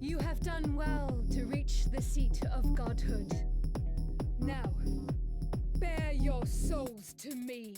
You have done well to reach the seat of godhood. Now, bear your souls to me.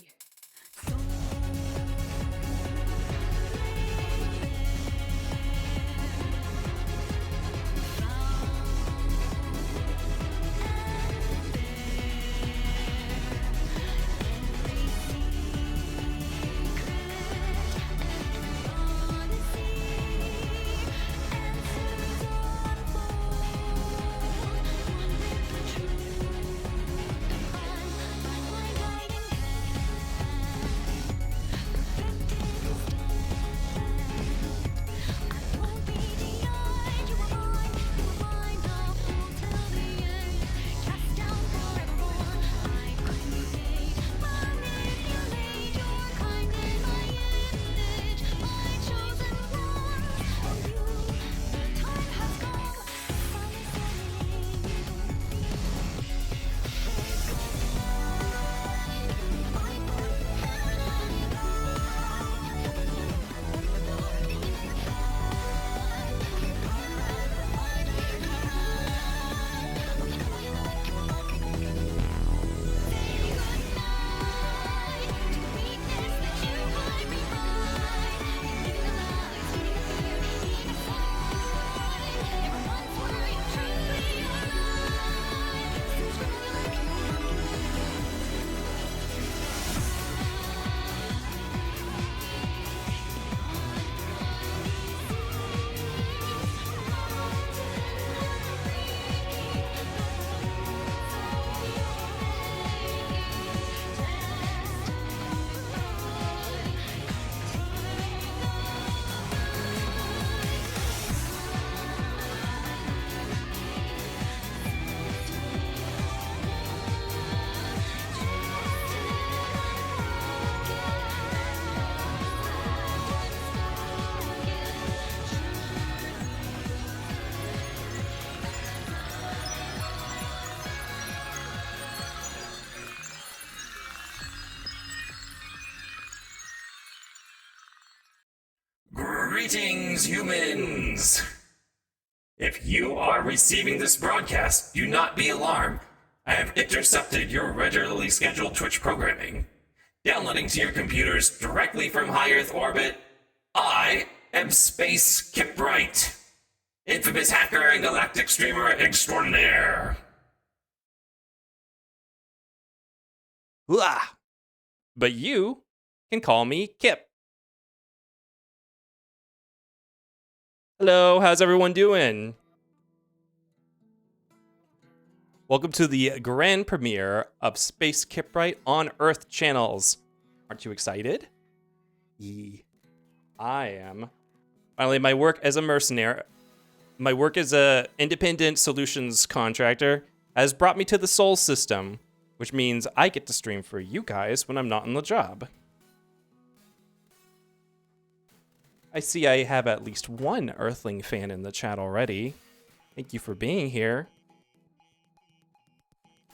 Greetings, humans! If you are receiving this broadcast, do not be alarmed. I have intercepted your regularly scheduled Twitch programming. Downloading to your computers directly from high Earth orbit, I am Space Kyprite, infamous hacker and galactic streamer extraordinaire. Blah. But you can call me Kip. Hello, how's everyone doing? Welcome to the grand premiere of Space Kyprite on Earth channels. Aren't you excited? I am. Finally, my work as a mercenary, my work as a independent solutions contractor has brought me to the Sol system, which means I get to stream for you guys when I'm not on the job. I see I have at least one Earthling fan in the chat already. Thank you for being here.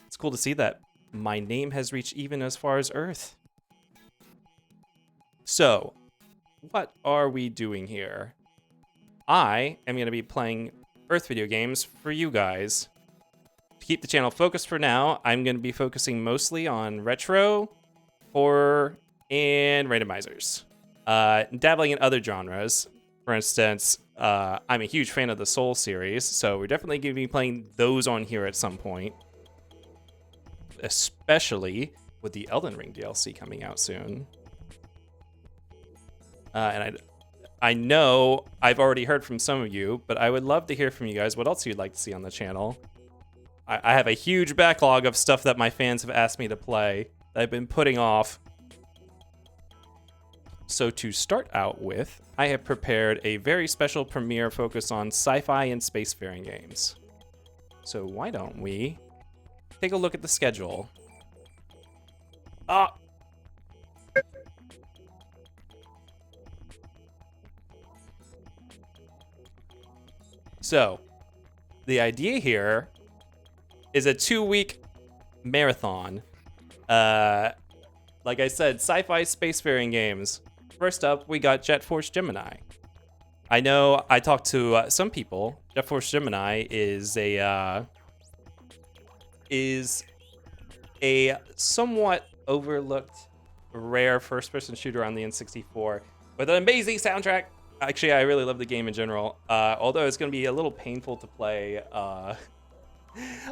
It's cool to see that my name has reached even as far as Earth. So, what are we doing here? I am going to be playing Earth video games for you guys. To keep the channel focused for now, I'm going to be focusing mostly on retro, horror, and randomizers. Dabbling in other genres. For instance, I'm a huge fan of the Soul series, so we're definitely going to be playing those on here at some point. Especially with the Elden Ring DLC coming out soon. And I know I've already heard from some of you, but I would love to hear from you guys what else you'd like to see on the channel. I have a huge backlog of stuff that my fans have asked me to play that I've been putting off. So to start out with, I have prepared a very special premiere focused on sci-fi and spacefaring games. So why don't we take a look at the schedule. So, the idea here is a 2-week marathon. Like I said, sci-fi spacefaring games. First up, we got Jet Force Gemini. I know I talked to some people. Jet Force Gemini is a somewhat overlooked, rare first-person shooter on the N64 with an amazing soundtrack. Actually, I really love the game in general, although it's going to be a little painful to play on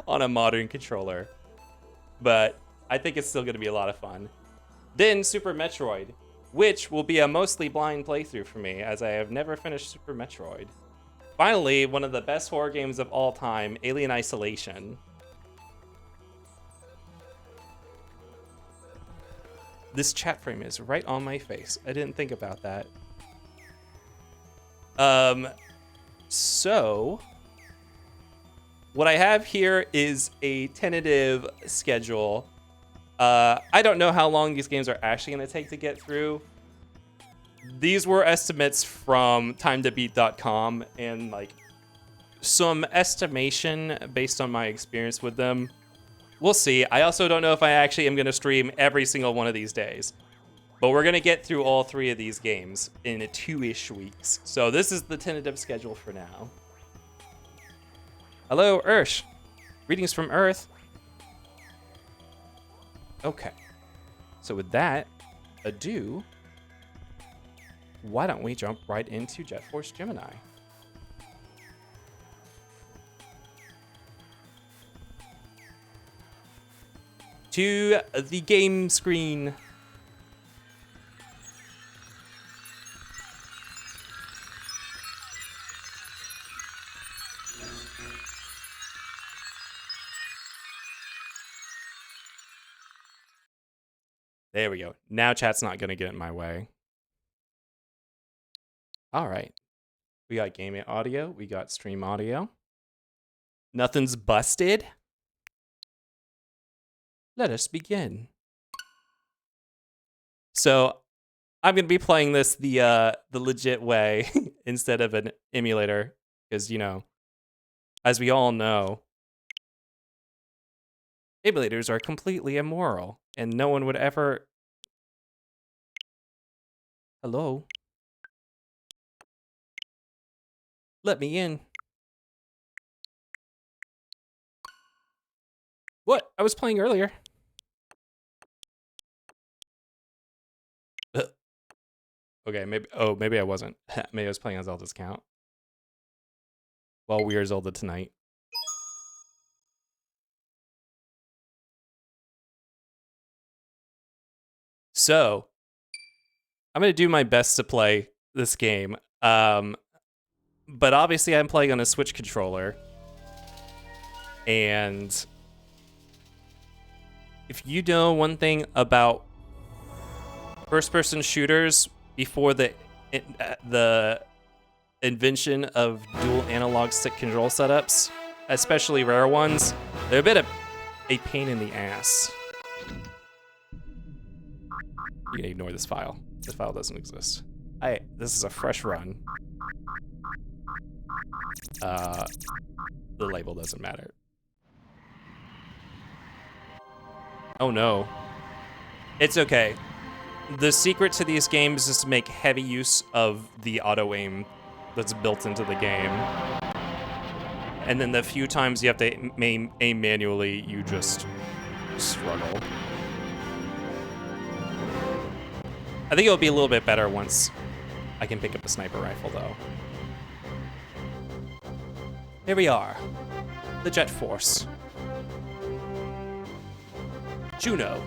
a modern controller. But I think it's still going to be a lot of fun. Then Super Metroid, which will be a mostly blind playthrough for me, as I have never finished Super Metroid. Finally, one of the best horror games of all time, Alien Isolation. This chat frame is right on my face. I didn't think about that. So what I have here is a tentative schedule. I don't know how long these games are actually going to take to get through. These were estimates from timetobeat.com and like some estimation based on my experience with them. We'll see. I also don't know if I actually am going to stream every single one of these days. But we're going to get through all 3 of these games in 2-ish weeks. So this is the tentative schedule for now. Hello, Ursh. Greetings from Earth. Okay. So with that ado, why don't we jump right into Jet Force Gemini? To the game screen. There we go. Now chat's not going to get in my way. All right. We got game audio. We got stream audio. Nothing's busted. Let us begin. So I'm going to be playing this the legit way instead of an emulator. Because, you know, as we all know, emulators are completely immoral. And no one would ever... Hello? Let me in. What? I was playing earlier. Okay, maybe... Oh, maybe I wasn't. Maybe I was playing on Zelda's account. Well, we are Zelda tonight. So, I'm going to do my best to play this game. But obviously I'm playing on a Switch controller. And if you know one thing about first-person shooters before the invention of dual analog stick control setups, especially rare ones, they're a bit of a pain in the ass. You can ignore this file. This file doesn't exist. This is a fresh run. The label doesn't matter. Oh no. It's okay. The secret to these games is to make heavy use of the auto-aim that's built into the game. And then the few times you have to aim manually, you just struggle. I think it'll be a little bit better once I can pick up a sniper rifle, though. Here we are. The Jet Force. Juno.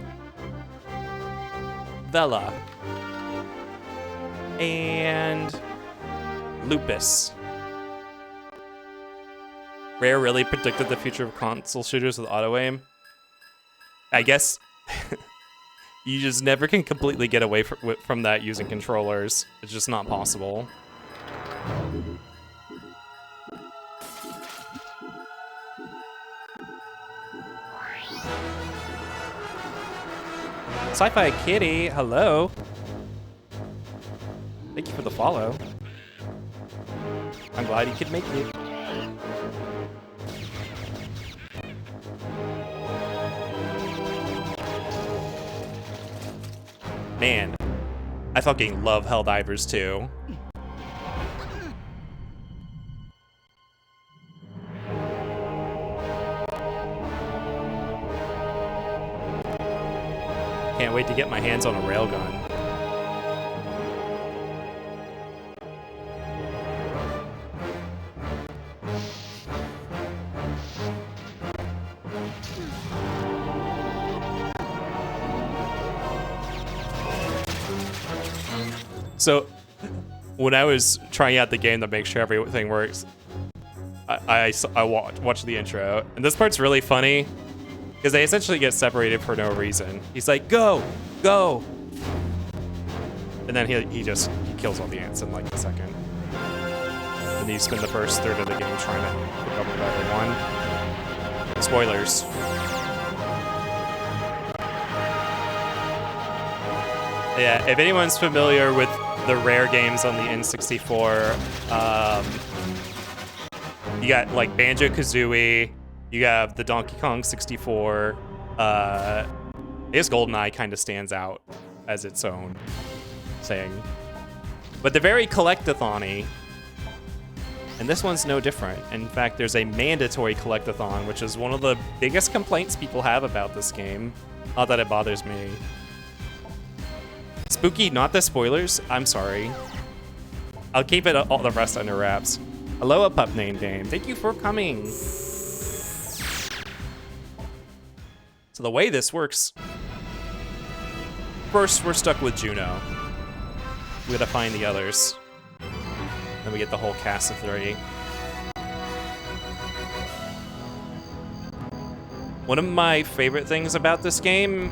Vela. And Lupus. Rare really predicted the future of console shooters with auto-aim. I guess you just never can completely get away from that using controllers. It's just not possible. Sci-Fi Kitty, hello. Thank you for the follow. I'm glad you could make it. Man, I fucking love Helldivers too. Can't wait to get my hands on a railgun. So, when I was trying out the game to make sure everything works, I watched the intro, and this part's really funny because they essentially get separated for no reason. He's like, "Go, go," and then he kills all the ants in like a second. And you spend the first third of the game trying to pick up with everyone. Spoilers. Yeah, if anyone's familiar with the Rare games on the N64, you got like Banjo-Kazooie, you have the Donkey Kong 64, I guess GoldenEye kind of stands out as its own thing. But they're very collectathon-y, and this one's no different. In fact, there's a mandatory collectathon, which is one of the biggest complaints people have about this game. Not that it bothers me. Spooky, not the spoilers. I'm sorry. I'll keep it all the rest under wraps. Hello, a pup named Dame. Thank you for coming. So the way this works, first we're stuck with Juno. We gotta find the others. Then we get the whole cast of 3. One of my favorite things about this game,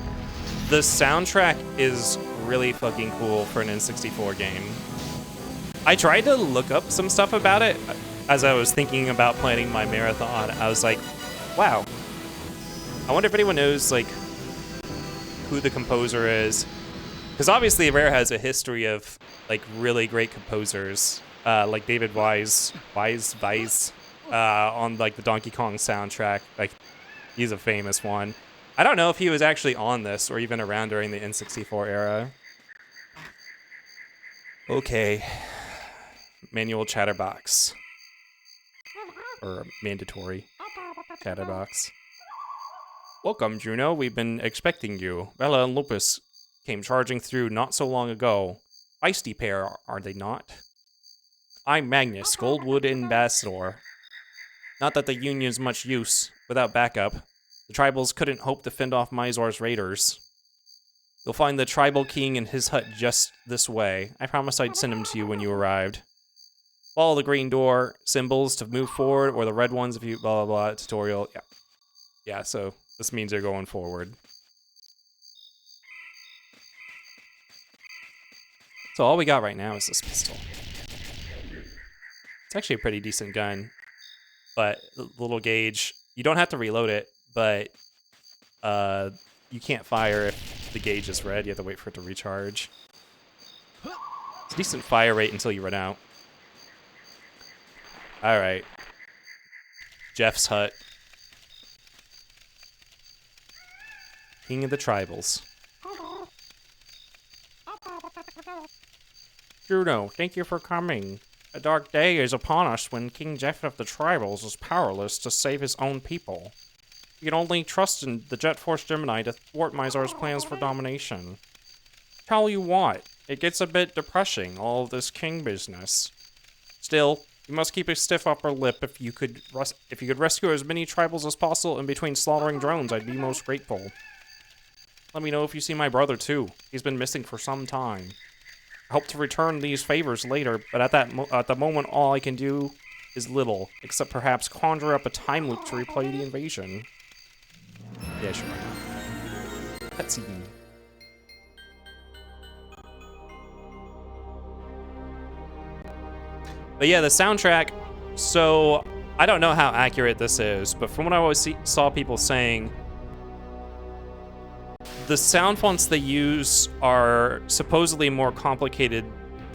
the soundtrack is really fucking cool for an N64 game. I tried to look up some stuff about it as I was thinking about planning my marathon. I was like, wow, I wonder if anyone knows like who the composer is, because obviously Rare has a history of like really great composers, like David Wise on like the Donkey Kong soundtrack. Like, he's a famous one. I don't know if he was actually on this or even around during the N64 era. Okay. Manual chatterbox. Or mandatory chatterbox. Welcome, Juno. We've been expecting you. Bella and Lupus came charging through not so long ago. Feisty pair, are they not? I'm Magnus, Goldwood Ambassador. Not that the Union's much use without backup. The tribals couldn't hope to fend off Mizor's raiders. You'll find the tribal king in his hut just this way. I promised I'd send him to you when you arrived. Follow the green door symbols to move forward, or the red ones if you blah blah blah tutorial. Yeah. Yeah, so this means you're going forward. So all we got right now is this pistol. It's actually a pretty decent gun, but little gauge. You don't have to reload it, but you can't fire if the gauge is red. You have to wait for it to recharge. It's a decent fire rate until you run out. All right. Jeff's hut. King of the Tribals. Juno, thank you for coming. A dark day is upon us when King Jeff of the Tribals is powerless to save his own people. You can only trust in the Jet Force Gemini to thwart Mizar's plans for domination. Tell you what, it gets a bit depressing, all of this king business. Still, you must keep a stiff upper lip. If you could rescue as many tribals as possible in between slaughtering drones, I'd be most grateful. Let me know if you see my brother too. He's been missing for some time. I hope to return these favors later, but at the moment all I can do is little, except perhaps conjure up a time loop to replay the invasion. Yeah, sure. Cutscene. But yeah, the soundtrack, so I don't know how accurate this is, but from what I always saw people saying, the sound fonts they use are supposedly more complicated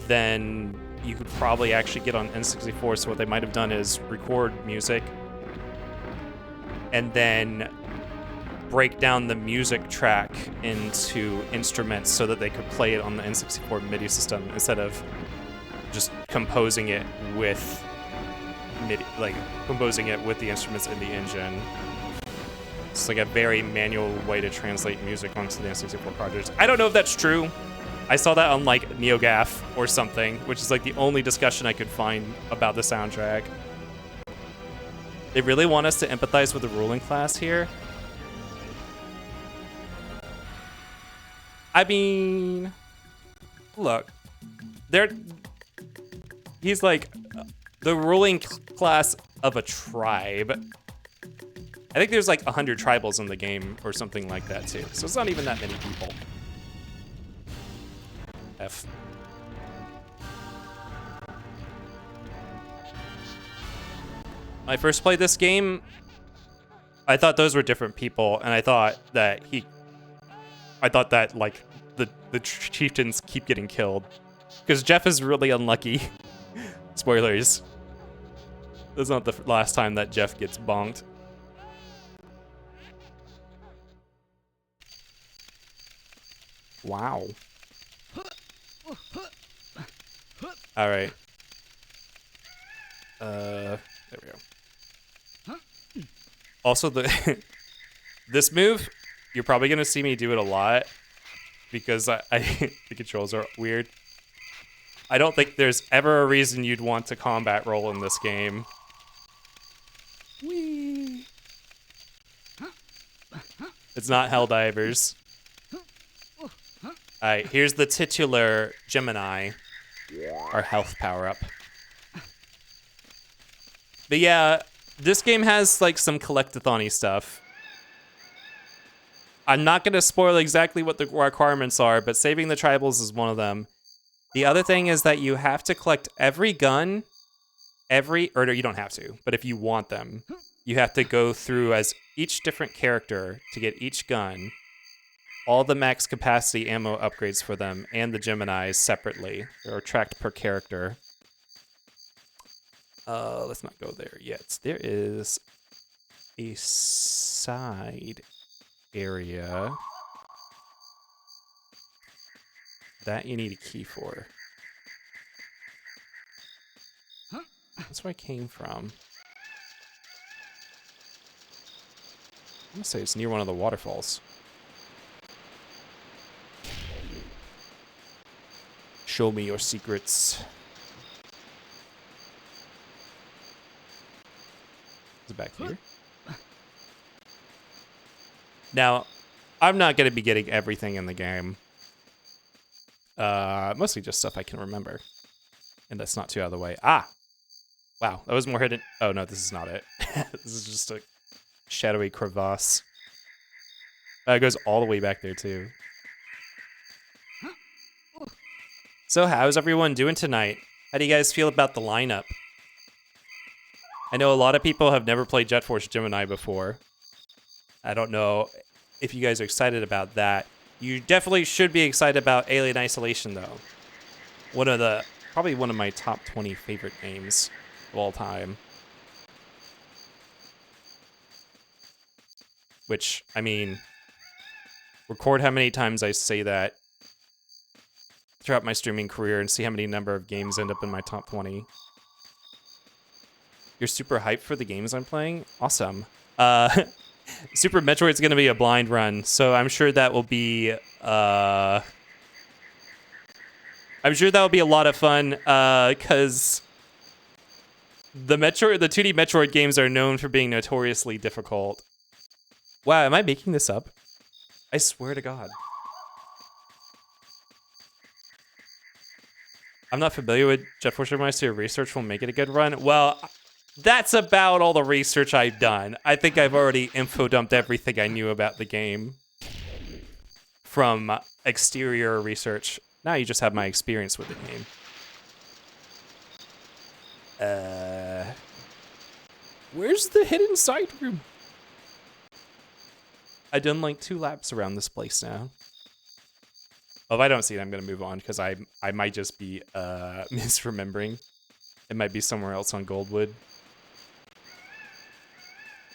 than you could probably actually get on N64, so what they might have done is record music and then break down the music track into instruments so that they could play it on the N64 MIDI system instead of just composing it with MIDI, like composing it with the instruments in the engine. It's like a very manual way to translate music onto the N64 cartridge. I don't know if that's true. I saw that on like NeoGAF or something, which is like the only discussion I could find about the soundtrack. They really want us to empathize with the ruling class here. I mean, look, he's like the ruling class of a tribe. I think there's like 100 tribals in the game or something like that too. So it's not even that many people. F. When I first played this game, I thought those were different people, and I thought that like the chieftains keep getting killed because Jeff is really unlucky. Spoilers. That's not the last time that Jeff gets bonked. Wow. All right. There we go. Also, this move, you're probably gonna see me do it a lot because I the controls are weird. I don't think there's ever a reason you'd want to combat roll in this game. Whee! It's not Helldivers. Alright, here's the titular Gemini, our health power-up. But yeah, this game has like some collectathon-y stuff. I'm not gonna spoil exactly what the requirements are, but saving the tribals is one of them. The other thing is that you have to collect every gun, or you don't have to, but if you want them, you have to go through as each different character to get each gun, all the max capacity ammo upgrades for them, and the Geminis separately. They're tracked per character. Let's not go there yet. There is a side area that you need a key for. That's where I came from. I'm gonna say it's near one of the waterfalls. Show me your secrets. Is it back here? Now, I'm not going to be getting everything in the game. Mostly just stuff I can remember. And that's not too out of the way. Ah! Wow, that was more hidden. Oh, no, this is not it. This is just a shadowy crevasse. It goes all the way back there, too. So how's everyone doing tonight? How do you guys feel about the lineup? I know a lot of people have never played Jet Force Gemini before. I don't know if you guys are excited about that. You definitely should be excited about Alien Isolation, though. Probably one of my top 20 favorite games of all time. Which, I mean, record how many times I say that throughout my streaming career and see how many number of games end up in my top 20. You're super hyped for the games I'm playing? Awesome. Super Metroid's gonna be a blind run, so I'm sure that will be a lot of fun, because the 2D Metroid games are known for being notoriously difficult. Wow, am I making this up? I swear to God. I'm not familiar with Jet Force Remaster. Your research will make it a good run. Well, that's about all the research I've done. I think I've already info dumped everything I knew about the game from exterior research. Now you just have my experience with the game. Where's the hidden side room? I've done like 2 laps around this place now. Well, if I don't see it, I'm gonna move on because I might just be misremembering. It might be somewhere else on Goldwood.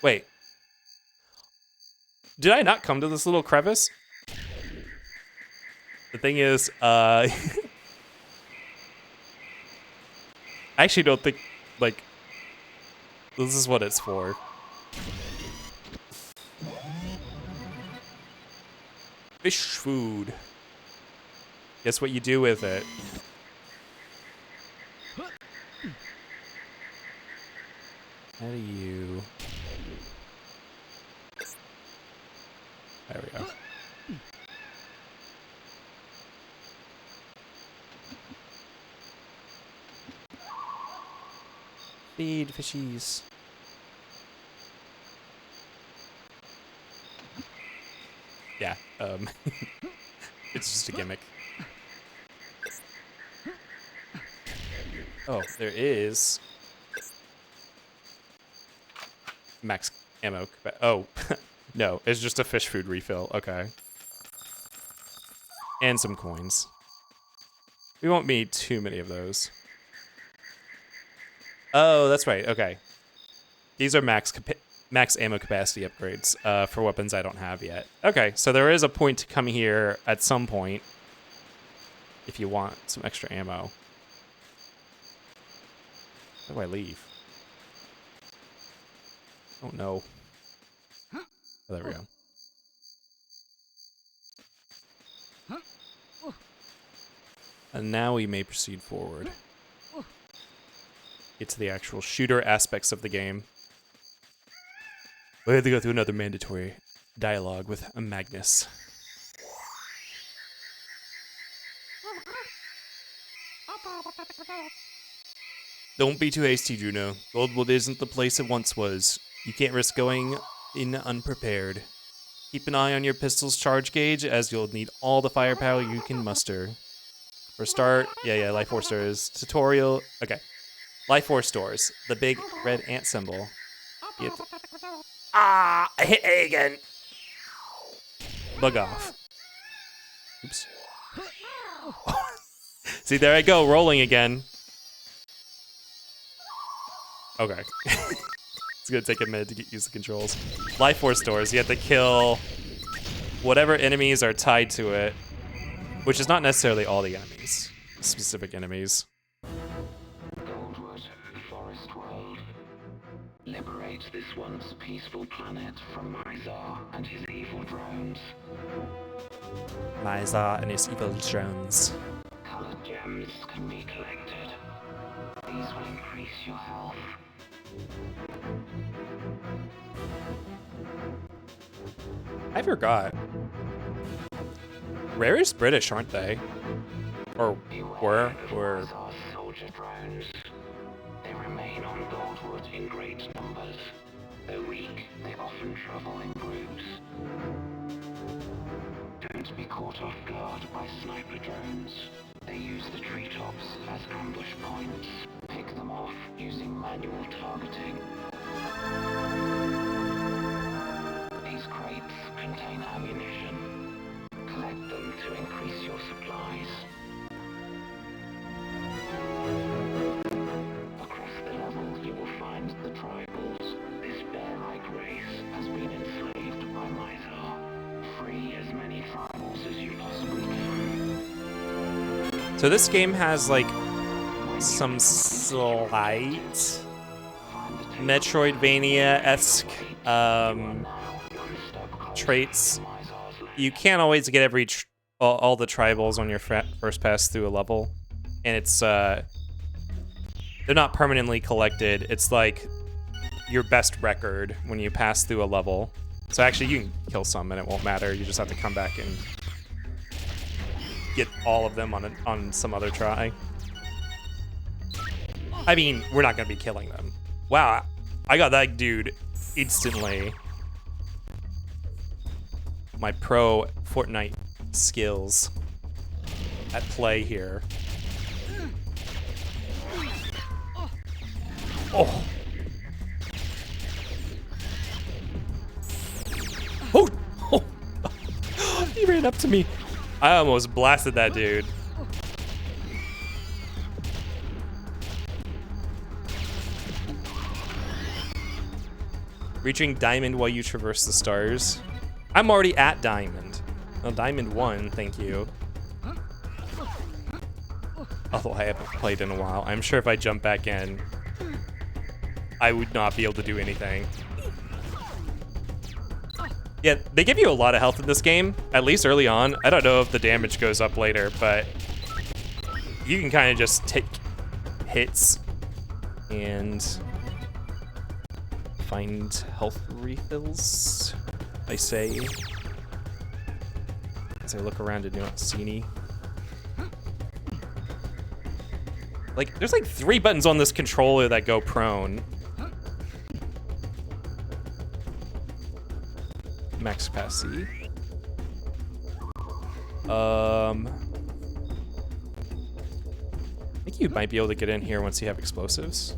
Wait. Did I not come to this little crevice? The thing is, I actually don't think, like, this is what it's for. Fish food. Guess what you do with it? How do you... There we go. Feed fishies. Yeah, it's just a gimmick. Oh, there is max ammo. Oh, no, it's just a fish food refill. Okay. And some coins. We won't need too many of those. Oh, that's right. Okay. These are max ammo capacity upgrades for weapons I don't have yet. Okay, so there is a point to come here at some point if you want some extra ammo. How do I leave? Oh, no. Oh, there we go. And now we may proceed forward. Get to the actual shooter aspects of the game. We have to go through another mandatory dialogue with Magnus. Don't be too hasty, Juno. Goldwood isn't the place it once was. You can't risk going in unprepared. Keep an eye on your pistol's charge gauge, as you'll need all the firepower you can muster. For a start, yeah, Life Force Stores. Tutorial, okay. Life Force Stores, the big red ant symbol. I hit A again. Bug off. Oops. See, there I go, rolling again. Okay. It's gonna take a minute to get used to the controls. Life Force Stores, you have to kill whatever enemies are tied to it, which is not necessarily all the enemies, specific enemies. Goldwood, Forest World. Liberate this once peaceful planet from Mizar and his evil drones. Mizar and his evil drones. Colored gems can be collected. These will increase your health. I forgot. Rare is British, aren't they? Or were? Or Mizar soldier drones. They remain on Goldwood in great numbers. Though weak, they often travel in groups. Don't be caught off guard by sniper drones. They use the treetops as ambush points. Pick them off using manual targeting. These crates contain ammunition. Collect them to increase your supplies. Across the level, you will find the tribals. This bear-like race has been enslaved by Mizar. Free as many tribals as you possibly can. so this game has like some slight Metroidvania-esque traits. You can't always get all the tribals on your first pass through a level, and it's they're not permanently collected. It's like your best record when you pass through a level. So actually, you can kill some and it won't matter. You just have to come back and get all of them on some other try. I mean, we're not gonna be killing them. Wow, I got that dude instantly. My pro Fortnite skills at play here. Oh. Oh. Oh. He ran up to me. I almost blasted that dude. Reaching diamond while you traverse the stars. I'm already at diamond. Oh, diamond 1, thank you. Although I haven't played in a while. I'm sure if I jump back in, I would not be able to do anything. Yeah, they give you a lot of health in this game, at least early on. I don't know if the damage goes up later, but you can kind of just take hits and find health refills, I say, as I look around and don't see any. Like, there's like 3 buttons on this controller that go prone. Max capacity. I think you might be able to get in here once you have explosives.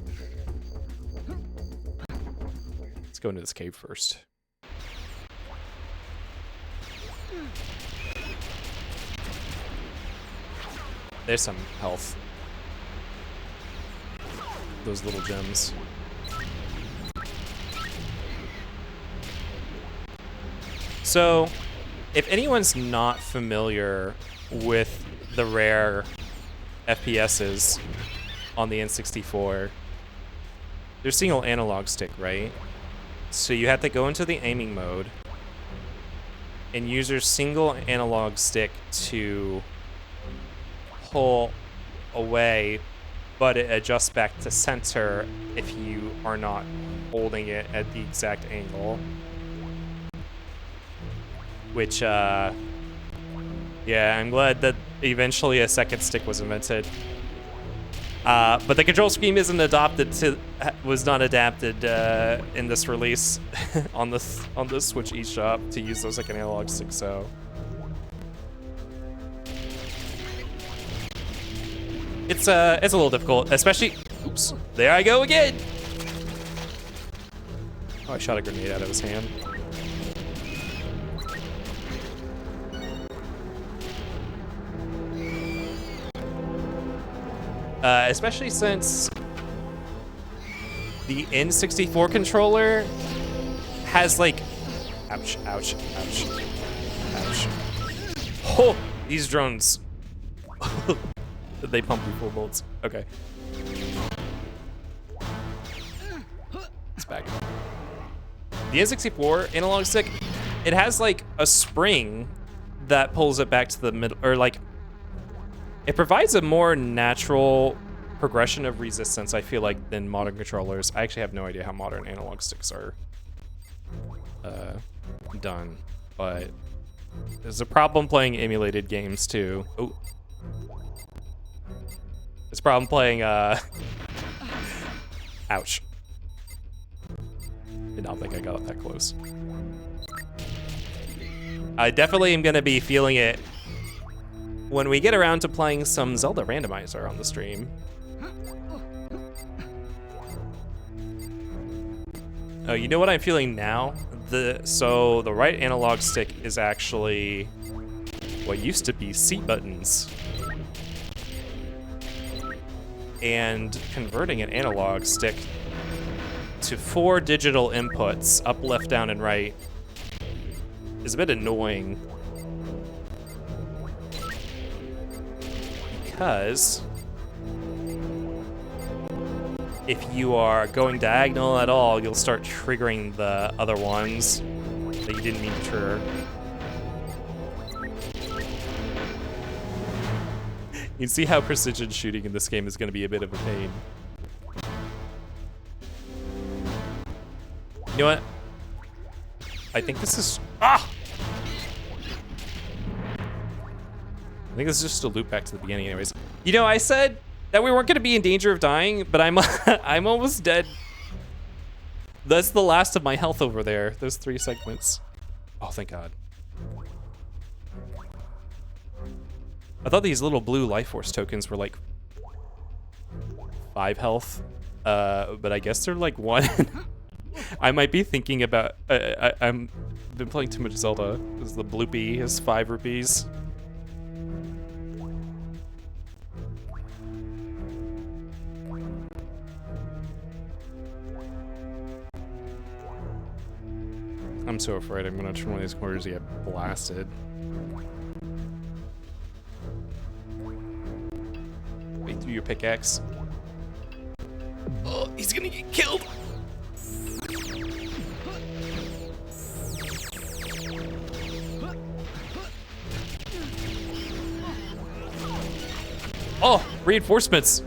Let's go into this cave first. There's some health. Those little gems. So, if anyone's not familiar with the rare FPSs on the N64, they're single analog stick, right? So you have to go into the aiming mode and use your single analog stick to pull away, but it adjusts back to center if you are not holding it at the exact angle. Which, yeah, I'm glad that eventually a second stick was invented. But the control scheme was not adapted in this release on the Switch eShop to use those like an analog stick. So it's a little difficult, especially. Oops, there I go again. Oh, I shot a grenade out of his hand. Especially since the N64 controller has like, ouch, ouch, ouch, ouch. Oh, these drones. They pump you full bolts. Okay. It's back. The N64 analog stick, it has like a spring that pulls it back to the middle, or like, it provides a more natural progression of resistance, I feel like, than modern controllers. I actually have no idea how modern analog sticks are done, but there's a problem playing emulated games too. Oh, it's a problem playing. Ouch! Did not think I got that close. I definitely am gonna be feeling it when we get around to playing some Zelda randomizer on the stream. Oh, you know what I'm feeling now? So the right analog stick is actually what used to be C buttons. And converting an analog stick to 4 digital inputs, up, left, down, and right, is a bit annoying. Because if you are going diagonal at all, you'll start triggering the other ones that you didn't mean to trigger. You can see how precision shooting in this game is going to be a bit of a pain. You know what? I think this is... Ah! I think this is just a loop back to the beginning anyways. You know, I said that we weren't going to be in danger of dying, but I'm I'm almost dead. That's the last of my health over there. Those 3 segments. Oh, thank God. I thought these little blue life force tokens were like 5 health, but I guess they're like 1. I might be thinking about. I'm been playing too much Zelda. This is the bloopy is 5 rupees. I'm so afraid I'm gonna turn one of these corners and get blasted. Wait through your pickaxe. Oh, he's gonna get killed. Oh, reinforcements.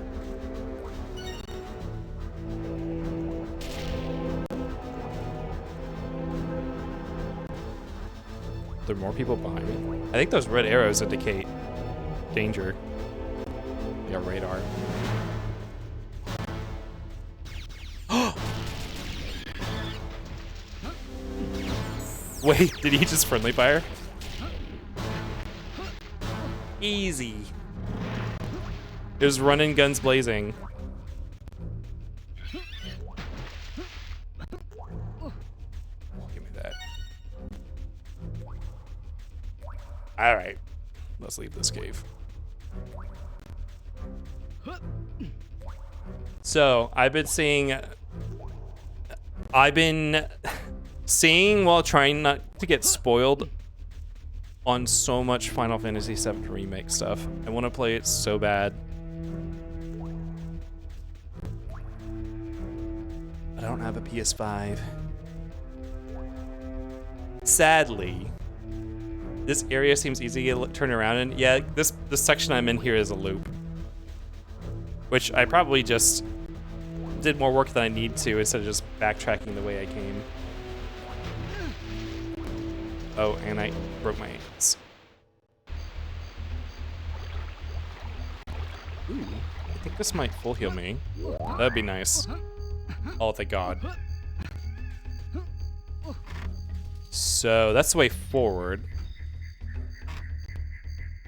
There are more people behind me. I think those red arrows indicate danger. Yeah, radar. Wait, did he just friendly fire? Easy. It was running guns blazing. Oh, give me that. All right, let's leave this cave. So I've been seeing while trying not to get spoiled on so much Final Fantasy VII Remake stuff. I want to play it so bad. I don't have a PS5. Sadly, this area seems easy to turn around in. Yeah, this section I'm in here is a loop, which I probably just did more work than I need to instead of just backtracking the way I came. Oh, and I broke my ankles. Ooh, I think this might full heal me. That'd be nice. Oh, thank God. So that's the way forward.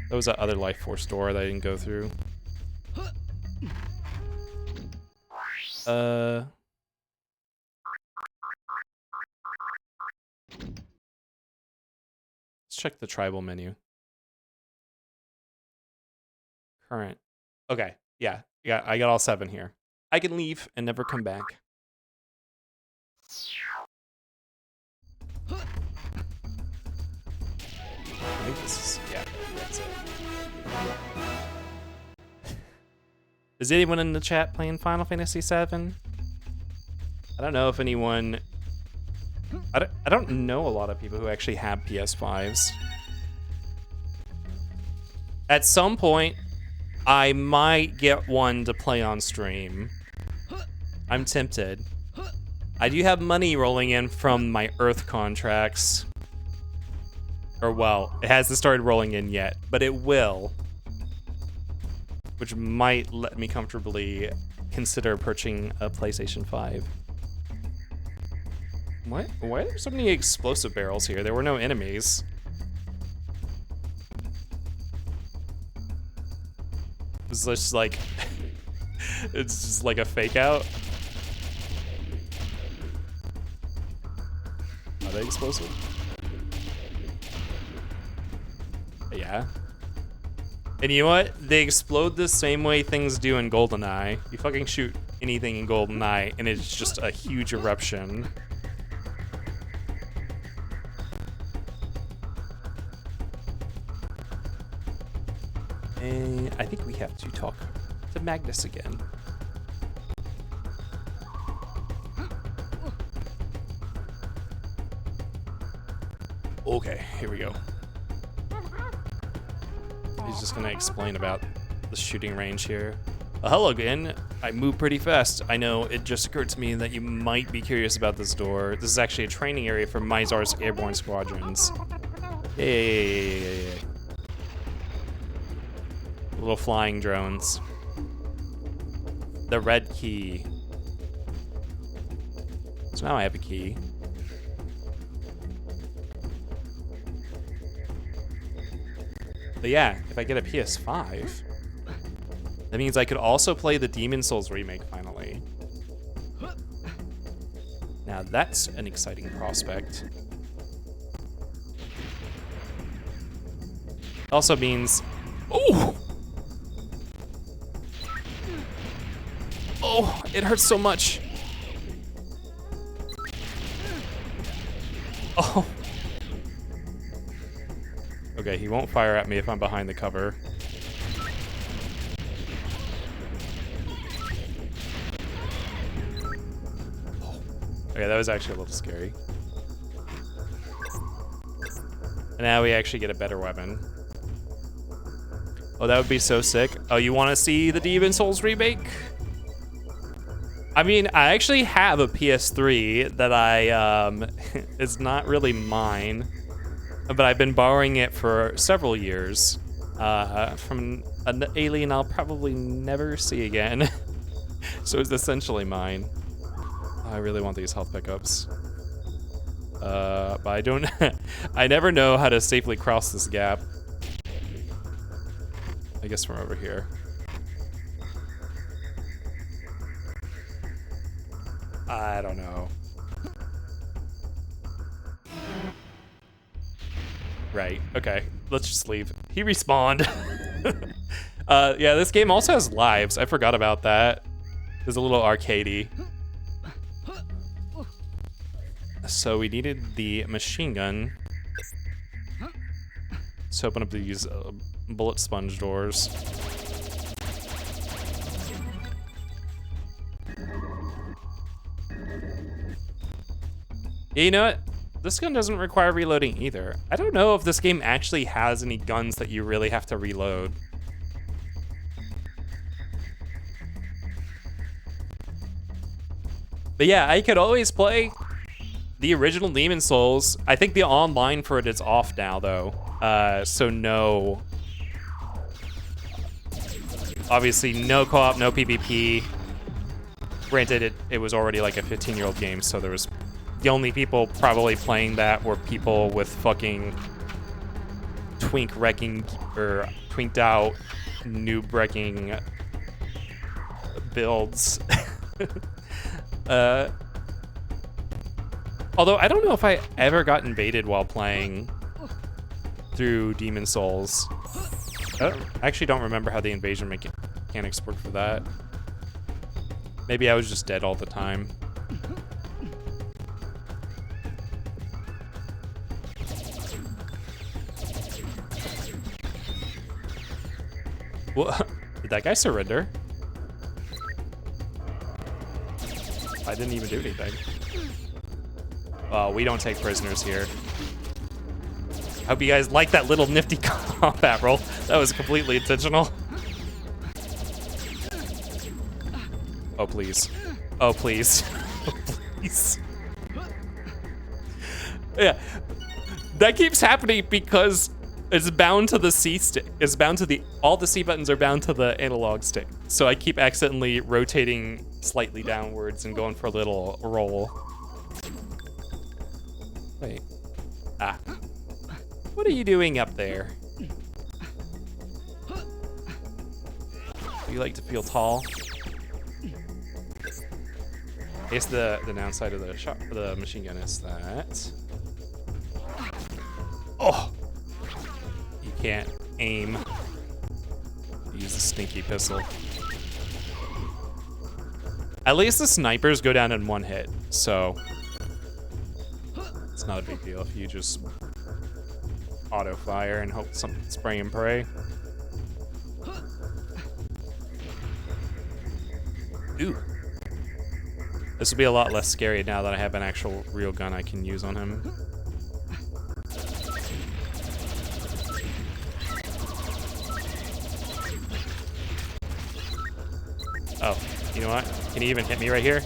That was that other life force door that I didn't go through. Let's check the tribal menu. Current. Okay, yeah, I got all 7 here. I can leave and never come back. I think this is, yeah, that's it. Is anyone in the chat playing Final Fantasy VII? I don't know if anyone... I don't know a lot of people who actually have PS5s. At some point, I might get one to play on stream. I'm tempted. I do have money rolling in from my Earth contracts. Or, well, it hasn't started rolling in yet, but it will. Which might let me comfortably consider purchasing a PlayStation 5. What? Why are there so many explosive barrels here? There were no enemies. It's just like... it's just like a fake out. Are they explosive? Yeah. And you know what? They explode the same way things do in GoldenEye. You fucking shoot anything in GoldenEye, and it's just a huge eruption. And I think we have to talk to Magnus again. Okay, here we go. He's just gonna explain about the shooting range here. Hello again. I move pretty fast. I know it just occurred to me that you might be curious about this door. This is actually a training area for Mizar's airborne squadrons. Yay. Little flying drones. The red key. So now I have a key. But yeah, if I get a PS5, that means I could also play the Demon Souls remake finally. Now that's an exciting prospect. Also means, oh, it hurts so much. Oh. Okay, he won't fire at me if I'm behind the cover. Okay, that was actually a little scary. And now we actually get a better weapon. Oh, that would be so sick. Oh, you want to see the Demon Souls remake? I mean, I actually have a PS3 that it's not really mine, but I've been borrowing it for several years from an alien I'll probably never see again. So it's essentially mine. I really want these health pickups. But I don't, I never know how to safely cross this gap. I guess from over here. I don't know. Right, okay. Let's just leave. He respawned. Yeah, this game also has lives. I forgot about that. It's a little arcadey. So we needed the machine gun. Let's open up these bullet sponge doors. Yeah, you know what? This gun doesn't require reloading either. I don't know if this game actually has any guns that you really have to reload. But yeah, I could always play the original Demon Souls. I think the online for it is off now, though. So no... Obviously, no co-op, no PvP. Granted, it was already like a 15-year-old game, so there was... The only people probably playing that were people with fucking twink-wrecking, or twinked-out, noob-wrecking builds. Although, I don't know if I ever got invaded while playing through Demon Souls. I actually don't remember how the invasion mechanics work for that. Maybe I was just dead all the time. What? Did that guy surrender? I didn't even do anything. We don't take prisoners here. Hope you guys like that little nifty combat roll. That was completely intentional. Oh, please. Oh, please. Oh, please. Yeah. That keeps happening because it's bound to the C stick. It's bound to all the C buttons are bound to the analog stick. So I keep accidentally rotating slightly downwards and going for a little roll. Wait. Ah. What are you doing up there? Do you like to feel tall? I guess the downside of the machine gun is that... Oh! You can't aim. Use the stinky pistol. At least the snipers go down in one hit, so... It's not a big deal if you just auto fire and hope something spray and pray. Ooh. This will be a lot less scary now that I have an actual real gun I can use on him. You know what? Can you even hit me right here?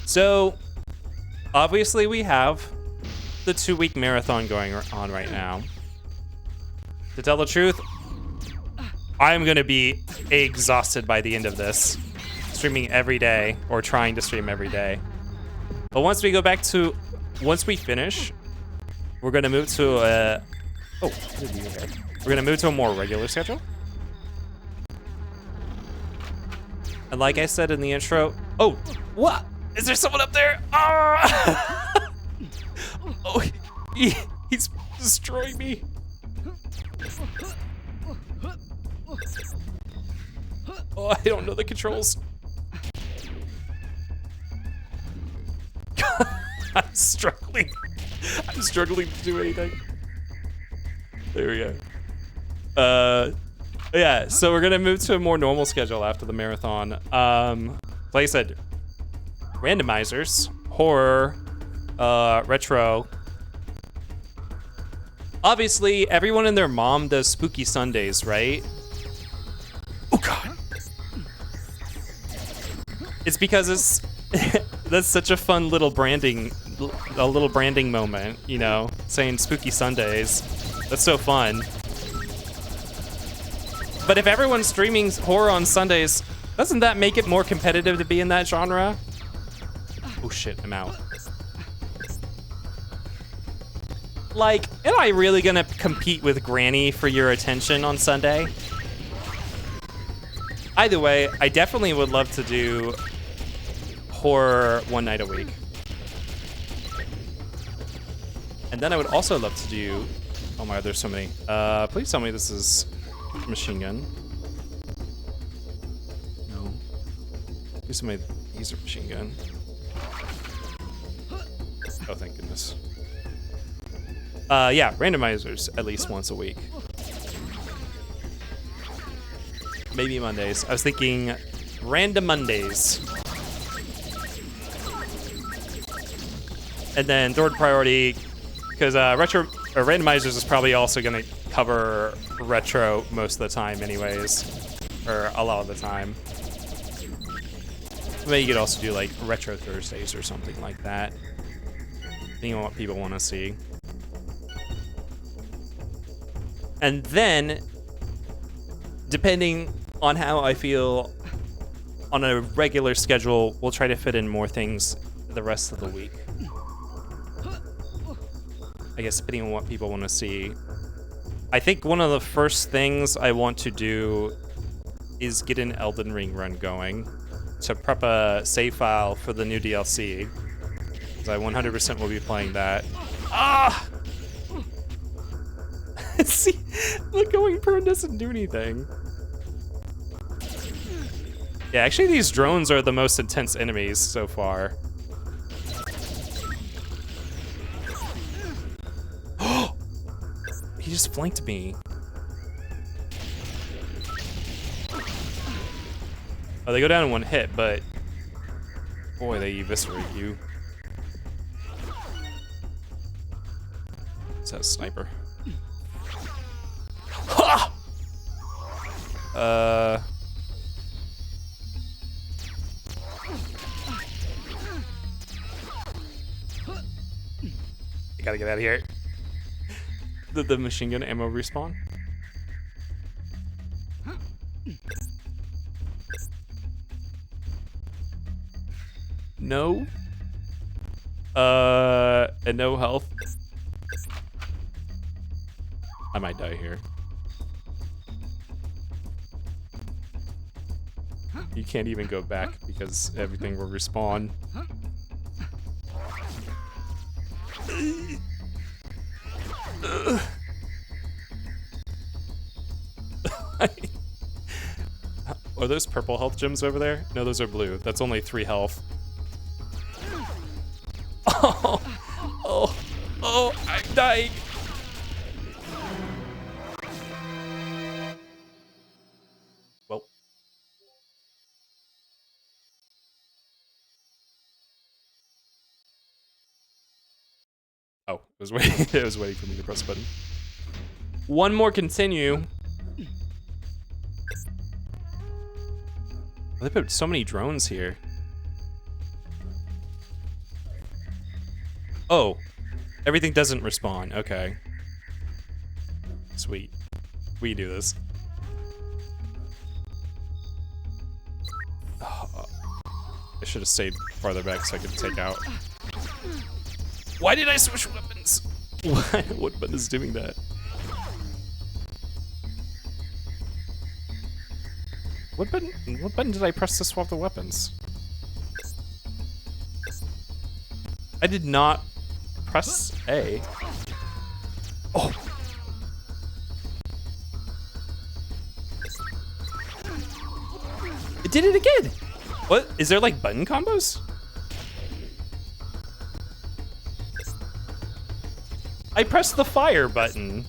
So, obviously we have the 2-week marathon going on right now. To tell the truth, I'm gonna be exhausted by the end of this. Streaming every day, or trying to stream every day. But once we finish, we're gonna move to a, we're gonna move to a more regular schedule. And like I said in the intro, oh, what? Is there someone up there? Ah! Oh, he's destroying me. Oh, I don't know the controls. I'm struggling. I'm struggling to do anything. There we go. Yeah, so we're gonna move to a more normal schedule after the marathon. Like I said, randomizers, horror, retro. Obviously, everyone and their mom does Spooky Sundays, right? Oh God. It's because it's that's such a fun little branding moment, you know, saying Spooky Sundays. That's so fun. But if everyone's streaming horror on Sundays, doesn't that make it more competitive to be in that genre? Oh shit, I'm out. Like, am I really gonna compete with Granny for your attention on Sunday? Either way, I definitely would love to do horror one night a week. And then I would also love to do, oh my God, there's so many. Please tell me this is machine gun. No. Please tell me these are machine gun. Oh, thank goodness. Yeah, randomizers at least once a week. Maybe Mondays. I was thinking random Mondays. And then third priority, because retro or randomizers is probably also gonna cover retro most of the time anyways, or a lot of the time. Maybe you could also do like retro Thursdays or something like that, depending on what people want to see. And then, depending on how I feel on a regular schedule, we'll try to fit in more things the rest of the week. I guess depending on what people want to see. I think one of the first things I want to do is get an Elden Ring run going to prep a save file for the new DLC. Because I 100% will be playing that. Ah! See, the going prone doesn't do anything. Yeah, actually these drones are the most intense enemies so far. He just flanked me. Oh, they go down in one hit, but boy, they eviscerate you. It's that sniper. Ha! I gotta get out of here. Did the machine gun ammo respawn? No. And no health. I might die here. You can't even go back because everything will respawn. Are those purple health gems over there? No, those are blue. That's only 3 health. Oh, oh, oh, I'm dying. Well. was waiting. It was waiting for me to press the button. One more continue. They put so many drones here. Oh, everything doesn't respawn. Okay. Sweet. We do this. Oh, I should have stayed farther back so I could take out. Why did I switch weapons? Why? What button is doing that? What button did I press to swap the weapons? I did not press A. Oh. It did it again. What? Is there like button combos? I pressed the fire button.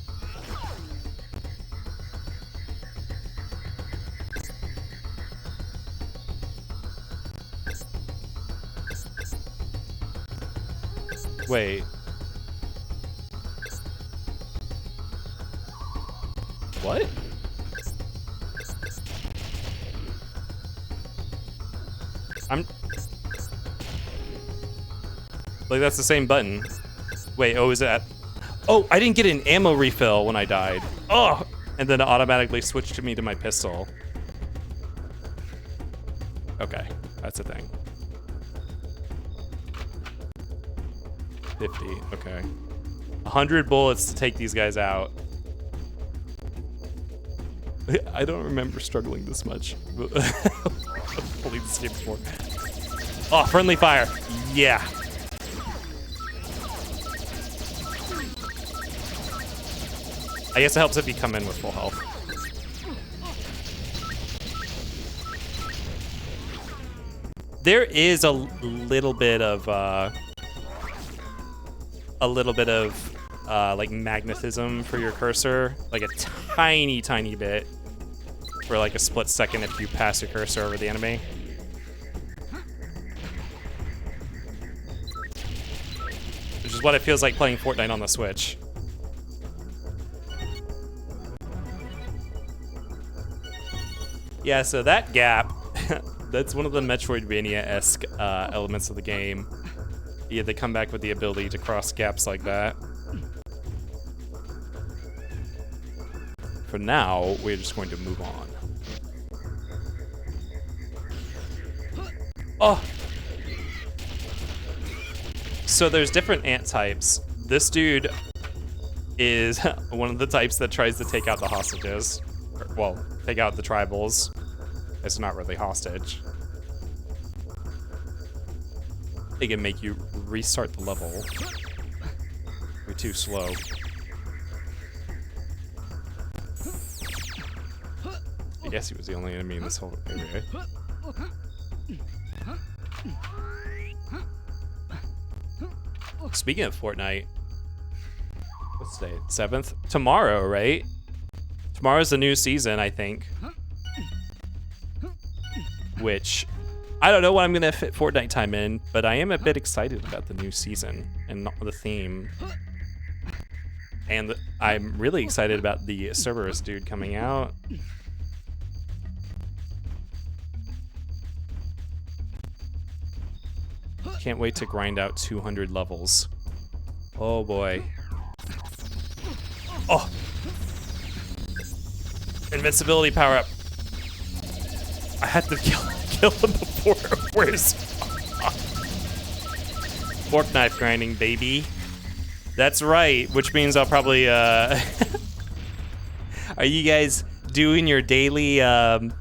Wait. What? Like, that's the same button. Wait, oh, is that? Oh, I didn't get an ammo refill when I died. Oh! And then it automatically switched me to my pistol. Okay, that's a thing. 50, okay. 100 bullets to take these guys out. I don't remember struggling this much. Played this game before. Oh, friendly fire. Yeah. I guess it helps if you come in with full health. There is a little bit of like magnetism for your cursor, like a tiny bit for like a split second if you pass your cursor over the enemy. Which is what it feels like playing Fortnite on the Switch. Yeah, so that gap, that's one of the Metroidvania-esque elements of the game. Yeah, they come back with the ability to cross gaps like that. For now, we're just going to move on. Oh! So there's different ant types. This dude is one of the types that tries to take out the hostages. Well, take out the tribals. It's not really hostage. They can make you restart the level. You're too slow. I guess he was the only enemy in this whole area. Speaking of Fortnite, what's today? 7th? Tomorrow, right? Tomorrow's the new season, I think. Which, I don't know what I'm gonna fit Fortnite time in, but I am a bit excited about the new season and the theme. And I'm really excited about the Cerberus dude coming out. Can't wait to grind out 200 levels. Oh boy. Oh! Invincibility power up. I had to kill him before. Where's fork knife grinding, baby? That's right, which means I'll probably are you guys doing your daily the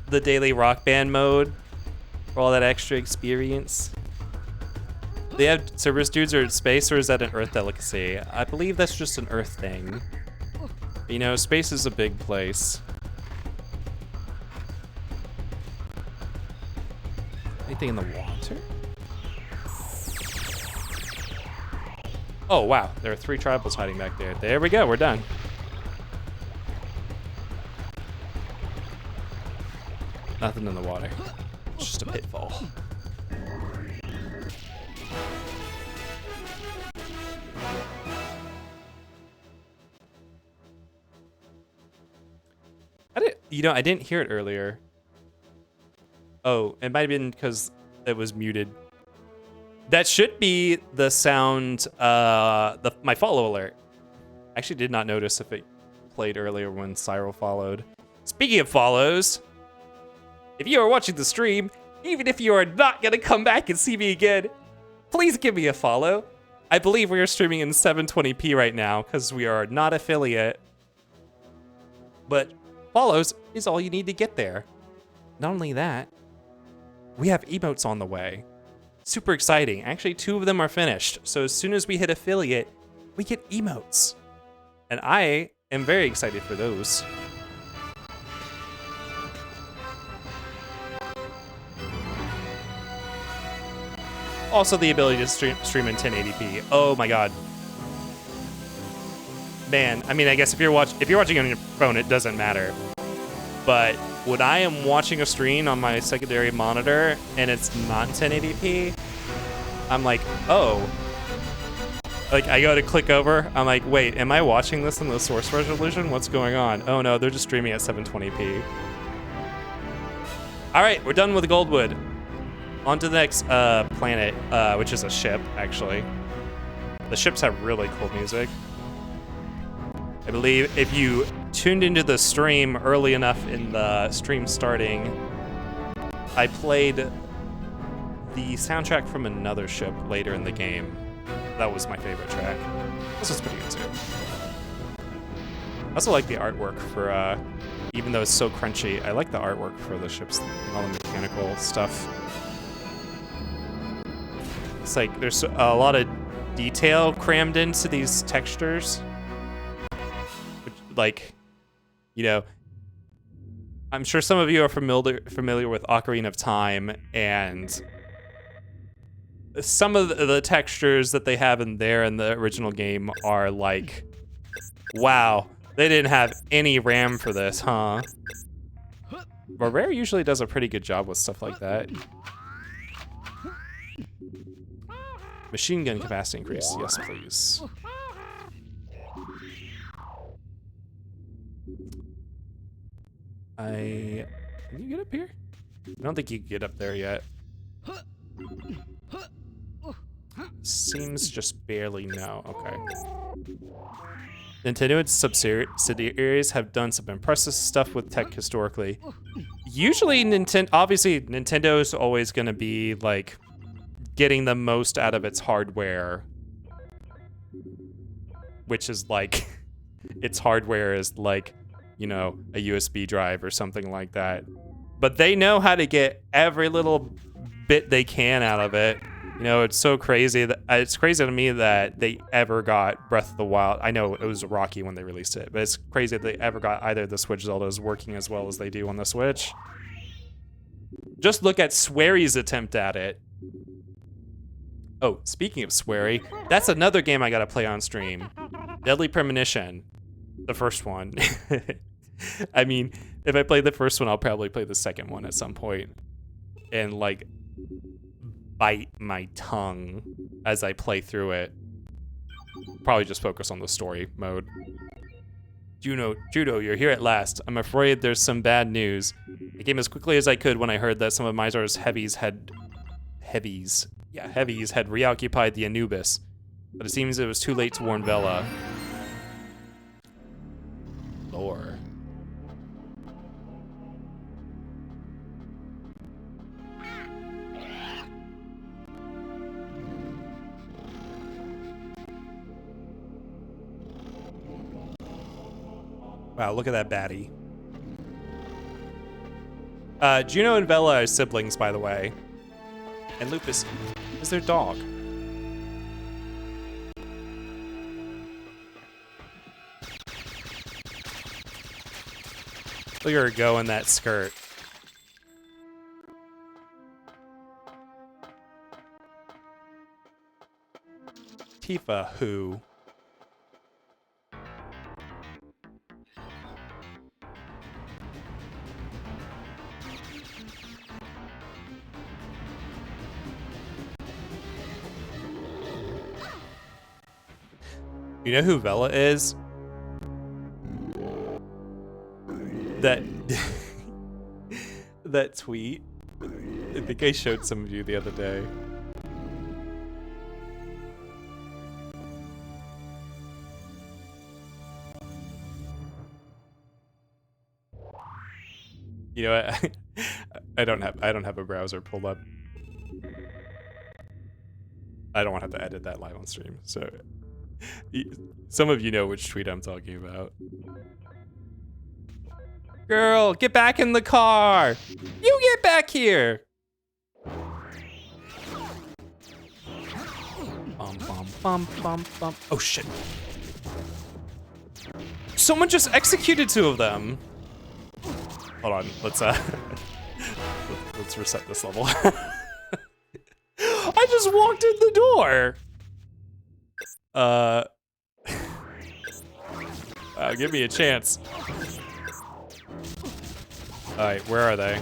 daily rock band mode for all that extra experience? They have Cerberus dudes are in space, or is that an Earth delicacy? I believe that's just an Earth thing. You know, space is a big place. Anything in the water? Oh, wow. There are 3 tribals hiding back there. There we go. We're done. Nothing in the water. It's just a pitfall. You know, I didn't hear it earlier. Oh, it might have been because it was muted. That should be the sound, my follow alert. I actually did not notice if it played earlier when Cyril followed. Speaking of follows, if you are watching the stream, even if you are not going to come back and see me again, please give me a follow. I believe we are streaming in 720p right now because we are not affiliate. But follows is all you need to get there. Not only that, we have emotes on the way. Super exciting. Actually, 2 of them are finished. So as soon as we hit affiliate, we get emotes. And I am very excited for those. Also the ability to stream in 1080p. Oh my god. Man, I mean, I guess if you're watching on your phone, it doesn't matter. But when I am watching a stream on my secondary monitor and it's not 1080p, I'm like, oh. Like, I go to click over, I'm like, wait, am I watching this in the source resolution? What's going on? Oh no, they're just streaming at 720p. All right, we're done with Goldwood. On to the next planet, which is a ship, actually. The ships have really cool music. I believe if you tuned into the stream early enough in the stream starting, I played the soundtrack from another ship later in the game. That was my favorite track. This was pretty good too. I also like the artwork for, even though it's so crunchy, I like the artwork for the ships, all the mechanical stuff. It's like there's a lot of detail crammed into these textures. Which, like, you know, I'm sure some of you are familiar with Ocarina of Time, and some of the textures that they have in there in the original game are like, wow, they didn't have any RAM for this, huh? But Rare usually does a pretty good job with stuff like that. Machine gun capacity increase, yes please. Can you get up here? I don't think you can get up there yet. Seems just barely no, okay. Nintendo and subsidiaries have done some impressive stuff with tech historically. Usually obviously Nintendo's always gonna be like getting the most out of its hardware, which is like, its hardware is like, you know, a USB drive or something like that. But they know how to get every little bit they can out of it. You know, it's so crazy that it's crazy to me that they ever got Breath of the Wild. I know it was rocky when they released it, but it's crazy that they ever got either of the Switch Zeldas working as well as they do on the Switch. Just look at Swery's attempt at it. Oh, speaking of Swery, that's another game I gotta play on stream. Deadly Premonition, the first one. I mean, if I play the first one, I'll probably play the second one at some point. And like, bite my tongue as I play through it. Probably just focus on the story mode. Judo, you're here at last. I'm afraid there's some bad news. I came as quickly as I could when I heard that some of Mizar's heavies had reoccupied the Anubis. But it seems it was too late to warn Vela. Lore. Wow, look at that baddie. Juno and Vela are siblings, by the way. And Lupus is their dog. Look at her go in that skirt. Tifa, who? You know who Vela is? That That tweet. I think I showed some of you the other day. You know what? I don't have a browser pulled up. I don't want to have to edit that live on stream. So some of you know which tweet I'm talking about. Girl, get back in the car! You get back here! Bum, bum, bum, bum, bum. Oh shit. Someone just executed 2 of them. Hold on, let's reset this level. I just walked in the door! Give me a chance. Alright, where are they?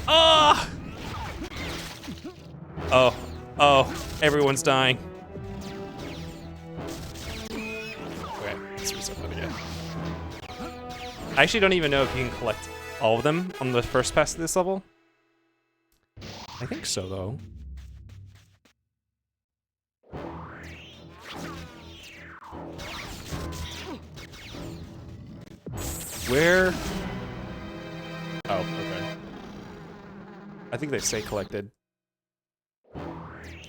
Ah! Oh, everyone's dying. Okay, let's reset that again. I actually don't even know if you can collect all of them on the first pass of this level. I think so, though. Where? Oh, okay. I think they stay collected.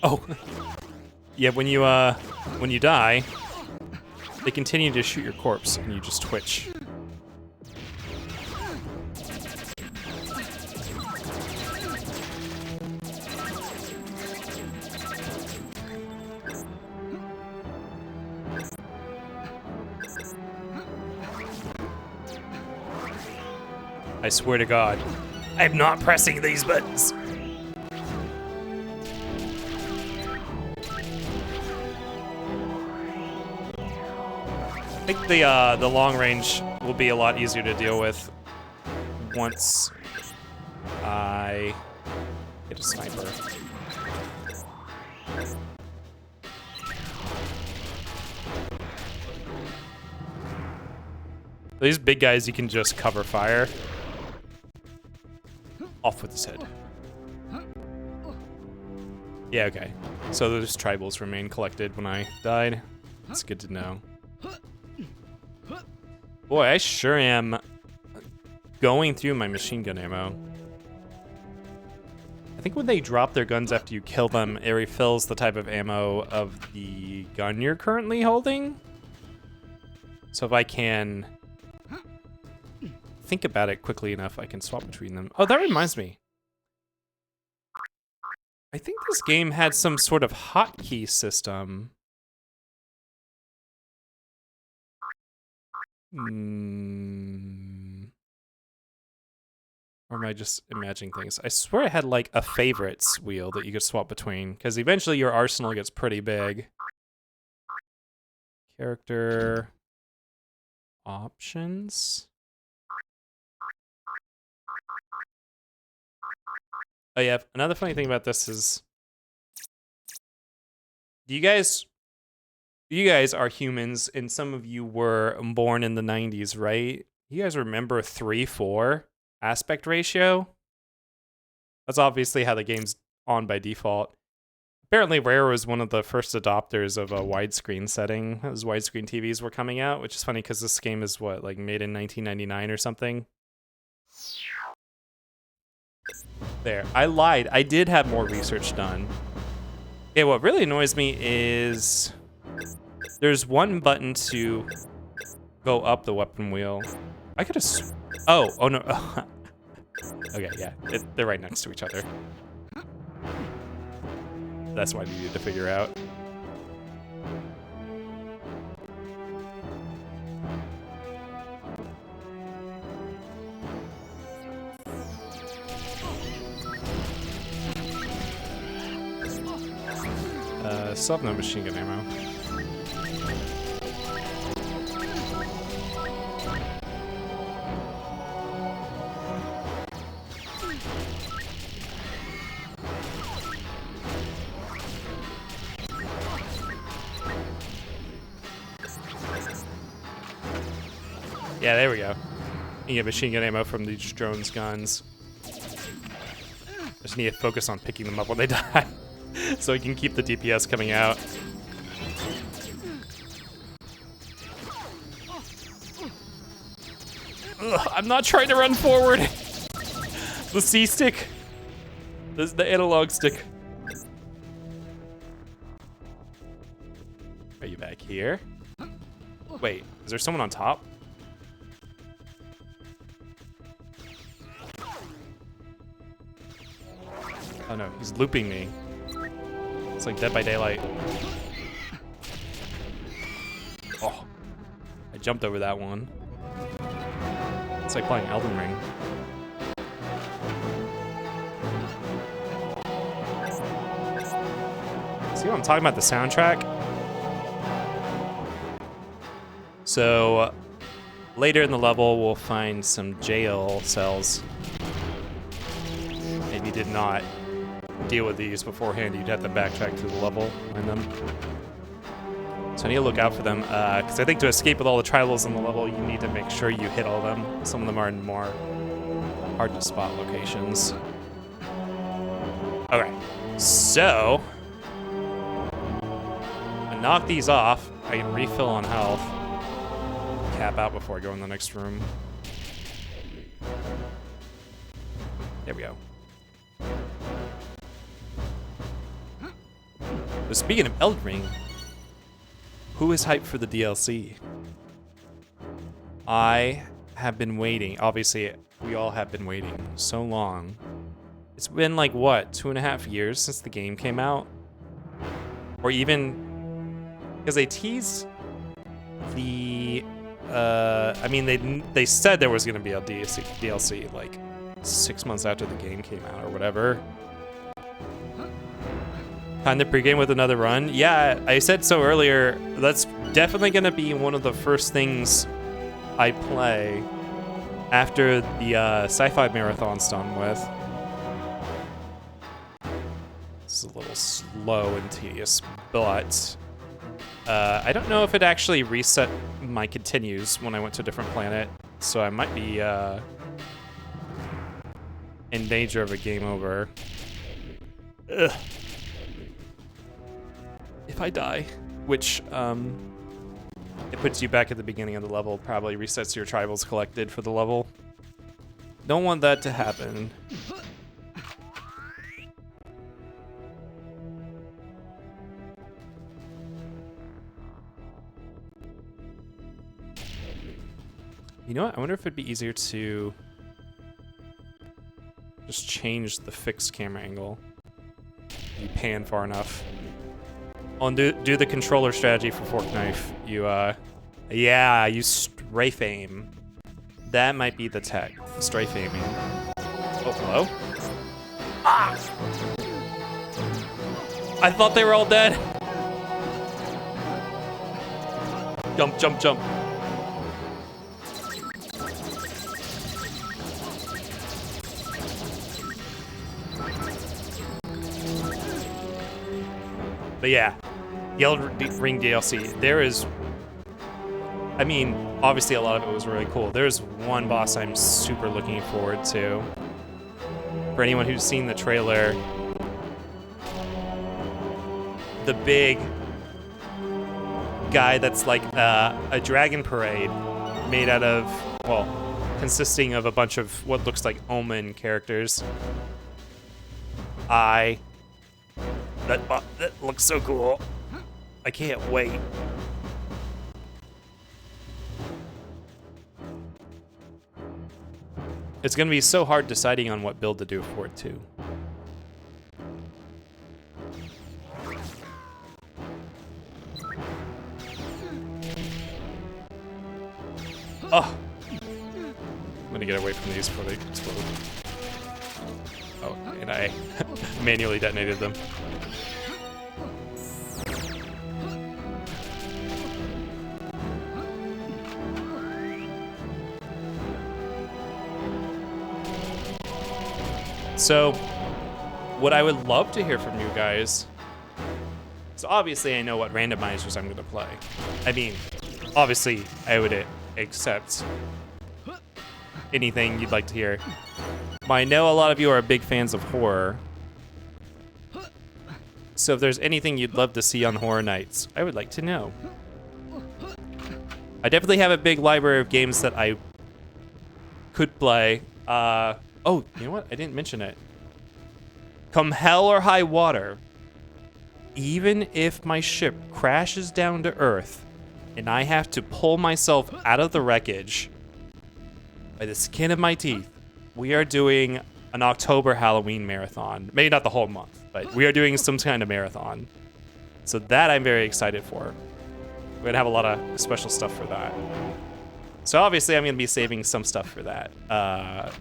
Oh. Yeah, when you die, they continue to shoot your corpse and you just twitch. I swear to God, I'm not pressing these buttons. I think the long range will be a lot easier to deal with once I get a sniper. These big guys you can just cover fire. Off with his head. Yeah, okay. So those tribals remain collected when I died. That's good to know. Boy, I sure am going through my machine gun ammo. I think when they drop their guns after you kill them, it refills the type of ammo of the gun you're currently holding. So if I can think about it quickly enough, I can swap between them. Oh, that reminds me. I think this game had some sort of hotkey system. Or am I just imagining things? I swear it had like a favorites wheel that you could swap between, because eventually your arsenal gets pretty big. Character options. Oh yeah, another funny thing about this is you guys are humans, and some of you were born in the 90s, right? You guys remember 3:4 aspect ratio? That's obviously how the game's on by default. Apparently Rare was one of the first adopters of a widescreen setting as widescreen TVs were coming out, which is funny because this game is what, like made in 1999 or something? There, I lied. I did have more research done. Okay, what really annoys me is there's one button to go up the weapon wheel. I could have. Oh no. Okay, yeah, they're right next to each other. That's what I needed to figure out. Still have no machine gun ammo. Yeah, there we go. You get machine gun ammo from these drones guns. Just need to focus on picking them up when they die, so we can keep the DPS coming out. Ugh, I'm not trying to run forward. The C stick. This is the analog stick. Are you back here? Wait, is there someone on top? Oh no, he's looping me. It's like Dead by Daylight. Oh, I jumped over that one. It's like playing Elden Ring. See what I'm talking about, the soundtrack? So, later in the level, we'll find some jail cells. If you did not deal with these beforehand, you'd have to backtrack to the level and them. So I need to look out for them, because I think to escape with all the tribals in the level, you need to make sure you hit all of them. Some of them are in more hard to spot locations. Okay, so I knock these off. I can refill on health. Cap out before I go in the next room. There we go. But speaking of Elden Ring, who is hyped for the DLC? I have been waiting. Obviously, we all have been waiting so long. It's been like, what, 2.5 years since the game came out? Or even, because they teased the, I mean, they said there was going to be a DLC like 6 months after the game came out or whatever. Time to pregame with another run. Yeah, I said so earlier. That's definitely going to be one of the first things I play after the sci-fi marathon's done with. This is a little slow and tedious, but I don't know if it actually reset my continues when I went to a different planet, so I might be in danger of a game over. Ugh. If I die, which it puts you back at the beginning of the level, probably resets your tribals collected for the level. Don't want that to happen. You know what? I wonder if it'd be easier to just change the fixed camera angle. You pan far enough. Oh, and do the controller strategy for fork knife. You yeah, you strafe aim. That might be the tech. Strafe aiming. Oh, hello? Ah! I thought they were all dead. Jump, jump, jump. But yeah, the Elden Ring DLC, there is, I mean, obviously a lot of it was really cool. There's one boss I'm super looking forward to. For anyone who's seen the trailer, the big guy that's like a dragon parade made out of, well, consisting of a bunch of what looks like Omen characters. That looks so cool. I can't wait. It's gonna be so hard deciding on what build to do for it too. Oh! I'm gonna get away from these before they explode. Oh, and I manually detonated them. So, what I would love to hear from you guys, so obviously I know what randomizers I'm going to play. I mean, obviously I would accept anything you'd like to hear. I know a lot of you are big fans of horror. So if there's anything you'd love to see on Horror Nights, I would like to know. I definitely have a big library of games that I could play. Oh, you know what? I didn't mention it. Come hell or high water, even if my ship crashes down to Earth and I have to pull myself out of the wreckage by the skin of my teeth, we are doing an October Halloween marathon. Maybe not the whole month, but we are doing some kind of marathon. So that I'm very excited for. We're gonna have a lot of special stuff for that. So obviously I'm gonna be saving some stuff for that. But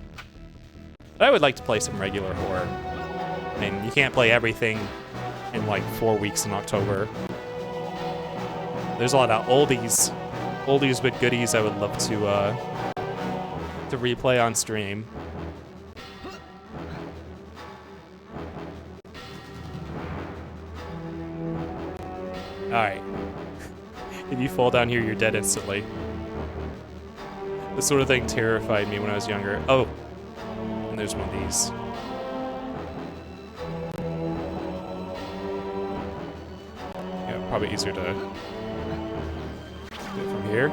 I would like to play some regular horror. I mean, you can't play everything in like 4 weeks in October. There's a lot of oldies but goodies I would love to replay on stream. All right. If you fall down here, you're dead instantly. This sort of thing terrified me when I was younger. Oh, and there's one of these. Yeah, probably easier to do it from here.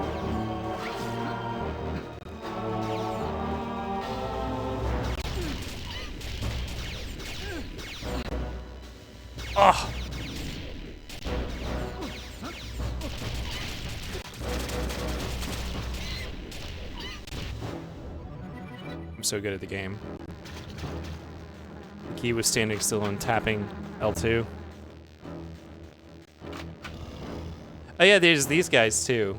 Oh. I'm so good at the game. The key was standing still and tapping L2. Oh yeah, there's these guys too.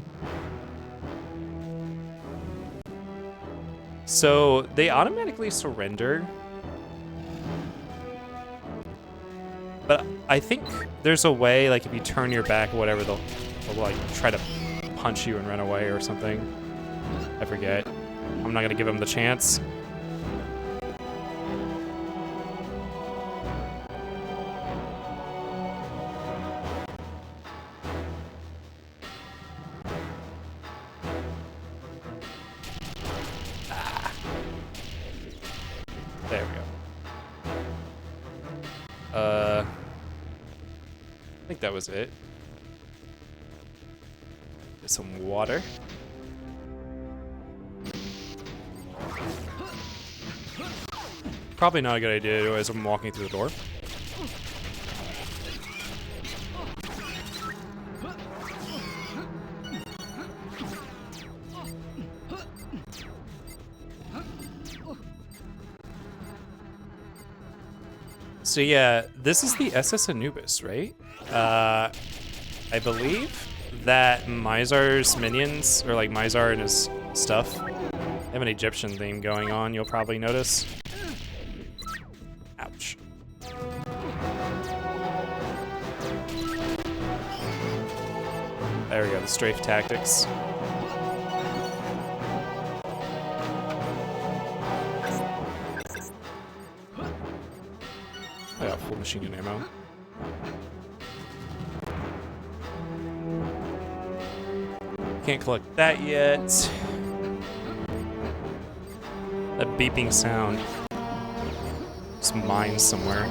So they automatically surrender. But I think there's a way, like if you turn your back or whatever, they'll like try to punch you and run away or something. I forget. I'm not gonna give them the chance. There we go. I think that was it. Get some water. Probably not a good idea to do as I'm walking through the door. So yeah, this is the SS Anubis, right? I believe that Mizar's minions, or like Mizar and his stuff, have an Egyptian theme going on, you'll probably notice. Ouch. There we go, the strafe tactics. I got full machine gun ammo. Can't collect that yet. That beeping sound. Some mines somewhere.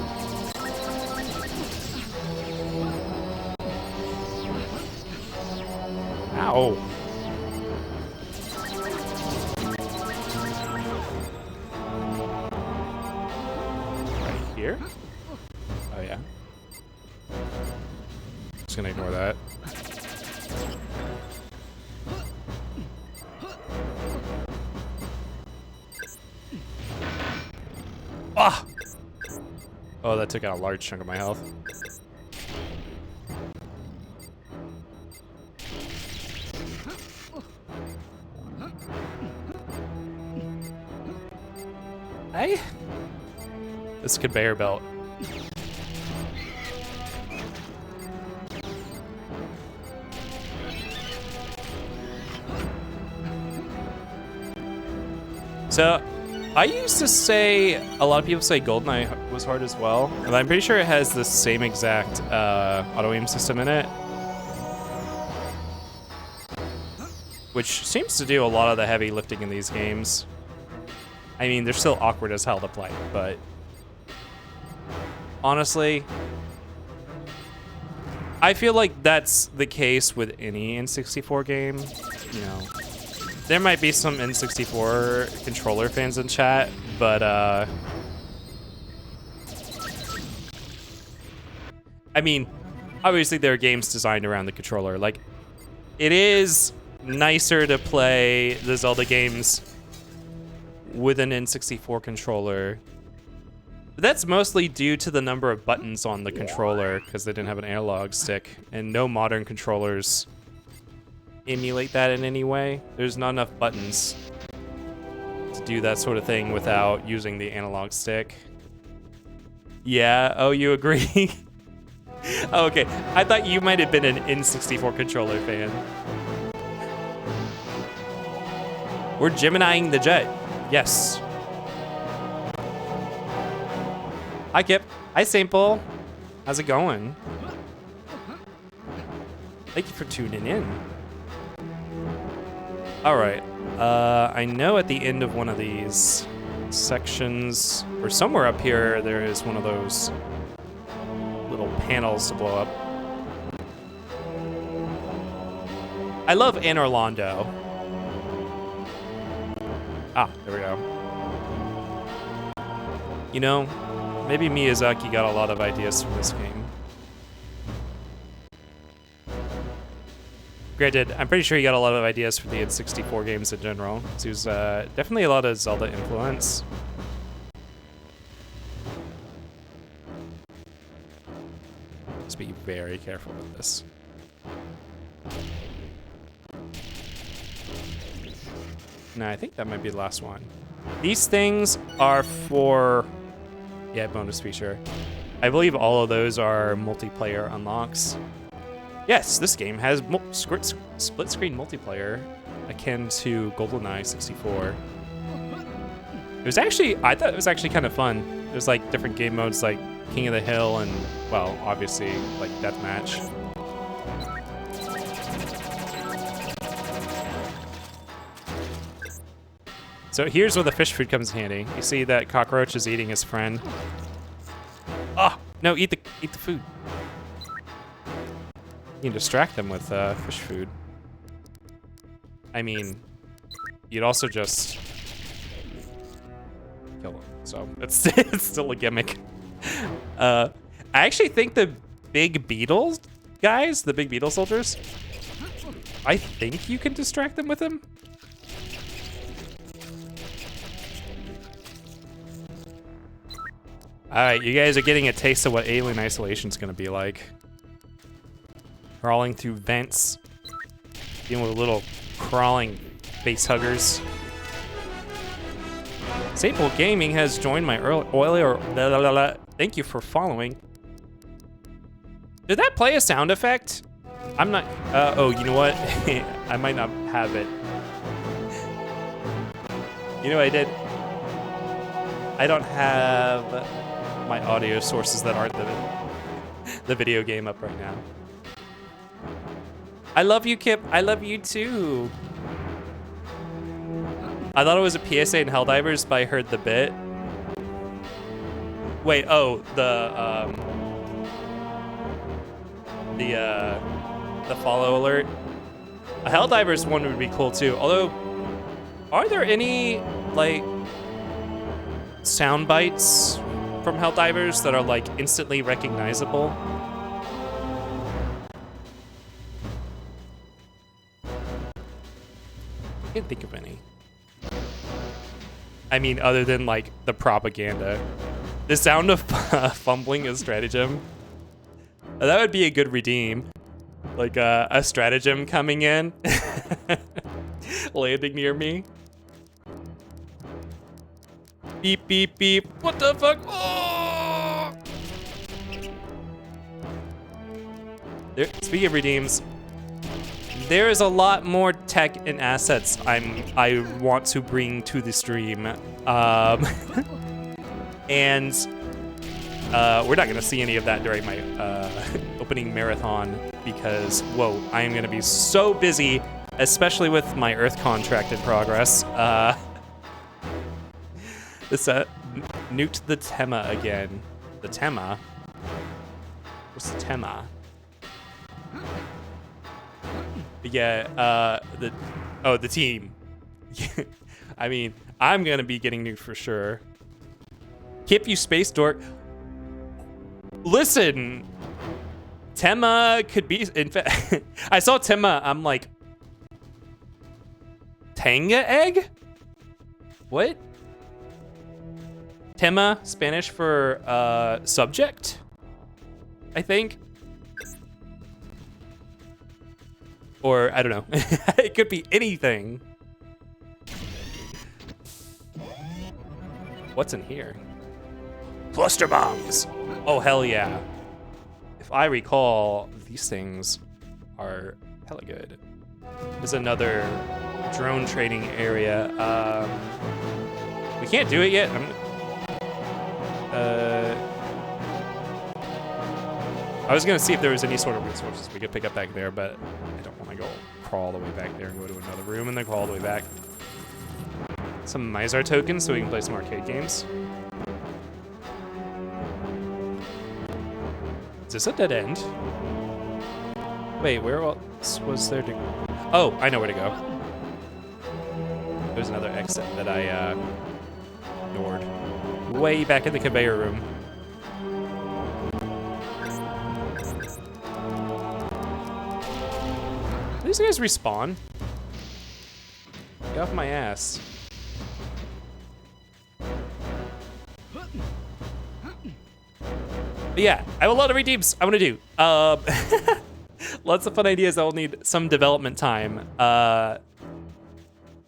Ow. Right here? Oh yeah. Just gonna ignore that. Ah! Oh, that took out a large chunk of my health. Hey? This conveyor belt. So, I used to say, a lot of people say GoldenEye was hard as well, and I'm pretty sure it has the same exact auto-aim system in it. which seems to do a lot of the heavy lifting in these games. I mean, they're still awkward as hell to play, but honestly, I feel like that's the case with any N64 game. You know, there might be some N64 controller fans in chat, but I mean, obviously there are games designed around the controller. Like, it is nicer to play the Zelda games with an N64 controller. But that's mostly due to the number of buttons on the controller, because they didn't have an analog stick, and no modern controllers emulate that in any way. There's not enough buttons to do that sort of thing without using the analog stick. Yeah, oh, you agree? Oh, okay, I thought you might have been an N64 controller fan. We're Geminiing the jet. Yes. Hi, Kip. Hi, Sample. How's it going? Thank you for tuning in. All right. I know at the end of one of these sections, or somewhere up here, there is one of those little panels to blow up. I love Anne Orlando. Ah, there we go. You know, maybe Miyazaki got a lot of ideas from this game. Granted, I'm pretty sure he got a lot of ideas from the N64 games in general. So there's definitely a lot of Zelda influence. Just be very careful with this. No, I think that might be the last one. These things are for, yeah, bonus feature. I believe all of those are multiplayer unlocks. Yes, this game has split-screen multiplayer akin to GoldenEye 64. It was actually, I thought it was actually kind of fun. There's like different game modes like King of the Hill and, well, obviously like Deathmatch. So here's where the fish food comes in handy. You see that cockroach is eating his friend. Oh, no, eat the food. You can distract them with fish food. I mean, you'd also just kill them. So it's still a gimmick. I actually think the big beetle guys, the big beetle soldiers, I think you can distract them with them. Alright, you guys are getting a taste of what Alien Isolation is going to be like. Crawling through vents. Dealing with little crawling face huggers. Staple Gaming has joined my earlier... Thank you for following. Did that play a sound effect? I'm not... oh, you know what? I might not have it. You know what I did? I don't have my audio sources that aren't the video game up right now. I love you, Kip. I love you too. I thought it was a PSA in Helldivers, but I heard the bit. Wait, oh, the follow alert. A Helldivers one would be cool too. Although, are there any like sound bites from Helldivers that are like instantly recognizable? I can't think of any. I mean, other than like the propaganda. The sound of fumbling a stratagem. That would be a good redeem. Like a stratagem coming in, landing near me. Beep, beep, beep. What the fuck? Oh! There, speaking of redeems, there is a lot more tech and assets I want to bring to the stream. And we're not gonna see any of that during my opening marathon because, whoa, I am gonna be so busy especially with my Earth contract in progress. This nuked the Tema again. The Tema? What's the Tema? Yeah, the team. I mean, I'm gonna be getting nuked for sure. Kip, you space dork. Listen, Tema could be, in fact, I saw Tema, I'm like, Tanga egg? What? Tema, Spanish for subject, I think. Or, I don't know. It could be anything. What's in here? Cluster bombs! Oh, hell yeah. If I recall, these things are hella good. There's another drone trading area. We can't do it yet. I was gonna see if there was any sort of resources we could pick up back there, but I don't want to go crawl all the way back there and go to another room and then crawl all the way back. Some Mizar tokens so we can play some arcade games. Is this a dead end? Wait, where else was there to go? Oh, I know where to go. There's another exit that I ignored. Way back in the conveyor room. Do these guys respawn? Get off my ass. But yeah, I have a lot of redeems I want to do. Lots of fun ideas that will need some development time.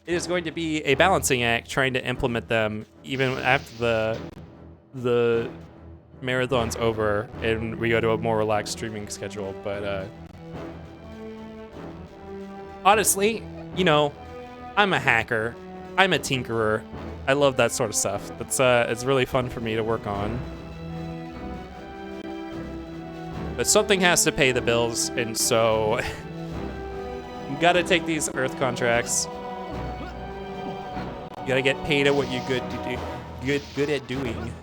It is going to be a balancing act trying to implement them even after the marathon's over and we go to a more relaxed streaming schedule. But honestly, you know, I'm a hacker. I'm a tinkerer. I love that sort of stuff. It's really fun for me to work on. But something has to pay the bills, and so you gotta take these Earth contracts. You gotta get paid at what you're good at doing.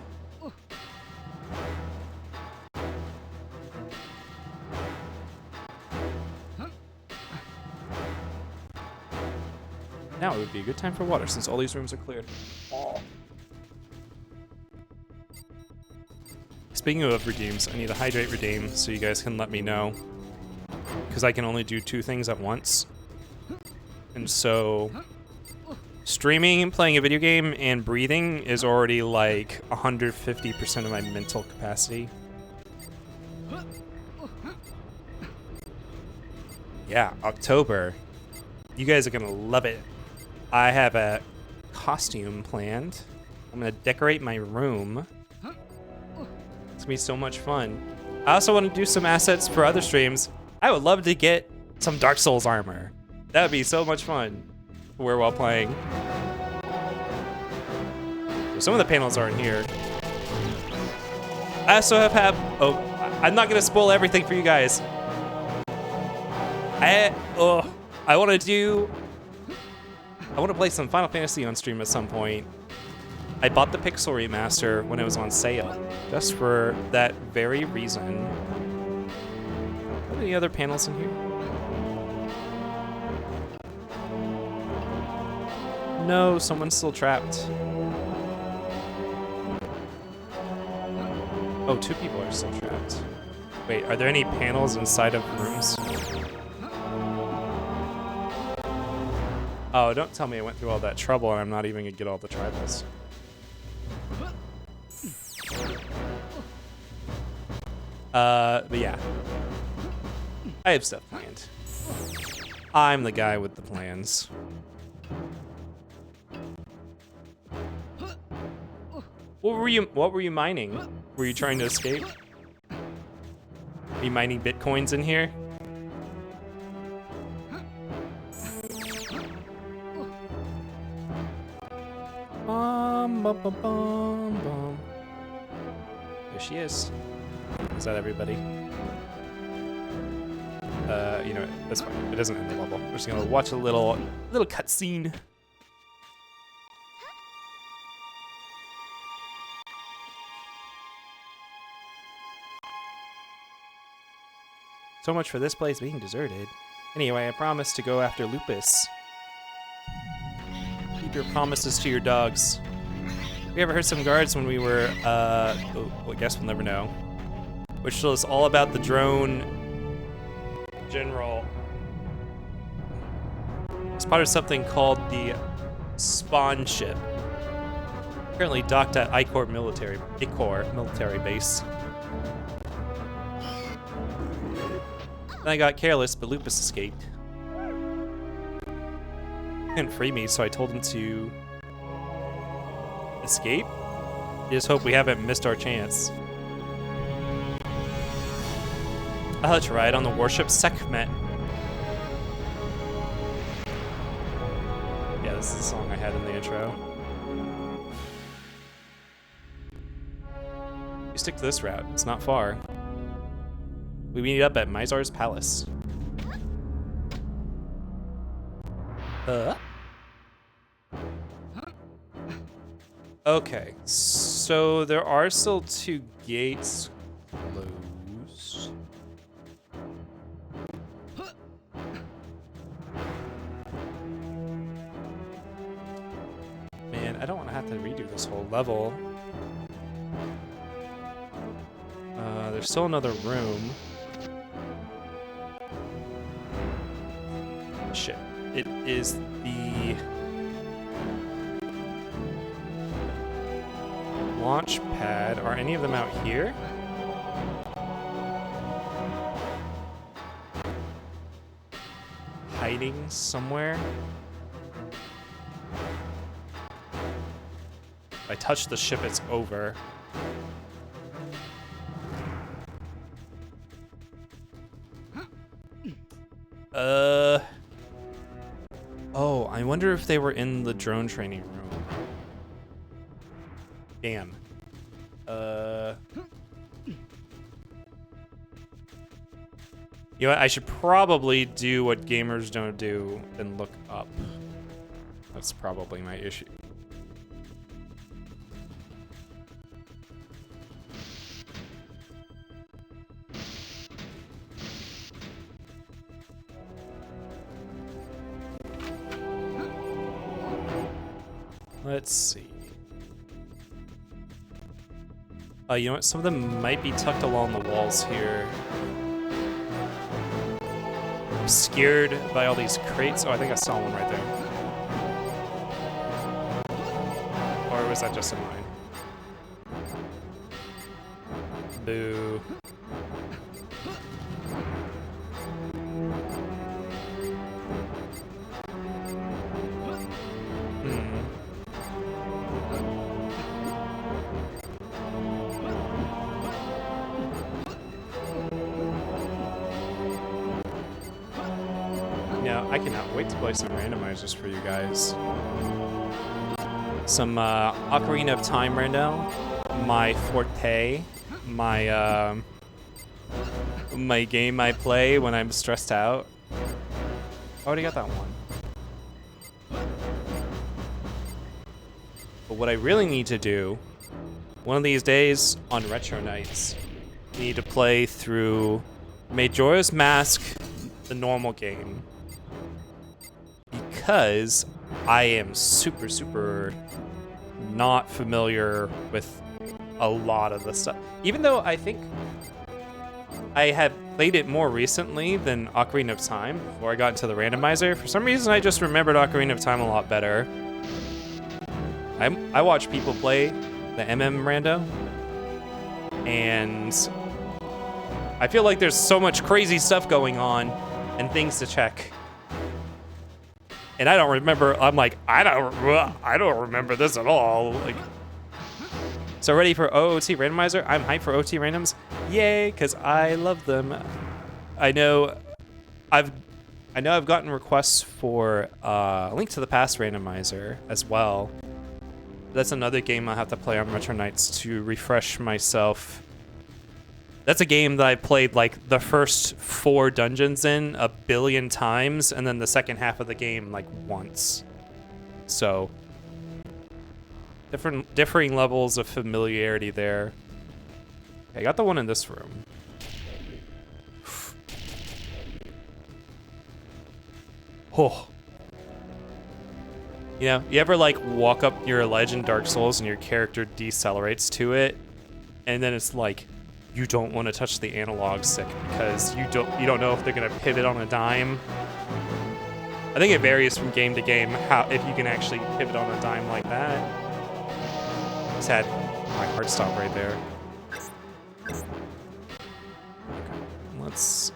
Now it would be a good time for water since all these rooms are cleared. Oh. Speaking of redeems, I need a hydrate redeem so you guys can let me know. Because I can only do 2 things at once. And so streaming and playing a video game and breathing is already like 150% of my mental capacity. Yeah, October. You guys are gonna love it. I have a costume planned. I'm gonna decorate my room. It's gonna be so much fun. I also want to do some assets for other streams. I would love to get some Dark Souls armor. That would be so much fun to wear while playing. Some of the panels are in here. I also have oh, I'm not gonna spoil everything for you guys. I want to play some Final Fantasy on stream at some point. I bought the Pixel Remaster when it was on sale, just for that very reason. Are there any other panels in here? No, someone's still trapped. Oh, 2 people are still trapped. Wait, are there any panels inside of rooms? Oh, don't tell me I went through all that trouble and I'm not even gonna get all the tribals. But yeah. I have stuff planned. I'm the guy with the plans. What were you mining? Were you trying to escape? Are you mining bitcoins in here? Bum, bum, bum, bum, bum. There she is. Is that everybody? you know, that's fine. It doesn't end the level. We're just gonna watch a little cutscene. So much for this place being deserted. Anyway, I promised to go after Lupus. Keep your promises to your dogs. We ever heard some guards when we were, well, I guess we'll never know. Which told us all about the drone general. Spotted something called the Spawn Ship. Currently docked at Icor military base. Then I got careless, but Lupus escaped. He couldn't free me, so I told him to escape. I just hope we haven't missed our chance. I'll let you ride on the warship Sekhmet. Yeah, this is the song I had in the intro. We stick to this route. It's not far. We meet up at Mizar's Palace. Okay, so there are still 2 gates closed. Man, I don't want to have to redo this whole level. There's still another room. Shit. It is the launch pad. Are any of them out here? Hiding somewhere? If I touch the ship, it's over. Oh, I wonder if they were in the drone training room. Damn. You know what? I should probably do what gamers don't do and look up. That's probably my issue. Let's see. You know what? Some of them might be tucked along the walls here. Obscured by all these crates. Oh, I think I saw one right there. Or was that just in mine? Boo. I cannot wait to play some randomizers for you guys. Some Ocarina of Time random, my forte, my my game I play when I'm stressed out. I already got that one. But what I really need to do, one of these days on Retro Nights, I need to play through Majora's Mask, the normal game. Because I am super not familiar with a lot of the stuff. Even though I think I have played it more recently than Ocarina of Time before I got into the randomizer. For some reason, I just remembered Ocarina of Time a lot better. I watch people play the MM rando, and I feel like there's so much crazy stuff going on and things to check. And I don't remember. I'm like, I don't remember this at all. Like, so ready for OOT randomizer? I'm hyped for OT randoms. Yay, because I love them. I know I've gotten requests for Link to the Past randomizer as well. That's another game I'll have to play on Retro Nights to refresh myself That's a game that I played like the first 4 dungeons in 1 billion times, and then the second half of the game like once. So differing levels of familiarity there. Okay, I got the one in this room. Oh. You know, you ever like walk up your ledge in Dark Souls and your character decelerates to it, and then it's like you don't want to touch the analog stick because you don't know if they're gonna pivot on a dime. I think it varies from game to game how if you can actually pivot on a dime like that. Just had my heart stop right there. Okay. Let's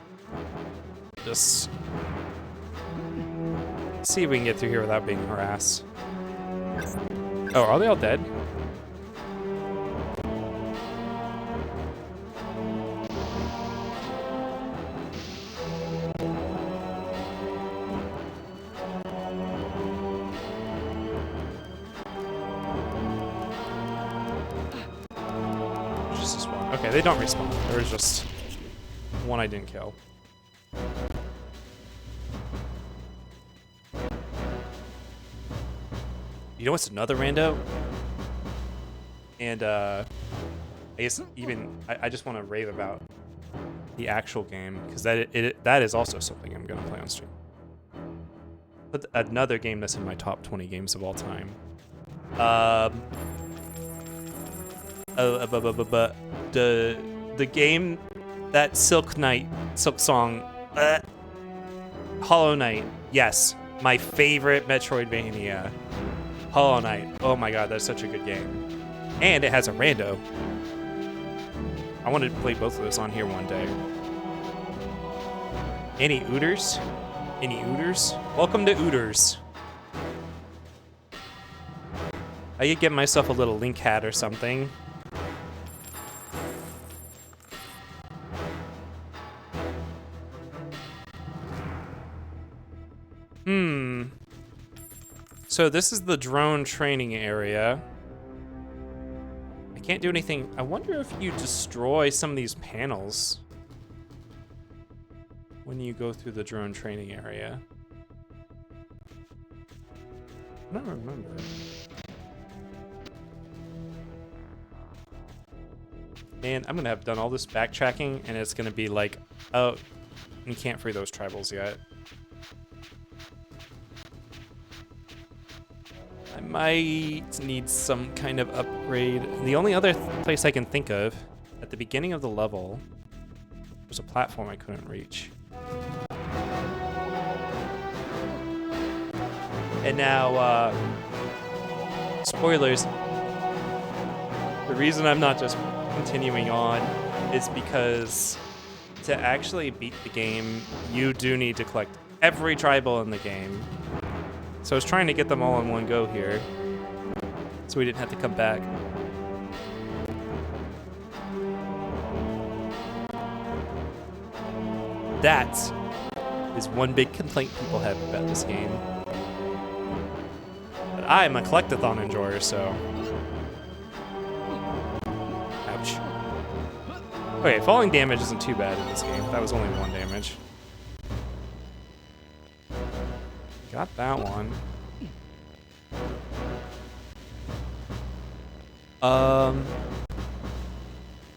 just see if we can get through here without being harassed. Oh, are they all dead? Just this one. Okay, they don't respawn. There was just one I didn't kill. You know what's another rando? And I guess even I just want to rave about the actual game because that is also something I'm gonna play on stream. But another game that's in my top 20 games of all time. The game that Silk Song, Hollow Knight. Yes, my favorite Metroidvania. Hollow Knight. Oh my god, that's such a good game. And it has a rando. I wanted to play both of those on here one day. Any Ooters? Any Ooters? Welcome to Ooters. I could get myself a little Link hat or something. So this is the drone training area. I can't do anything. I wonder if you destroy some of these panels when you go through the drone training area. I don't remember. And I'm gonna have done all this backtracking and it's gonna be like, oh, you can't free those tribals yet. I might need some kind of upgrade. The only other place I can think of, at the beginning of the level, was a platform I couldn't reach. And now, spoilers, the reason I'm not just continuing on is because to actually beat the game, you do need to collect every tribal in the game. So I was trying to get them all in one go here, so we didn't have to come back. That is one big complaint people have about this game. But I am a collectathon enjoyer, so... Ouch. Okay, falling damage isn't too bad in this game. That was only 1 damage. Got that one.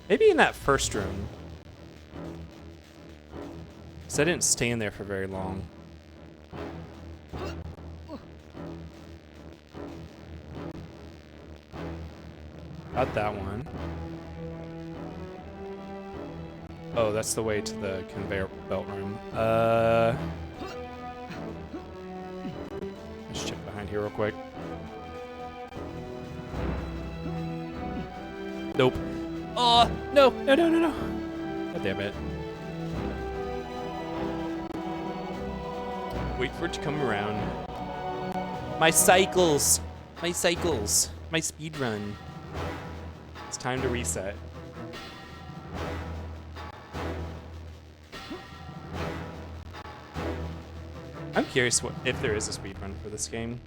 Maybe in that first room. Because I didn't stay in there for very long. Got that one. Oh, that's the way to the conveyor belt room. Let's check behind here real quick. Nope. Oh, no. No. God damn it. Wait for it to come around. My cycles. My speed run. It's time to reset. I'm curious if there is a speedrun for this game.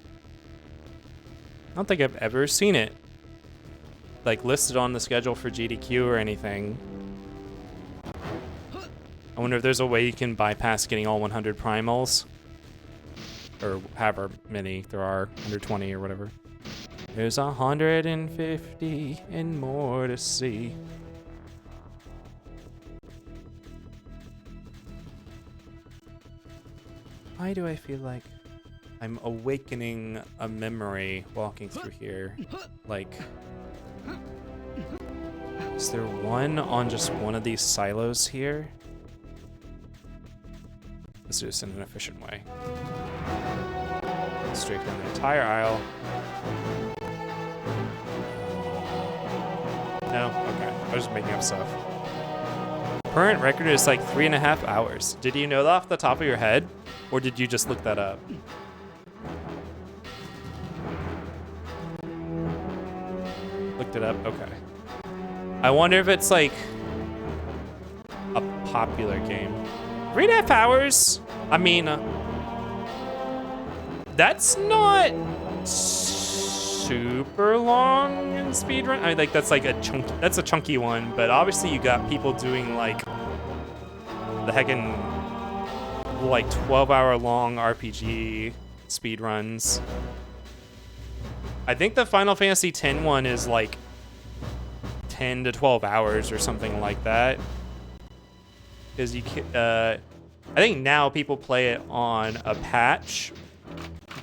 I don't think I've ever seen it, like, listed on the schedule for GDQ or anything. I wonder if there's a way you can bypass getting all 100 primals. Or however many there are, 120 or whatever. There's 150 and more to see. Why do I feel like I'm awakening a memory walking through here? Like, is there one on just one of these silos here? Let's do this in an efficient way. Straight down the entire aisle. No? Okay. I was just making up stuff. Current record is like 3.5 hours. Did you know that off the top of your head? Or did you just look that up? Looked it up? Okay. I wonder if it's like a popular game. 3.5 hours? I mean, that's not super long in speedrun. I mean, like that's like a chunky one, but obviously you got people doing like the heckin' like 12-hour long RPG speedruns. I think the Final Fantasy X one is like 10 to 12 hours or something like that. Because you can, I think now people play it on a patch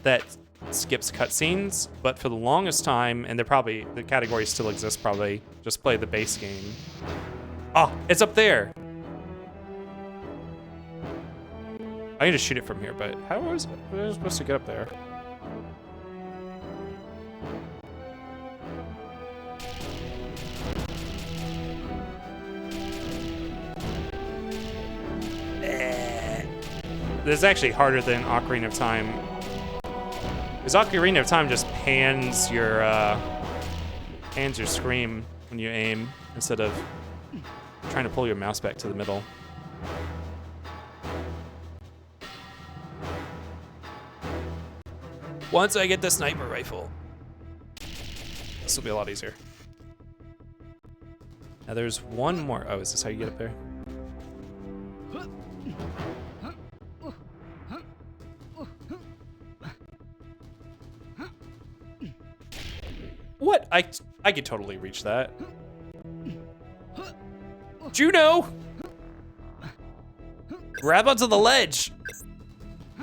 that skips cutscenes, but for the longest time, and the category still exists probably, just play the base game. Oh, it's up there. I need to shoot it from here, but how was I supposed to get up there? This is actually harder than Ocarina of Time. Because Ocarina of Time just pans your screen when you aim instead of trying to pull your mouse back to the middle. Once I get the sniper rifle, this will be a lot easier. Now there's one more. Oh, is this how you get up there? What? I could totally reach that. Juno! Grab onto the ledge!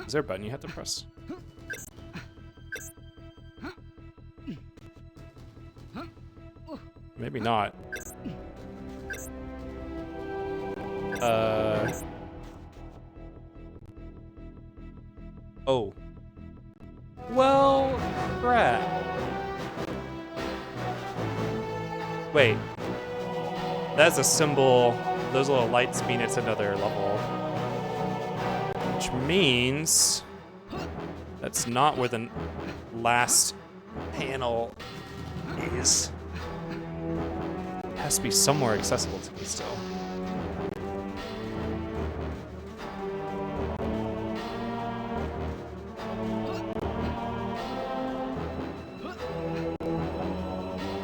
Is there a button you have to press? Maybe not. Oh. Well, crap. Wait. That's a symbol. Those little lights mean it's another level. Which means that's not where the last panel is. It has to be somewhere accessible to me still.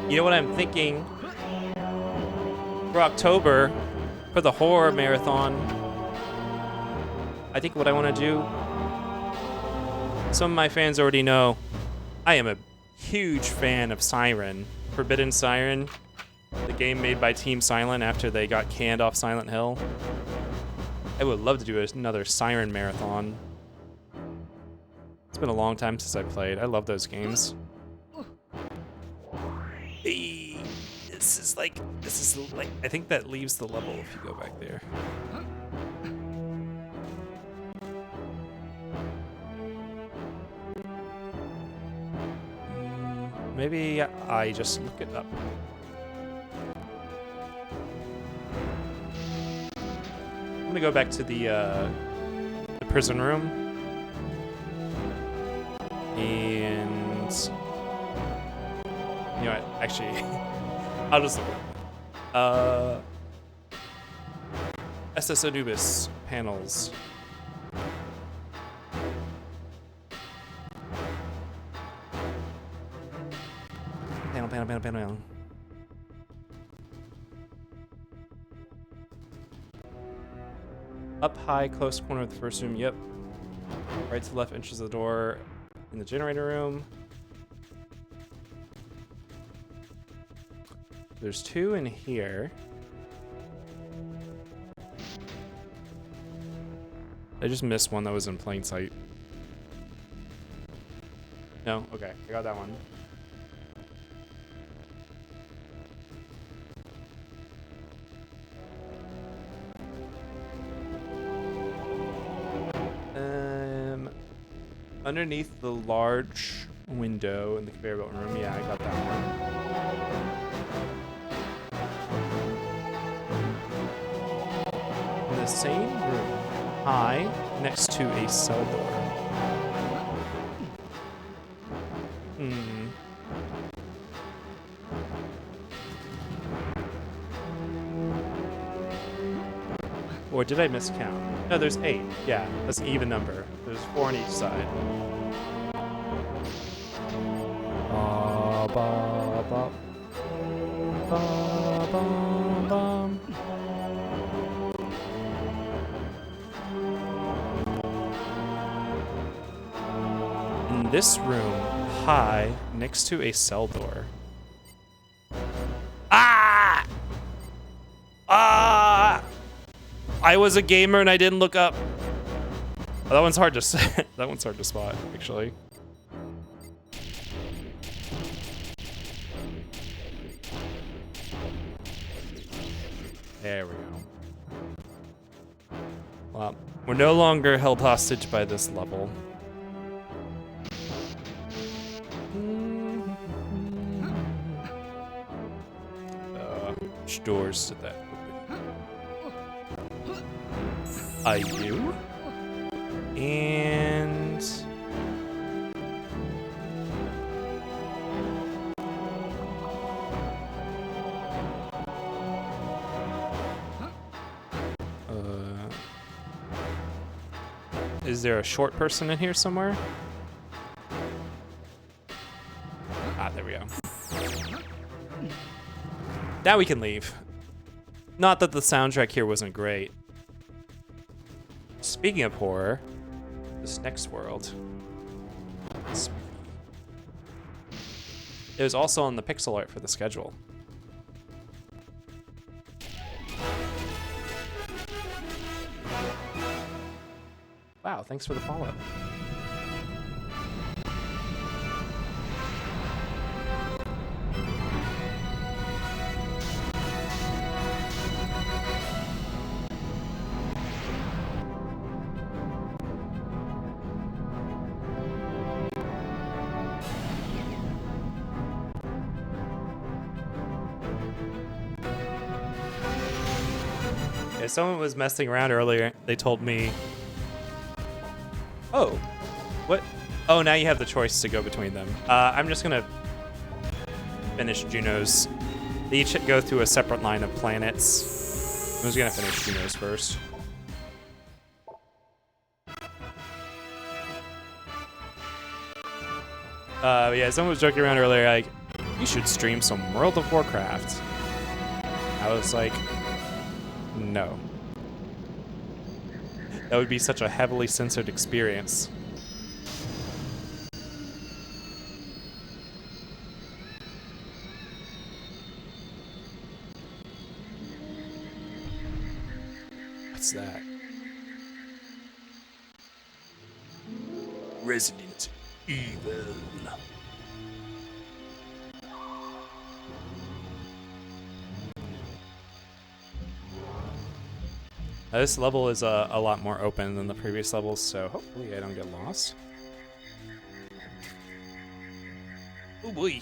You know what I'm thinking? For October, for the horror marathon, I think what I want to do, some of my fans already know, I am a huge fan of Siren. Forbidden Siren, the game made by Team Silent after they got canned off Silent Hill. I would love to do another Siren marathon. It's been a long time since I played. I love those games. Hey, this is like, I think that leaves the level if you go back there. Maybe I just look it up. I'm gonna go back to the prison room. And you know what? Actually, I'll just look it up. SS Anubis panels. Panel. Up high, close corner of the first room. Yep. Right to left enters the door in the generator room. There's 2 in here. I just missed one that was in plain sight. No? Okay, I got that one. Underneath the large window in the conveyor belt room. Yeah, I got that one. In the same room, high, next to a cell door. Or did I miscount? No, there's 8. Yeah, that's an even number. There's 4 on each side. Ba, ba, ba. Ba, ba, ba. In this room, high, next to a cell door. Ah! Ah! I was a gamer and I didn't look up. Oh, that one's hard to say. That one's hard to spot, actually. There we go. Well, we're no longer held hostage by this level. Which doors did that open? Are you? And... is there a short person in here somewhere? Ah, there we go. Now we can leave. Not that the soundtrack here wasn't great. Speaking of horror, this next world. It was also on the pixel art for the schedule. Wow, thanks for the follow. If someone was messing around earlier, they told me, oh, what? Oh, now you have the choice to go between them. I'm just gonna finish Juno's. They each go through a separate line of planets. I'm just gonna finish Juno's first. Yeah, someone was joking around earlier, like, you should stream some World of Warcraft. I was like, no. That would be such a heavily censored experience. What's that? Resident Evil. This level is a lot more open than the previous levels, so hopefully I don't get lost. Oh boy.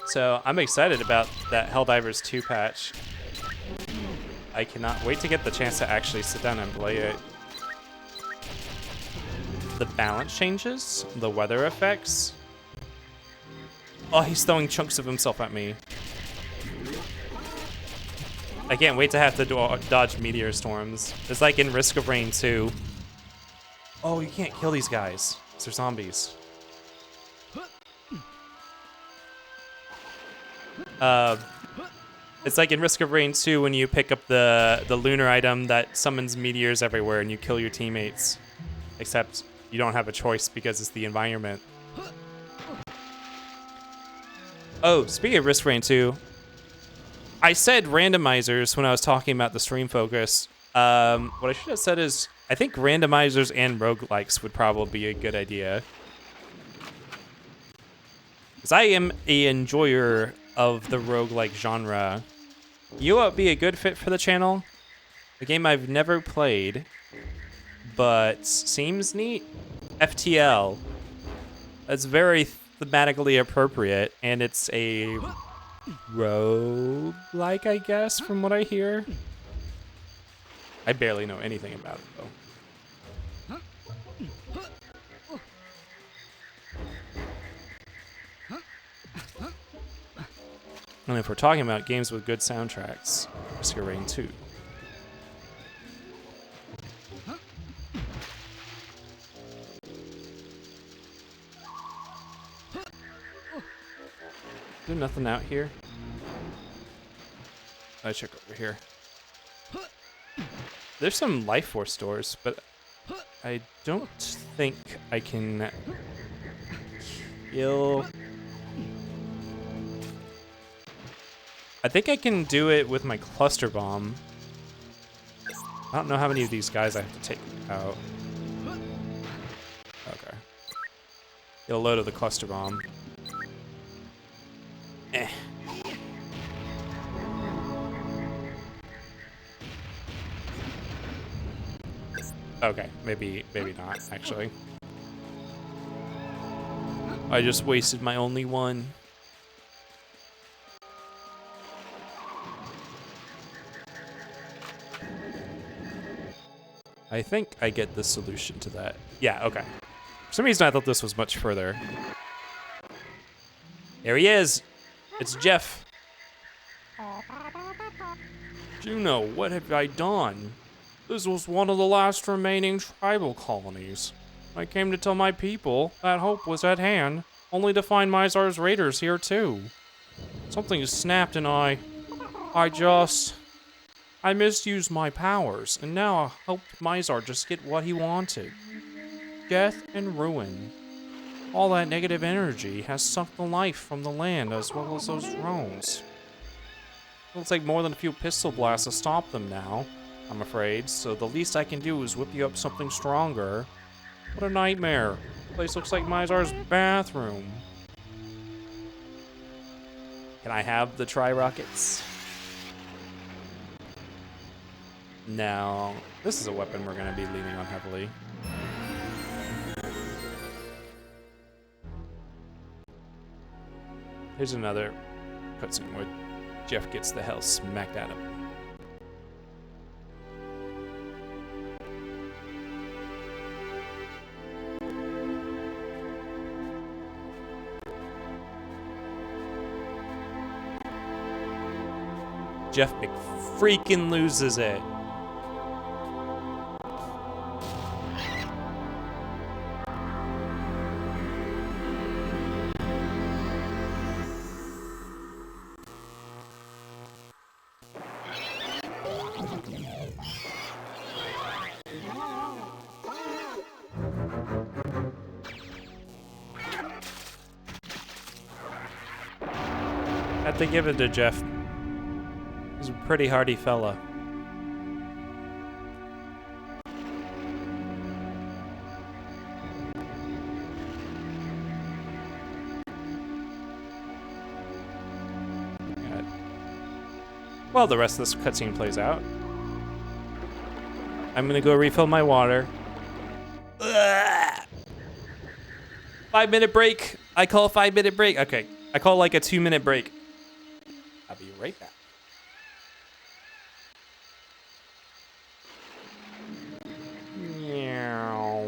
So I'm excited about that Helldivers 2 patch. I cannot wait to get the chance to actually sit down and play it. The balance changes, the weather effects. Oh, he's throwing chunks of himself at me. I can't wait to have to dodge meteor storms. It's like in Risk of Rain 2. Oh, you can't kill these guys. They're zombies. It's like in Risk of Rain 2 when you pick up the lunar item that summons meteors everywhere and you kill your teammates. Except you don't have a choice because it's the environment. Oh, speaking of Risk of Rain 2, I said randomizers when I was talking about the stream focus. What I should have said is I think randomizers and roguelikes would probably be a good idea. Because I am a enjoyer of the roguelike genre. You know what would be a good fit for the channel? A game I've never played, but seems neat. FTL. It's very thematically appropriate, and it's a roguelike, I guess, from what I hear. I barely know anything about it, though. And if we're talking about games with good soundtracks, Risk of Rain 2. There's nothing out here. I check over here. There's some Life Force stores, but I don't think I can kill. I think I can do it with my cluster bomb. I don't know how many of these guys I have to take out. Okay. Get a load of the cluster bomb. Eh. Okay, maybe not, actually. I just wasted my only one. I think I get the solution to that. Yeah, okay. For some reason I thought this was much further. There he is! It's Jeff. Juno, what have I done? This was one of the last remaining tribal colonies. I came to tell my people that hope was at hand, only to find Mizar's raiders here too. Something snapped and I misused my powers, and now I helped Mizar just get what he wanted. Death and ruin. All that negative energy has sucked the life from the land as well as those drones. It'll take more than a few pistol blasts to stop them now, I'm afraid, so the least I can do is whip you up something stronger. What a nightmare. The place looks like Mizar's bathroom. Can I have the tri-rockets? No. This is a weapon we're going to be leaning on heavily. Here's another cutscene where Jeff gets the hell smacked out of him. Jeff McFreakin' loses it. Have to give it to Jeff. He's a pretty hardy fella. Well, the rest of this cutscene plays out. I'm gonna go refill my water. Ugh. 5-minute break. I call a 5-minute break. Okay, I call like a 2-minute break. I'll be right back. Meow.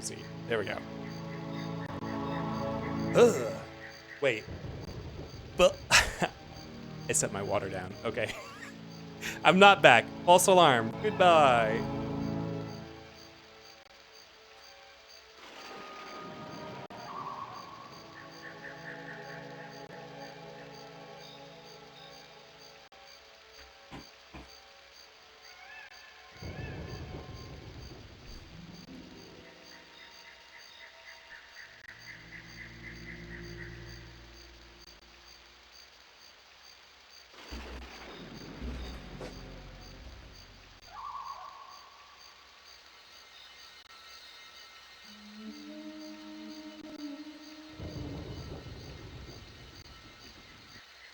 Z. There we go. Ugh. Wait. But I set my water down. Okay. I'm not back. False alarm. Goodbye.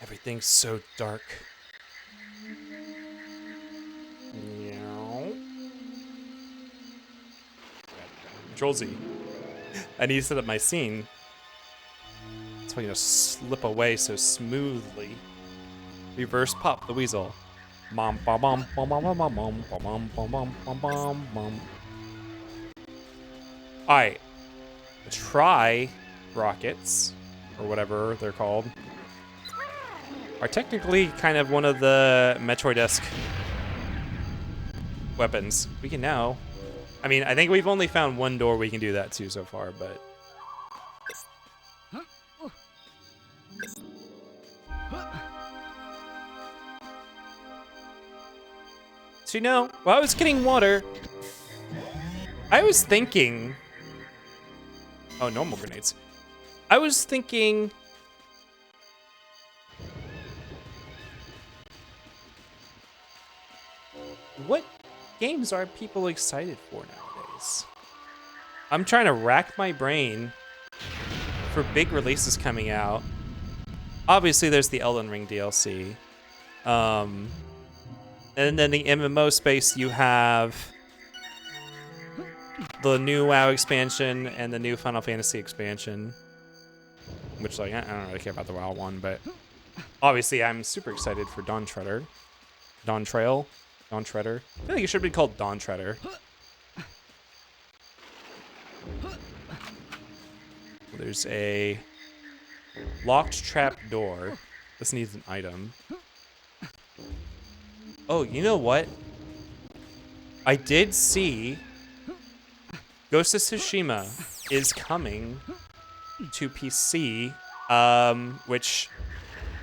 Everything's so dark. Meow. Control Z. I need to set up my scene so I can just slip away so smoothly. Reverse pop the weasel. Mom bom bom bom bom bom bom bom bom bom bom bom bom bom. Alright. Try rockets, or whatever they're called, are technically kind of one of the Metroid-esque weapons. We can now... I mean, I think we've only found one door we can do that to so far, but... So, you know, while I was getting water, I was thinking... Oh, normal grenades. I was thinking... What games are people excited for nowadays? I'm trying to rack my brain for big releases coming out. Obviously, there's the Elden Ring DLC. And then the MMO space, you have the new WoW expansion and the new Final Fantasy expansion. Which, like, I don't really care about the WoW one, but obviously I'm super excited for Dawn Treader. Dawn Trail. Dawn Treader. I feel like it should be called Dawn Treader. There's a locked trap door. This needs an item. Oh, you know what? I did see Ghost of Tsushima is coming to PC, which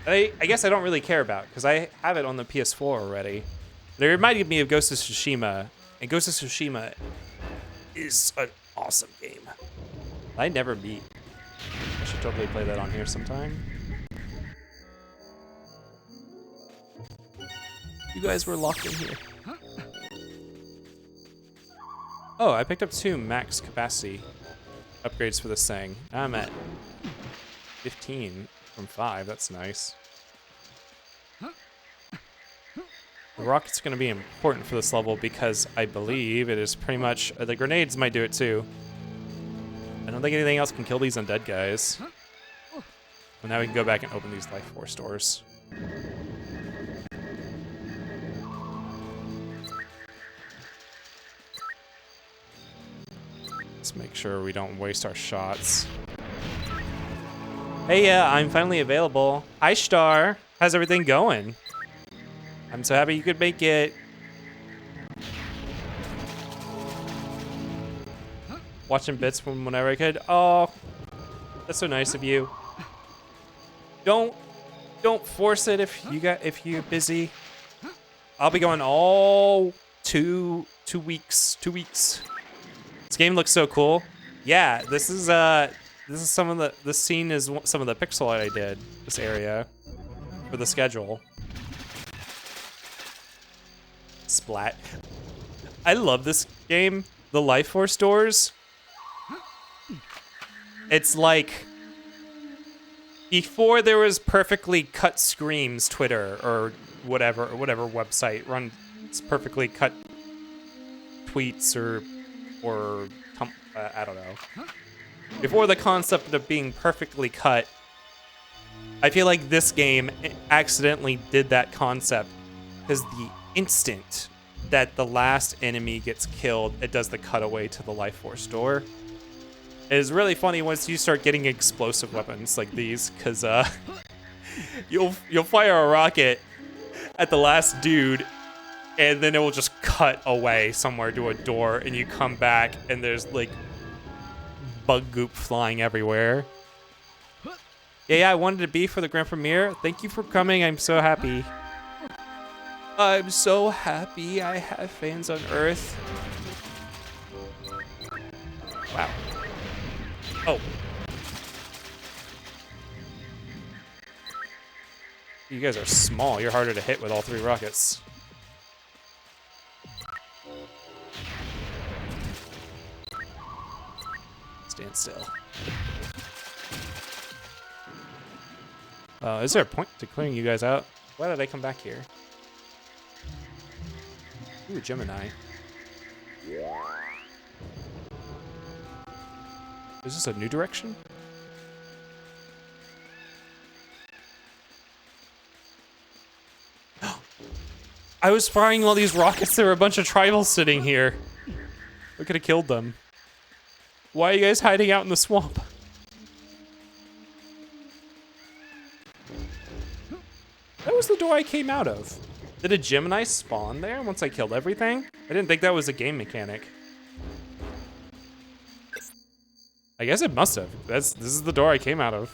I guess I don't really care about because I have it on the PS4 already. But it reminded me of Ghost of Tsushima, and Ghost of Tsushima is an awesome game. I never beat. I should totally play that on here sometime. You guys were locked in here. Oh, I picked up 2 max capacity upgrades for this thing. I'm at 15 from 5. That's nice. The rocket's going to be important for this level because I believe it is pretty much... the grenades might do it too. I don't think anything else can kill these undead guys. Well, now we can go back and open these Life Force doors. Let's make sure we don't waste our shots. Hey, yeah, I'm finally available. Hi, Star. How's everything going? I'm so happy you could make it. Watching bits from whenever I could. Oh, that's so nice of you. Don't force it if you're busy. I'll be going all two weeks. This game looks so cool. Yeah, this is some of the this scene is some of the pixel art I did this area for the schedule. Splat. I love this game. The Life Force doors. It's like before there was perfectly cut screams Twitter or whatever website runs perfectly cut tweets or I don't know. Before the concept of being perfectly cut, I feel like this game accidentally did that concept because the instant that the last enemy gets killed, it does the cutaway to the Life Force door. It's really funny once you start getting explosive weapons like these, because you'll fire a rocket at the last dude, and then it will just cut away somewhere to a door, and you come back, and there's like bug goop flying everywhere. Yeah, I wanted to be for the grand premiere. Thank you for coming. I'm so happy. I'm so happy I have fans on Earth. Wow. Oh. You guys are small. You're harder to hit with all 3 rockets. Stand still. Is there a point to clearing you guys out? Why did I come back here? Ooh, Gemini. Is this a new direction? I was firing all these rockets. There were a bunch of tribals sitting here. We could have killed them. Why are you guys hiding out in the swamp? That was the door I came out of. Did a Gemini spawn there once I killed everything? I didn't think that was a game mechanic. I guess it must have. This is the door I came out of.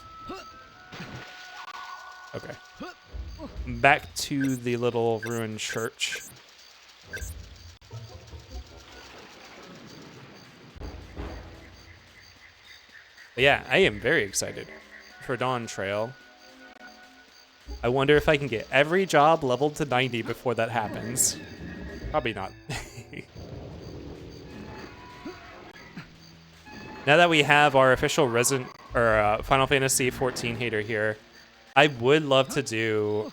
Okay. Back to the little ruined church. But yeah, I am very excited for Dawn Trail. I wonder if I can get every job leveled to 90 before that happens. Probably not. Now that we have our official Final Fantasy 14 hater here, I would love to do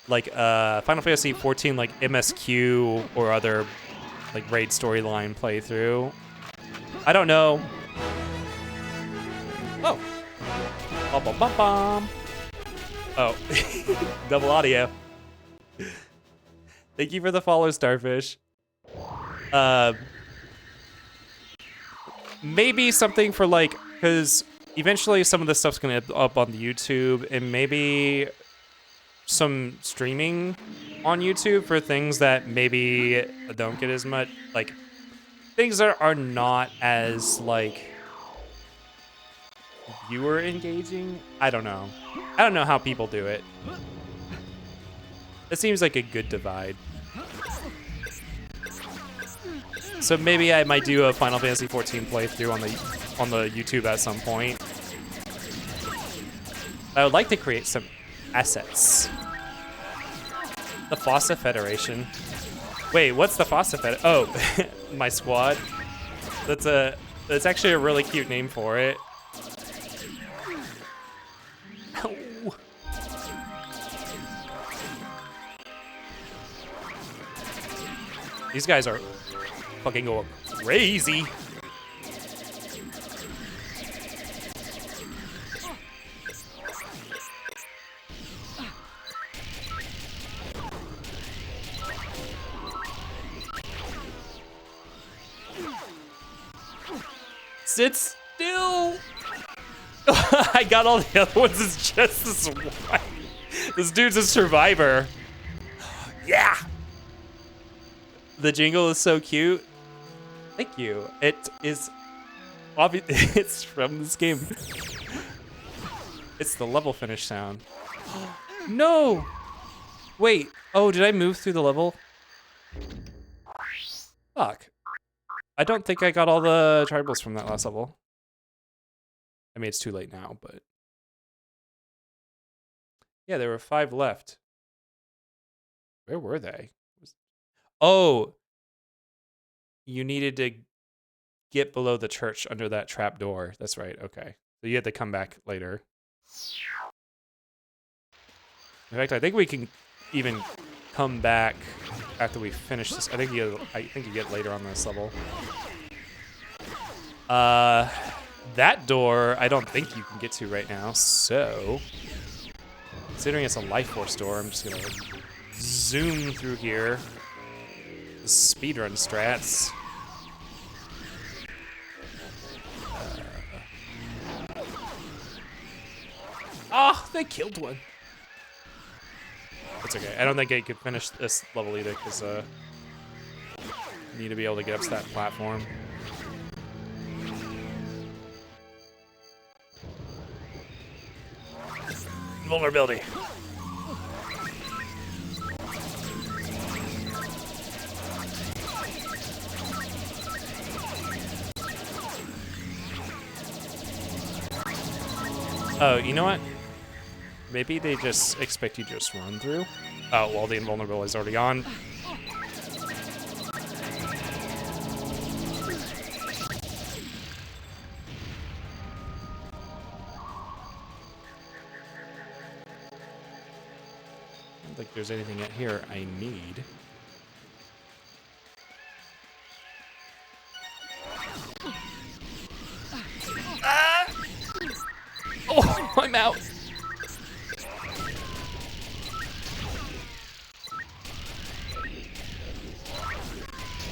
like Final Fantasy 14 like MSQ or other like raid storyline playthrough. I don't know. Oh. Bum, bum, bum, bum. Oh. Double audio. Thank you for the follow, Starfish. Maybe something for like, because eventually some of this stuff's gonna end up on the YouTube, and maybe some streaming on YouTube for things that maybe don't get as much, like things that are not as like viewer engaging. I don't know. I don't know how people do it. It seems like a good divide. So maybe I might do a Final Fantasy 14 playthrough on the YouTube at some point. I would like to create some assets. The Fossa Federation. Wait, what's the Fossa Federation? Oh, my squad. That's actually a really cute name for it. Ow. These guys are fucking going crazy. Sit still. I got all the other ones. It's just this one. This dude's a survivor. Yeah. The jingle is so cute. Thank you. It is obvious. It's from this game. It's the level finish sound. No. Wait. Oh, did I move through the level? Fuck. I don't think I got all the tribals from that last level. I mean, it's too late now, but yeah, there were 5 left. Where were they? Oh, you needed to get below the church under that trap door. That's right. Okay. So you had to come back later. In fact, I think we can even come back after we finish this. I think you get later on this level. That door, I don't think you can get to right now. So, considering it's a life force door, I'm just gonna zoom through here. Speedrun strats. Oh, they killed one. That's okay. I don't think I could finish this level either, because need to be able to get up to that platform. Vulnerability. Oh, you know what? Maybe they just expect you to just run through. Oh, well, the invulnerability is already on. I don't think there's anything out here I need. Ah! Oh, I'm out.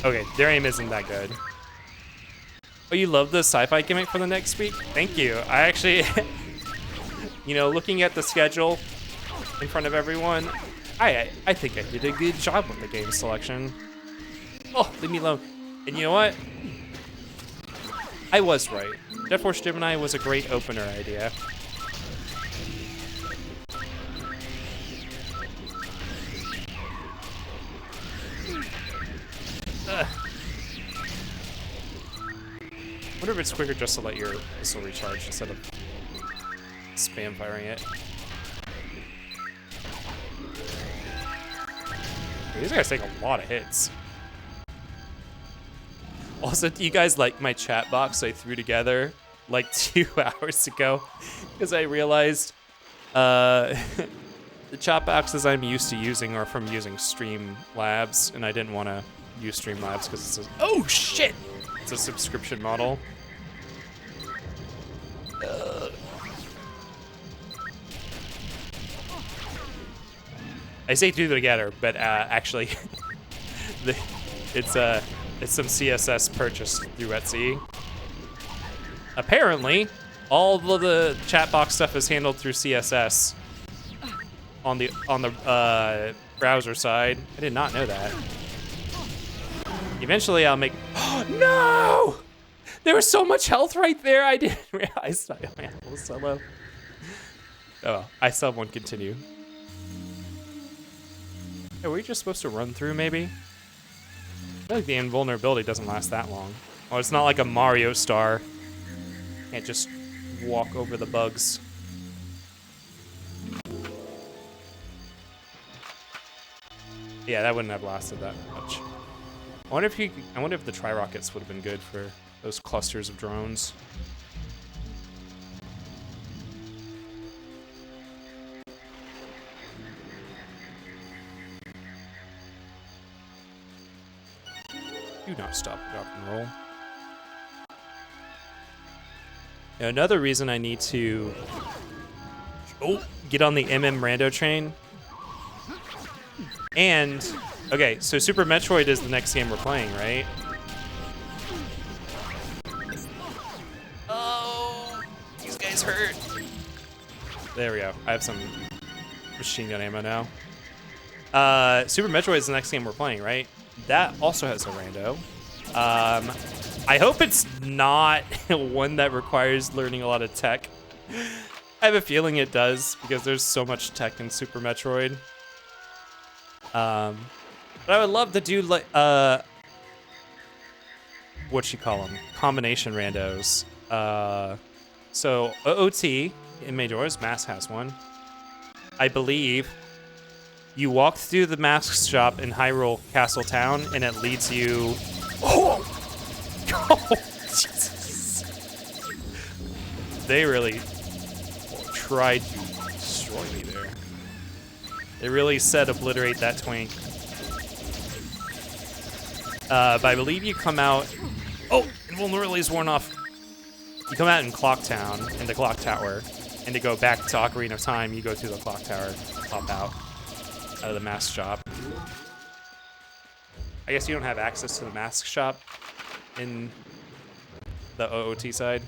Okay, their aim isn't that good. Oh, you love the sci-fi gimmick for the next week? Thank you. I actually, you know, looking at the schedule in front of everyone, I think I did a good job with the game selection. Oh, leave me alone. And you know what? I was right. Jet Force Gemini was a great opener idea. Wonder if it's quicker just to let your missile recharge instead of spam firing it. These guys take a lot of hits. Also, do you guys like my chat box I threw together like 2 hours ago? Because I realized the chat boxes I'm used to using are from using Streamlabs, and I didn't want to use Streamlabs because it's a, oh shit! It's a subscription model. I say threw together, but actually, it's some CSS purchased through Etsy. Apparently, all of the chat box stuff is handled through CSS on the browser side. I did not know that. Eventually, I'll make. Oh, no! There was so much health right there. I didn't realize I only had a solo. Oh, I still have one continue. Hey, were we just supposed to run through, maybe? I feel like the invulnerability doesn't last that long. Oh, it's not like a Mario star. Can't just walk over the bugs. Yeah, that wouldn't have lasted that much. I wonder if the tri-rockets would have been good for those clusters of drones. Do not stop, drop, and roll. Now, another reason I need to get on the MM Rando train. And, okay, so Super Metroid is the next game we're playing, right? Oh, these guys hurt. There we go. I have some machine gun ammo now. Super Metroid is the next game we're playing, right? That also has a rando. I hope it's not one that requires learning a lot of tech. I have a feeling it does, because there's so much tech in Super Metroid. But I would love to do, like, what you call them? Combination randos. So, OOT in Major's, Mass has one. I believe you walk through the mask shop in Hyrule Castle Town, and it leads you... Oh! Oh, Jesus. They really tried to destroy me there. They really said obliterate that twink. But I believe you come out... Oh! Invulnerability is worn off. You come out in Clock Town, in the Clock Tower, and to go back to Ocarina of Time, you go through the Clock Tower, pop out of the mask shop. I guess you don't have access to the mask shop in the OOT side.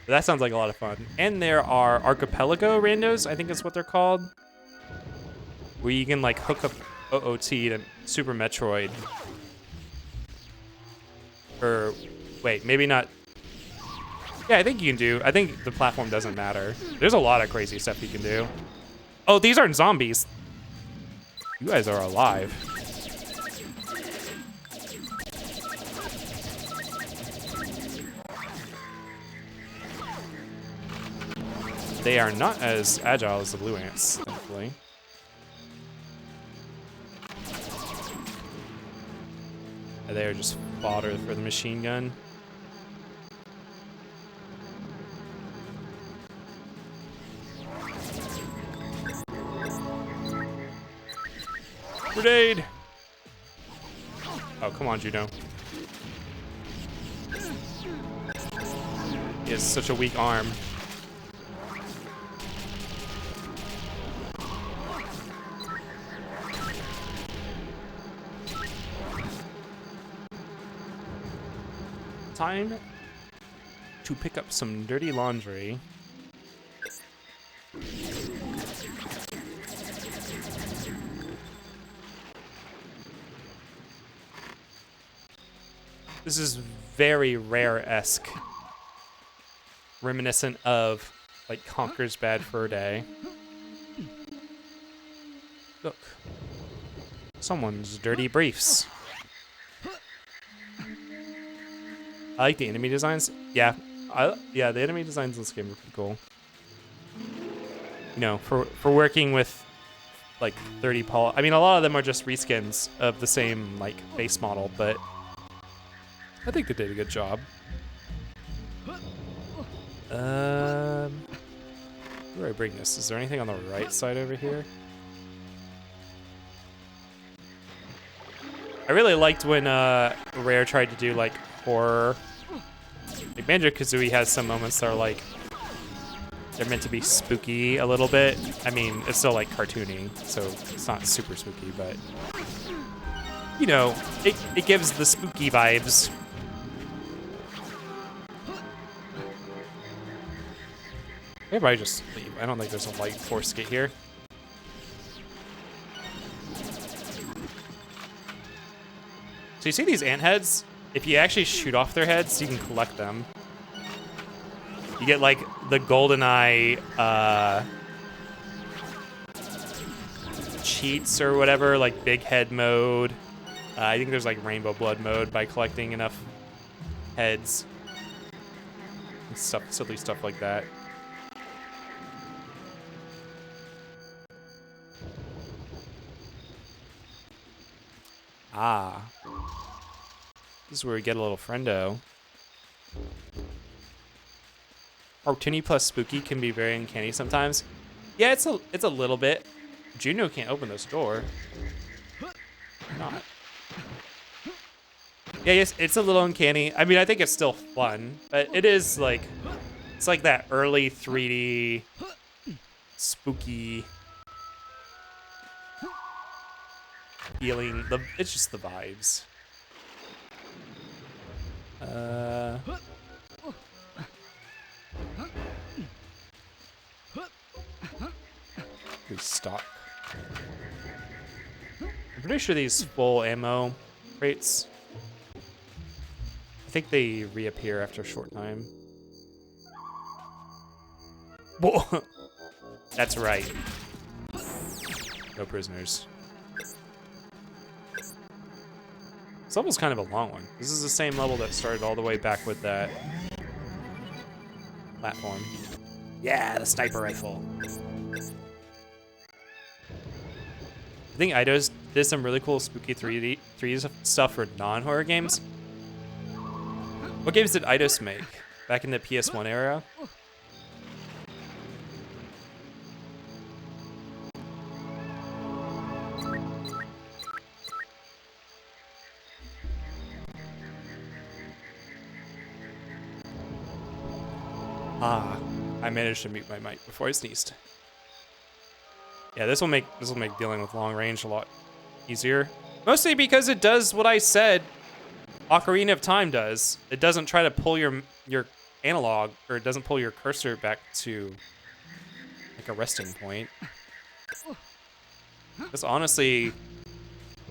That sounds like a lot of fun. And there are archipelago randos, I think that's what they're called, where you can like hook up OOT to Super Metroid. Or wait, maybe not. Yeah, I think you can do. I think the platform doesn't matter. There's a lot of crazy stuff you can do. Oh, these aren't zombies. You guys are alive. They are not as agile as the blue ants, thankfully. They are just fodder for the machine gun. Grenade! Oh, come on, Juno. He has such a weak arm. Time to pick up some dirty laundry. This is very rare-esque. Reminiscent of, like, Conker's Bad Fur Day. Look. Someone's dirty briefs. I like the enemy designs. Yeah. Yeah, the enemy designs in this game are pretty cool. You know, for working with, like, 30 I mean, a lot of them are just reskins of the same, like, base model, but I think they did a good job. Where do I bring this? Is there anything on the right side over here? I really liked when Rare tried to do like horror. Like Banjo-Kazooie has some moments that are like they're meant to be spooky a little bit. I mean, it's still like cartoony, so it's not super spooky, but you know, it gives the spooky vibes. Everybody just leave. I don't think there's a light force skate here. So you see these ant heads? If you actually shoot off their heads, you can collect them. You get like the GoldenEye cheats or whatever, like big head mode. I think there's like rainbow blood mode by collecting enough heads. And stuff, silly stuff like that. Ah. This is where we get a little friendo. Cartoony plus spooky can be very uncanny sometimes. Yeah, it's a little bit. Juno can't open this door. Not. Yeah, yes, it's a little uncanny. I mean, I think it's still fun, but it is like, it's like that early 3D spooky feeling. It's just the vibes. Restock. I'm pretty sure these full ammo crates, I think they reappear after a short time. Whoa. That's right. No prisoners. This level's kind of a long one. This is the same level that started all the way back with that platform. Yeah, the sniper rifle. I think Eidos did some really cool spooky 3D stuff for non-horror games. What games did Eidos make back in the PS1 era? Ah, I managed to mute my mic before I sneezed. Yeah, this will make dealing with long range a lot easier. Mostly because it does what I said Ocarina of Time does. It doesn't try to pull your analog, or it doesn't pull your cursor back to like a resting point. That's honestly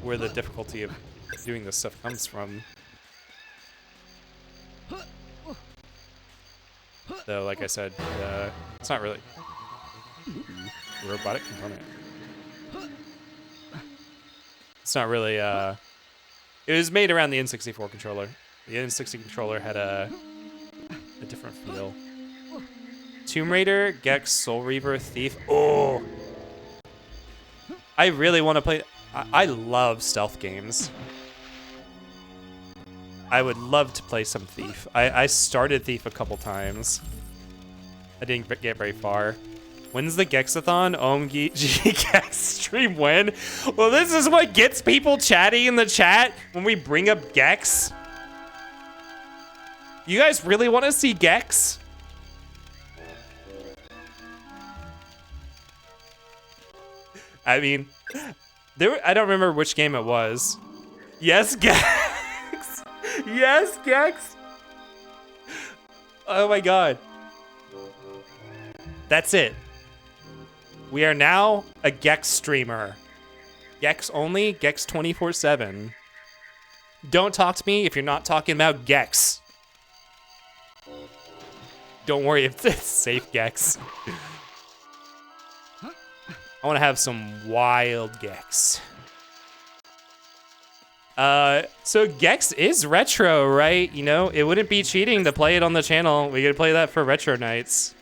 where the difficulty of doing this stuff comes from. Though, like I said, it's not really a robotic component. It's not really, it was made around the N64 controller. The N64 controller had a different feel. Tomb Raider, Gex, Soul Reaver, Thief. Oh! I really want to play... I love stealth games. I would love to play some Thief. I started Thief a couple times. I didn't get very far. When's the Gexathon? OMG Gex stream when? Well, this is what gets people chatty in the chat when we bring up Gex. You guys really want to see Gex? I mean, I don't remember which game it was. Yes, Gex. Yes, Gex. Oh my god. That's it. We are now a Gex streamer. Gex only, Gex 24/7. Don't talk to me if you're not talking about Gex. Don't worry, it's safe Gex. I want to have some wild Gex. So Gex is retro, right? You know, it wouldn't be cheating to play it on the channel. We could play that for retro nights.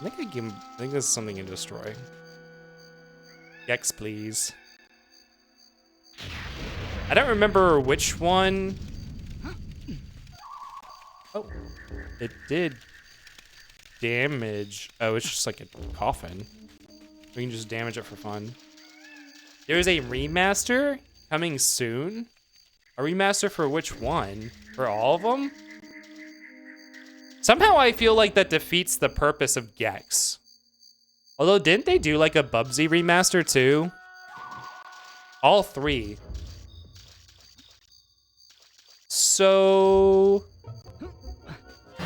I think this is something you destroy. Gex, please. I don't remember which one. Oh, it did damage. Oh, it's just like a coffin. We can just damage it for fun. There's a remaster coming soon. A remaster for which one? For all of them? Somehow I feel like that defeats the purpose of Gex. Although, didn't they do like a Bubsy remaster too? All three. So...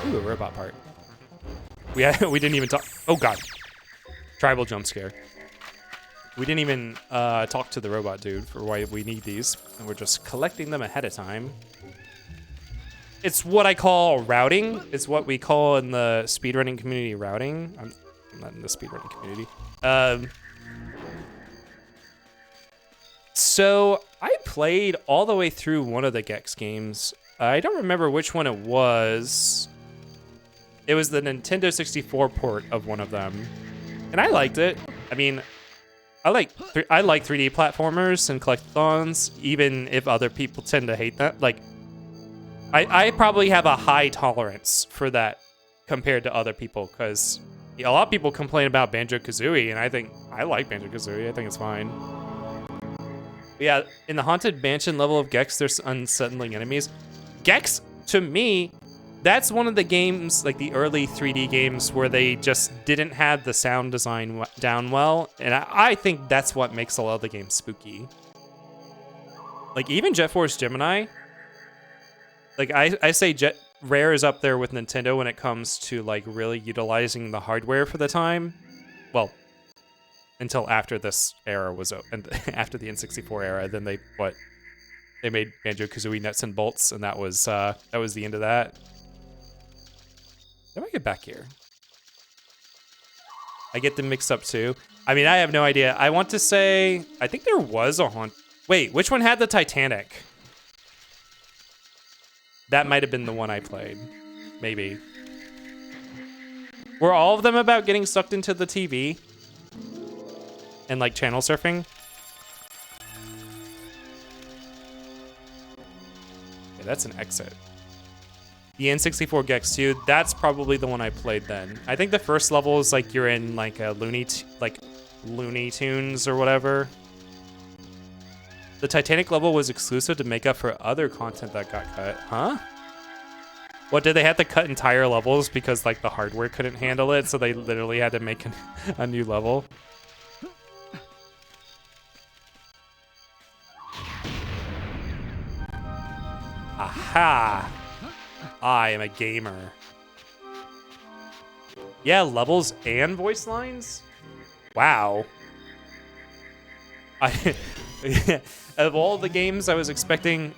Ooh, a robot part. We didn't even talk... Oh god. Tribal jump scare. We didn't even talk to the robot dude for why we need these. And we're just collecting them ahead of time. It's what I call routing. It's what we call in the speedrunning community routing. I'm not in the speedrunning community. So I played all the way through one of the Gex games. I don't remember which one it was. It was the Nintendo 64 port of one of them. And I liked it. I mean, I like 3D platformers and collectathons, even if other people tend to hate that. Like, I probably have a high tolerance for that compared to other people, because a lot of people complain about Banjo-Kazooie, and I like Banjo-Kazooie. I think it's fine. But yeah, in the Haunted Mansion level of Gex, there's unsettling enemies. Gex, to me, that's one of the games, like the early 3D games, where they just didn't have the sound design down well, and I think that's what makes a lot of the games spooky. Like, even Jet Force Gemini, like, I say Rare is up there with Nintendo when it comes to, like, really utilizing the hardware for the time. Well, until after this era was and after the N64 era, then they made Banjo-Kazooie Nuts and Bolts, and that was the end of that. How do I get back here? I get them mixed up too. I mean, I have no idea. I want to say, I think there was a haunt. Wait, which one had the Titanic? That might have been the one I played. Maybe. Were all of them about getting sucked into the TV? And like channel surfing? Okay, that's an exit. The N64 Gex 2, that's probably the one I played then. I think the first level is like you're in like a Looney Tunes or whatever. The Titanic level was exclusive to make up for other content that got cut. Huh? What, did they have to cut entire levels because like the hardware couldn't handle it, so they literally had to make a new level? Aha! I am a gamer. Yeah, levels and voice lines? Wow. Of all the games I was expecting,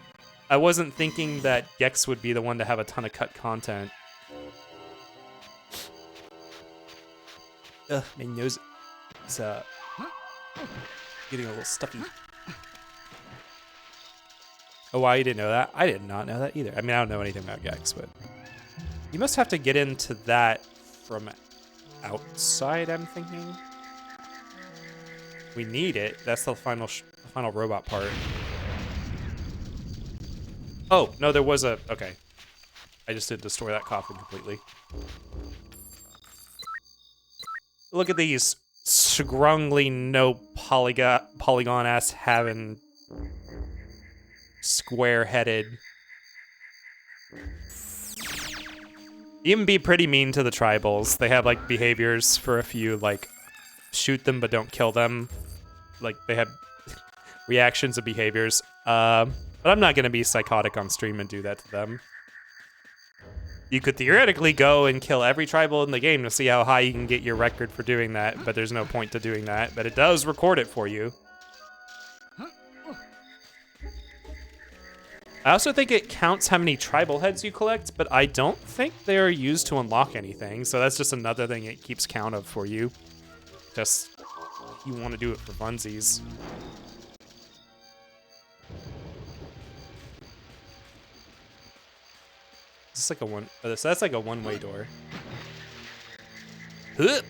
I wasn't thinking that Gex would be the one to have a ton of cut content. Ugh, my nose is getting a little stuffy. Oh, wow, you didn't know that? I did not know that either. I mean, I don't know anything about Gex, but you must have to get into that from outside, I'm thinking. We need it. That's the final robot part. Oh, no, there was a... Okay. I just didn't destroy that coffin completely. Look at these scrungly no polygon-ass having square-headed. Even be pretty mean to the tribals. They have, like, behaviors for a few, like, shoot them but don't kill them. Like, they have reactions and behaviors. But I'm not going to be psychotic on stream and do that to them. You could theoretically go and kill every tribal in the game to see how high you can get your record for doing that, but there's no point to doing that. But it does record it for you. I also think it counts how many tribal heads you collect, but I don't think they are used to unlock anything. So that's just another thing it keeps count of for you. Just, you want to do it for funsies. Is this like a one? Oh, so that's like a one-way door. Huh.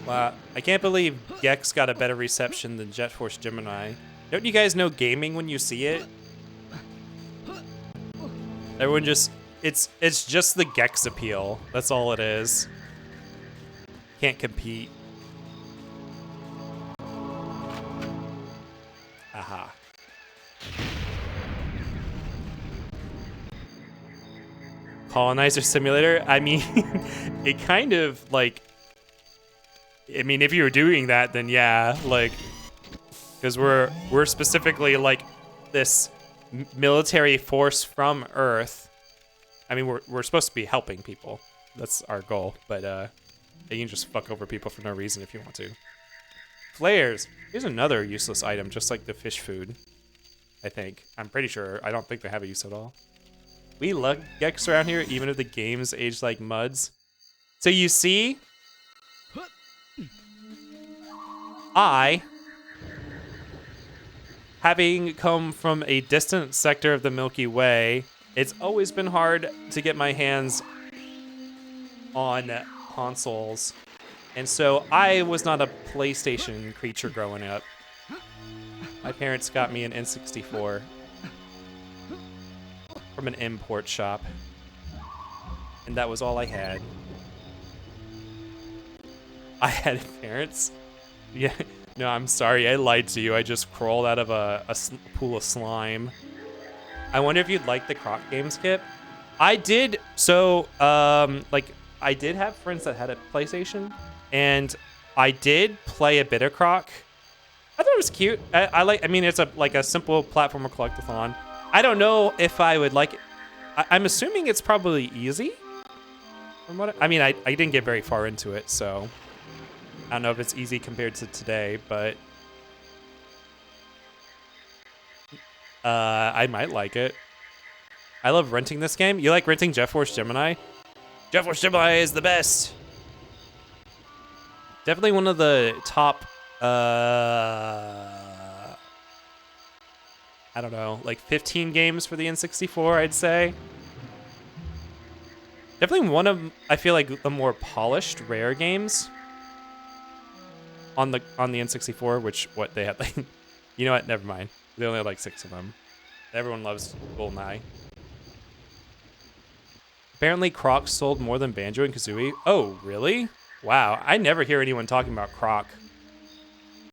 Wow, I can't believe Gex got a better reception than Jet Force Gemini. Don't you guys know gaming when you see it? Everyone just, it's just the Gex appeal. That's all it is. Can't compete. Aha. Colonizer Simulator? I mean, it kind of, like... I mean, if you were doing that, then yeah, like... Because we're specifically, like, this military force from Earth. I mean, we're supposed to be helping people. That's our goal. But, you can just fuck over people for no reason if you want to. Flares. Here's another useless item, just like the fish food. I think. I'm pretty sure. I don't think they have a use at all. We love Gex around here, even if the games age like muds. So you see, having come from a distant sector of the Milky Way, it's always been hard to get my hands on consoles. And so I was not a PlayStation creature growing up. My parents got me an N64. From an import shop. And that was all I had. I had parents? Yeah. No, I'm sorry. I lied to you. I just crawled out of a pool of slime. I wonder if you'd like the Croc Games kit. I did. So, like, I did have friends that had a PlayStation. And I did play a bit of Croc. I thought it was cute. I mean, it's like a simple platformer collectathon. I don't know if I would like it. I'm assuming it's probably easy. From what I mean, I didn't get very far into it, so I don't know if it's easy compared to today, but I might like it. I love renting this game. You like renting Jet Force Gemini? Jet Force Gemini is the best. Definitely one of the top I don't know, like 15 games for the N64, I'd say. Definitely one of, I feel like, the more polished, rare games on the N64, which, what, they had, like, you know what, never mind. They only had like 6 of them. Everyone loves GoldenEye. Apparently, Croc sold more than Banjo and Kazooie. Oh, really? Wow, I never hear anyone talking about Croc.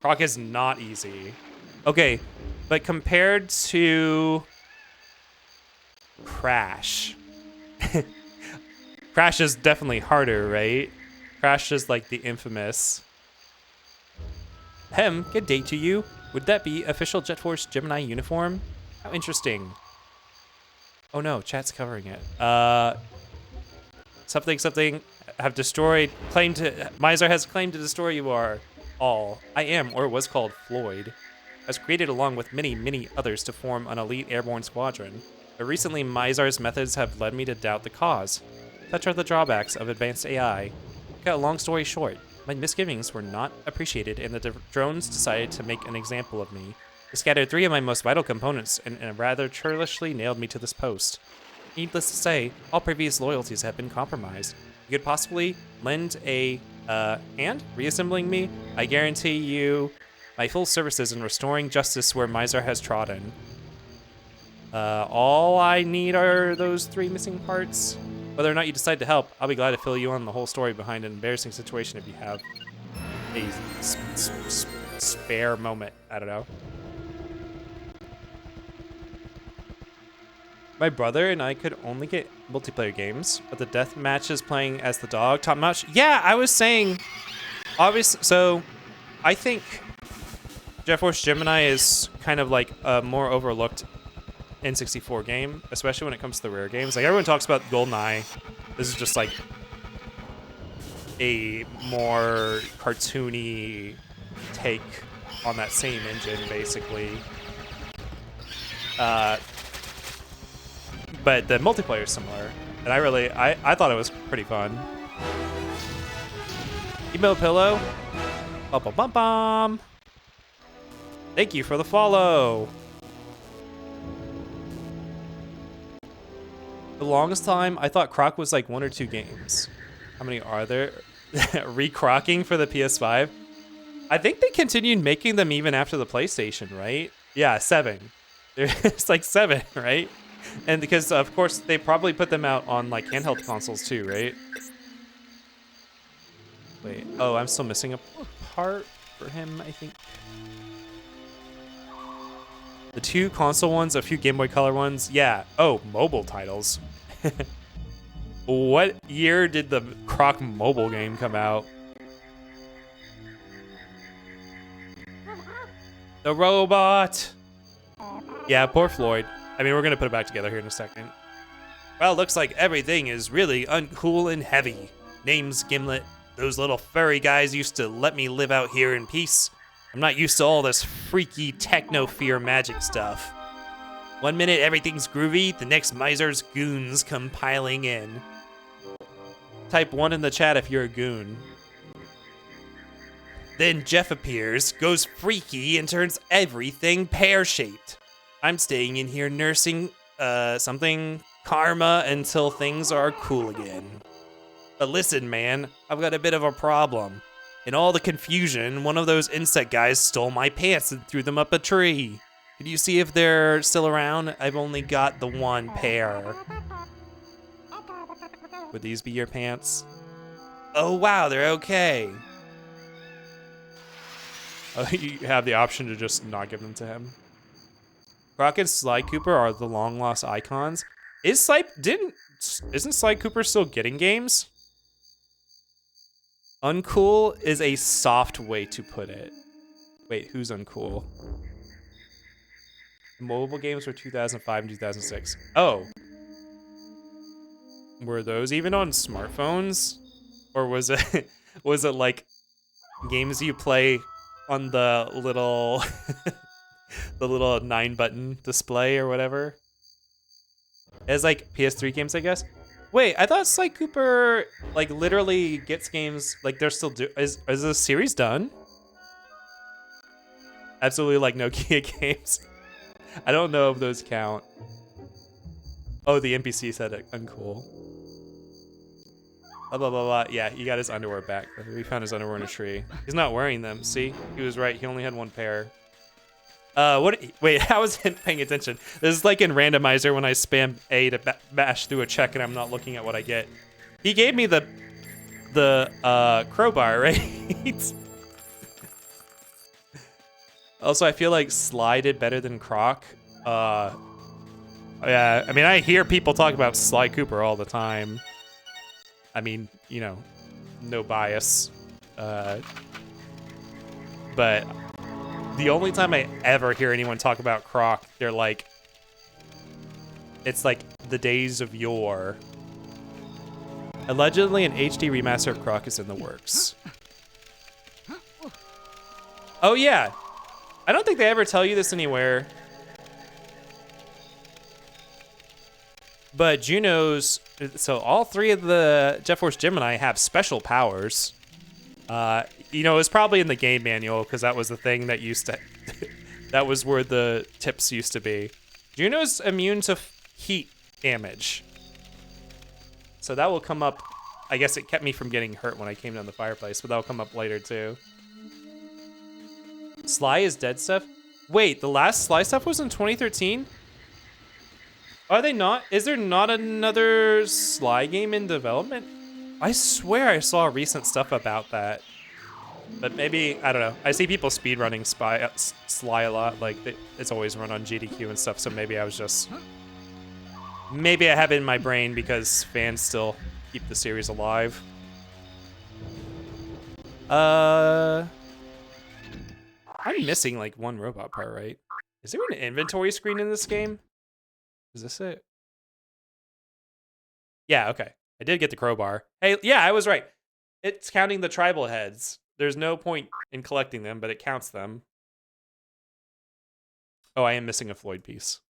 Croc is not easy. Okay, but compared to Crash, Crash is definitely harder, right? Crash is like the infamous. Good day to you. Would that be official Jet Force Gemini uniform? How interesting. Oh no, chat's covering it. Something have destroyed, Miser has claimed to destroy you all. I am, or was called Floyd. I was created along with many others to form an elite airborne squadron. But recently, Mizar's methods have led me to doubt the cause. Such are the drawbacks of advanced AI. To cut a long story short, my misgivings were not appreciated, and the drones decided to make an example of me. They scattered 3 of my most vital components and rather churlishly nailed me to this post. Needless to say, all previous loyalties have been compromised. You could possibly lend a hand reassembling me? I guarantee you my full services in restoring justice where Miser has trodden. All I need are those 3 missing parts. Whether or not you decide to help, I'll be glad to fill you on the whole story behind an embarrassing situation if you have a spare moment. I don't know. My brother and I could only get multiplayer games, but the death matches playing as the dog top notch. Yeah, I was saying, obviously, so I think Jet Force Gemini is kind of like a more overlooked N64 game, especially when it comes to the rare games. Like everyone talks about GoldenEye. This is just like a more cartoony take on that same engine, basically. But the multiplayer is similar, and I thought it was pretty fun. Email pillow. Bum bum bum bum. Thank you for the follow. The longest time, I thought Croc was like 1 or 2 games. How many are there? Recrocking for the PS5? I think they continued making them even after the PlayStation, right? Yeah, 7. It's like 7, right? And because, of course, they probably put them out on like handheld consoles too, right? Wait, oh, I'm still missing a part for him, I think. The 2 console ones, a few Game Boy Color ones. Yeah. Oh, mobile titles. What year did the Croc mobile game come out? The robot. Yeah, poor Floyd. I mean, we're gonna put it back together here in a second. Well, looks like everything is really uncool and heavy. Name's Gimlet. Those little furry guys used to let me live out here in peace. I'm not used to all this freaky techno-fear magic stuff. One minute everything's groovy, the next Miser's goons come piling in. Type 1 in the chat if you're a goon. Then Jeff appears, goes freaky, and turns everything pear-shaped. I'm staying in here nursing, something karma until things are cool again. But listen, man, I've got a bit of a problem. In all the confusion, one of those insect guys stole my pants and threw them up a tree. Could you see if they're still around? I've only got the 1 pair. Would these be your pants? Oh wow, they're okay. You have the option to just not give them to him. Croc and Sly Cooper are the long lost icons. Isn't Sly Cooper still getting games? Uncool is a soft way to put it. Wait, who's uncool? Mobile games were 2005 and 2006. Oh. Were those even on smartphones? Or was it like games you play on the little the little 9-button display or whatever? It's like PS3 games, I guess. Wait, I thought Sly Cooper like literally gets games like they're still is the series done? Absolutely like Nokia games. I don't know if those count. Oh, the NPC said it. Uncool. Blah blah blah blah. Yeah, he got his underwear back. We found his underwear in a tree. He's not wearing them. See, he was right. He only had 1 pair. Wait, I wasn't paying attention. This is like in randomizer when I spam A to bash through a check and I'm not looking at what I get. He gave me the crowbar, right? Also, I feel like Sly did better than Croc. Yeah, I mean, I hear people talk about Sly Cooper all the time. I mean, you know, no bias. But the only time I ever hear anyone talk about Croc, they're like, It's like the days of yore. Allegedly, an HD remaster of Croc is in the works. Oh yeah, I don't think they ever tell you this anywhere. But Junos, so all three of the Jet Force Gemini have special powers. You know, it was probably in the game manual because that was the thing that used to, that was where the tips used to be. Juno's immune to heat damage. So that will come up. I guess it kept me from getting hurt when I came down the fireplace, but that'll come up later too. Sly is dead stuff? Wait, the last Sly stuff was in 2013? Are they not? Is there not another Sly game in development? I swear I saw recent stuff about that. But maybe, I don't know. I see people speedrunning Sly a lot. Like, it's always run on GDQ and stuff, so maybe I was just... Maybe I have it in my brain because fans still keep the series alive. I'm missing, like, one robot part, right? Is there an inventory screen in this game? Is this it? Yeah, okay. I did get the crowbar. Hey, yeah, I was right. It's counting the tribal heads. There's no point in collecting them, but it counts them. Oh, I am missing a Floyd piece.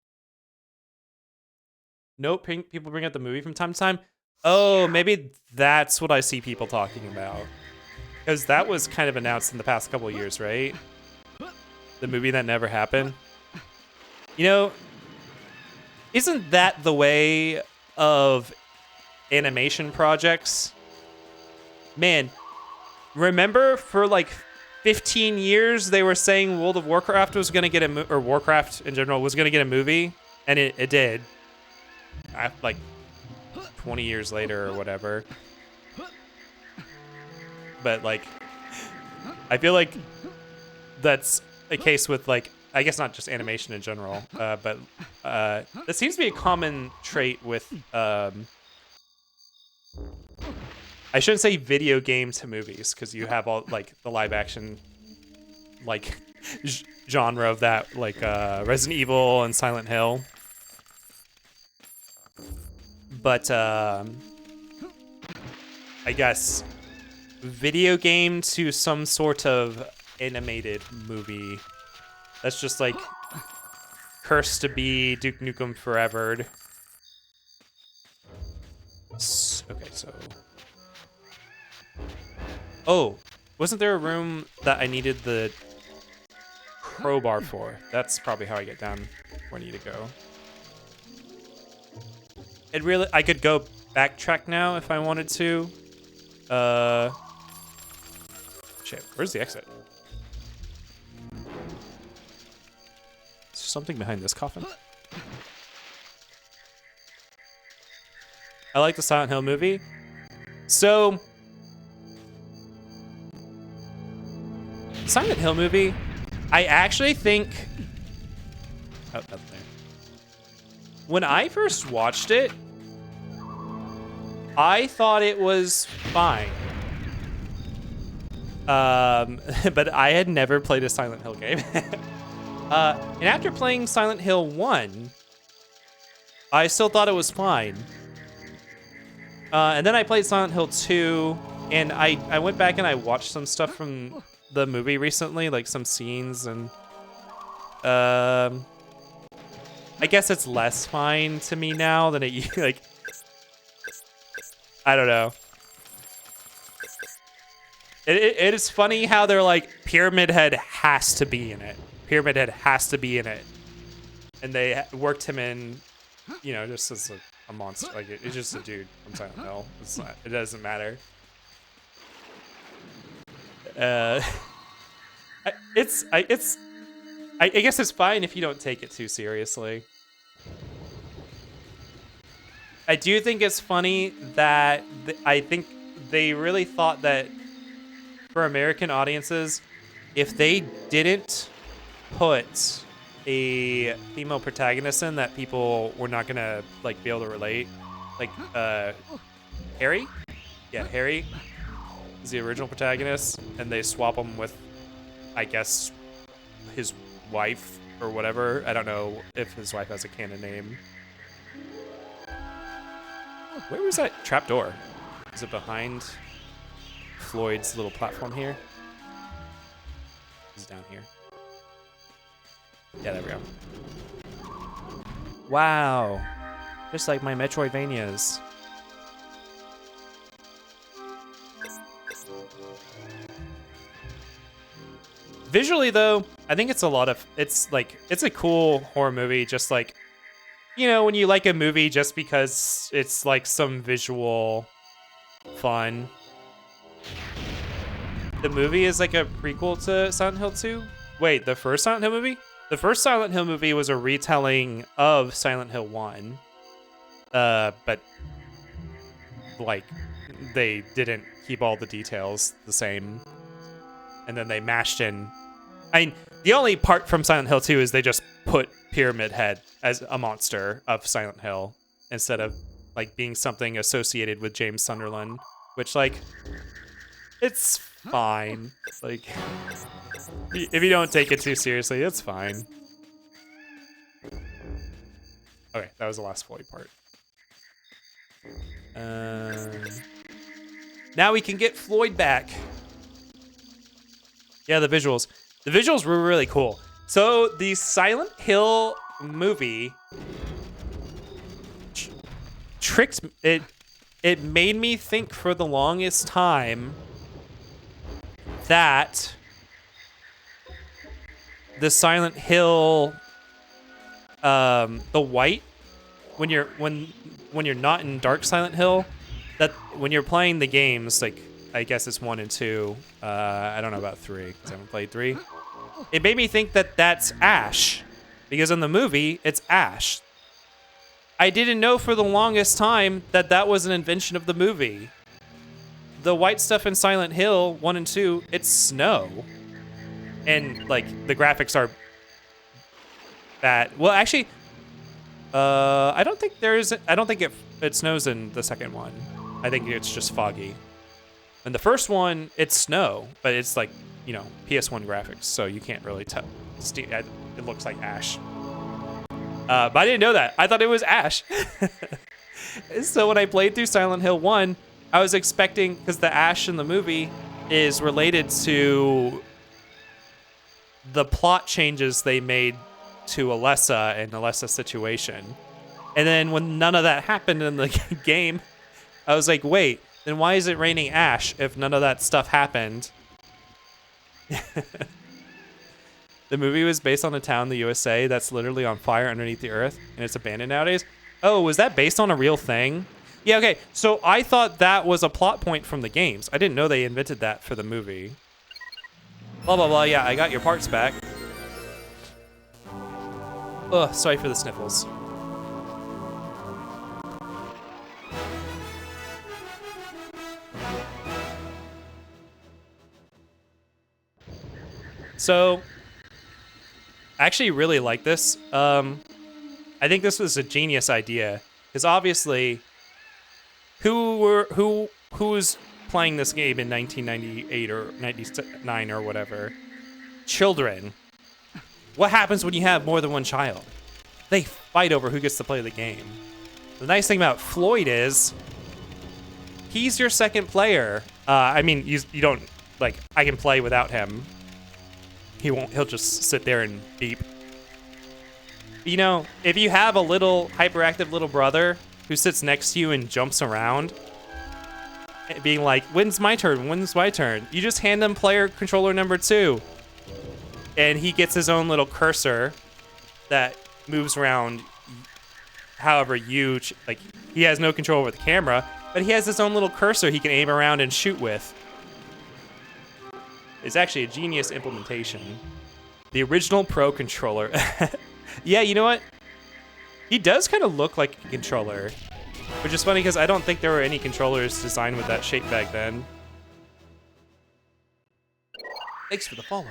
Nope, people bring up the movie from time to time. Oh, maybe that's what I see people talking about. Because that was kind of announced in the past couple of years, right? The movie that never happened. You know, isn't that the way of animation projects? Man, remember for like 15 years they were saying World of Warcraft was going to get or Warcraft in general was going to get a movie, and it did. Like 20 years later or whatever. But like, I feel like that's a case with like, I guess not just animation in general, but that seems to be a common trait with, I shouldn't say video game to movies, because you have all like the live action like genre of that, like Resident Evil and Silent Hill. But I guess video game to some sort of animated movie. That's just like cursed to be Duke Nukem Forever'd. Okay, so... Oh, wasn't there a room that I needed the crowbar for? That's probably how I get down where I need to go. It really... I could go backtrack now if I wanted to. Shit, where's the exit? Is there something behind this coffin? I like the Silent Hill movie. So... Silent Hill movie, I actually think... Oh, nothing there. When I first watched it, I thought it was fine. But I had never played a Silent Hill game. And after playing Silent Hill 1, I still thought it was fine. And then I played Silent Hill 2, and I went back and I watched some stuff from the movie recently, like some scenes, and I guess it's less fine to me now than it like. I don't know. It is funny how they're like, Pyramid Head has to be in it. Pyramid Head has to be in it, and they worked him in, you know, just as a monster. Like it's just a dude from Silent Hill. It's not. It doesn't matter. I guess it's fine if you don't take it too seriously. I do think it's funny that I think they really thought that for American audiences, if they didn't put a female protagonist in, that people were not gonna like be able to relate. Like Harry? Yeah, Harry is the original protagonist, and they swap him with, I guess, his wife or whatever. I don't know if his wife has a canon name. Where was that trapdoor? Is it behind Floyd's little platform here? It's down here. Yeah, there we go. Wow. Just like my Metroidvanias. Visually, though, I think it's a cool horror movie, just like, you know, when you like a movie just because it's like some visual fun. The movie is like a prequel to Silent Hill 2. Wait, the first Silent Hill movie? The first Silent Hill movie was a retelling of Silent Hill 1. But like they didn't keep all the details the same. And then they mashed in. I mean, the only part from Silent Hill 2 is they just put Pyramid Head as a monster of Silent Hill instead of like being something associated with James Sunderland, which like it's fine. Like if you don't take it too seriously, it's fine. Okay, that was the last Floyd part. Now we can get Floyd back. Yeah, the visuals. The visuals were really cool. So the Silent Hill movie tricked it. It made me think for the longest time that the Silent Hill, the white, when you're not in Dark Silent Hill, that when you're playing the games, like I guess it's 1 and 2. I don't know about 3 because I haven't played 3. It made me think that that's Ash, because in the movie it's Ash. I didn't know for the longest time that that was an invention of the movie. The white stuff in Silent Hill 1 and 2, it's snow, and like the graphics are bad. Well, actually, I don't think it snows in the second one. I think it's just foggy. In the first one, it's snow, but it's like, you know, PS1 graphics, so you can't really tell. It looks like Ash. But I didn't know that. I thought it was Ash. So when I played through Silent Hill 1, I was expecting, because the Ash in the movie is related to the plot changes they made to Alessa and Alessa's situation. And then when none of that happened in the game, I was like, wait, then why is it raining ash if none of that stuff happened? The movie was based on a town in the USA that's literally on fire underneath the earth, and it's abandoned nowadays. Oh, was that based on a real thing? Yeah, okay. So I thought that was a plot point from the games. I didn't know they invented that for the movie. Blah, blah, blah. Yeah, I got your parts back. Ugh, sorry for the sniffles. So, I actually really like this. I think this was a genius idea, because obviously, who was playing this game in 1998 or 99 or whatever? Children. What happens when you have more than one child? They fight over who gets to play the game. The nice thing about Floyd is, he's your second player. I mean, you don't, like, I can play without him. He'll just sit there and beep. You know, if you have a little hyperactive little brother who sits next to you and jumps around, being like, when's my turn? When's my turn? You just hand him player controller number 2. And he gets his own little cursor that moves around however you, like, he has no control over the camera, but he has his own little cursor he can aim around and shoot with. It's actually a genius implementation. The original Pro controller. Yeah, you know what? He does kind of look like a controller, which is funny because I don't think there were any controllers designed with that shape back then. Thanks for the follow.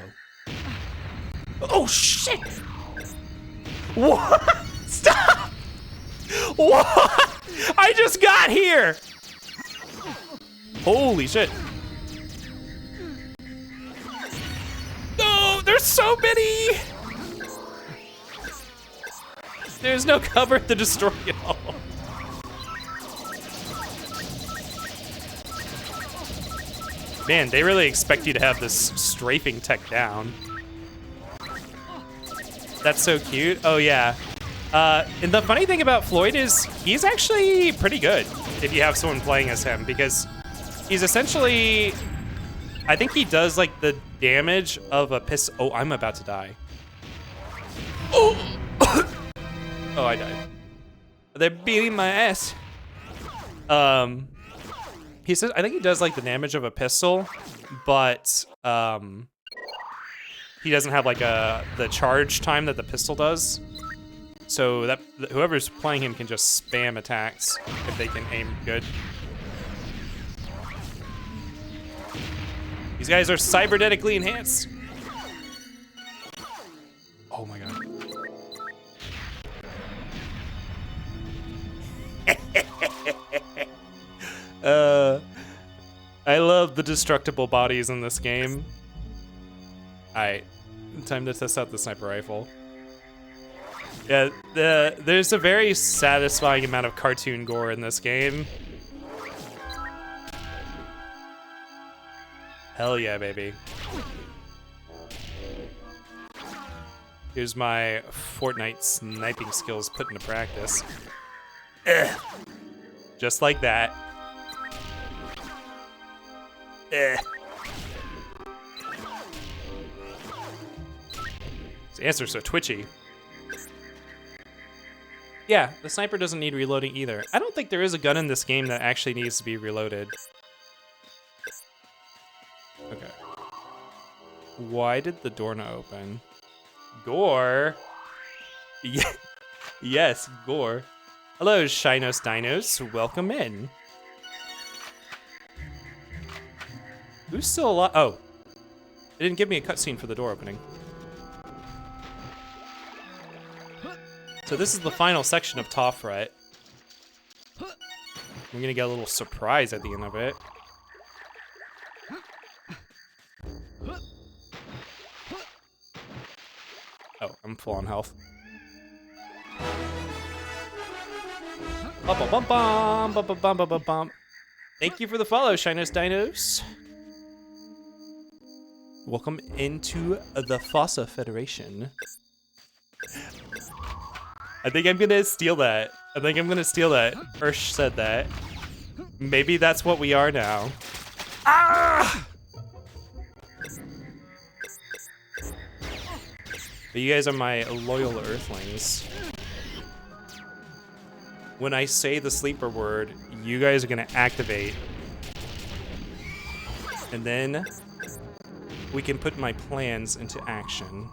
Oh, shit! What? Stop! What? I just got here! Holy shit. No, there's so many! There's no cover to destroy it all. Man, they really expect you to have this strafing tech down. That's so cute. Oh, yeah. And the funny thing about Floyd is he's actually pretty good if you have someone playing as him, because he's essentially... I think he does, like, the damage of a pistol. Oh, I'm about to die. Oh! Oh, I died. They're beating my ass. He says, I think he does, like, the damage of a pistol, but, he doesn't have, like, the charge time that the pistol does. So that whoever's playing him can just spam attacks if they can aim good. These guys are cybernetically enhanced. Oh my god. I love the destructible bodies in this game. Alright, time to test out the sniper rifle. Yeah, there's a very satisfying amount of cartoon gore in this game. Hell yeah, baby. Here's my Fortnite sniping skills put into practice. Ugh. Just like that. Ugh. His answer's so twitchy. Yeah, the sniper doesn't need reloading either. I don't think there is a gun in this game that actually needs to be reloaded. Okay. Why did the door not open? Gore? Yeah. Yes, Gore. Hello, Shinos Dinos. Welcome in. Who's still alive? Oh. It didn't give me a cutscene for the door opening. So this is the final section of Toffret. We're gonna get a little surprise at the end of it. Oh, I'm full on health. Thank you for the follow, Shinos Dinos. Welcome into the Fossa Federation. I think I'm gonna steal that. Ursh said that. Maybe that's what we are now. Ah! But you guys are my loyal Earthlings. When I say the sleeper word, you guys are gonna activate. And then we can put my plans into action.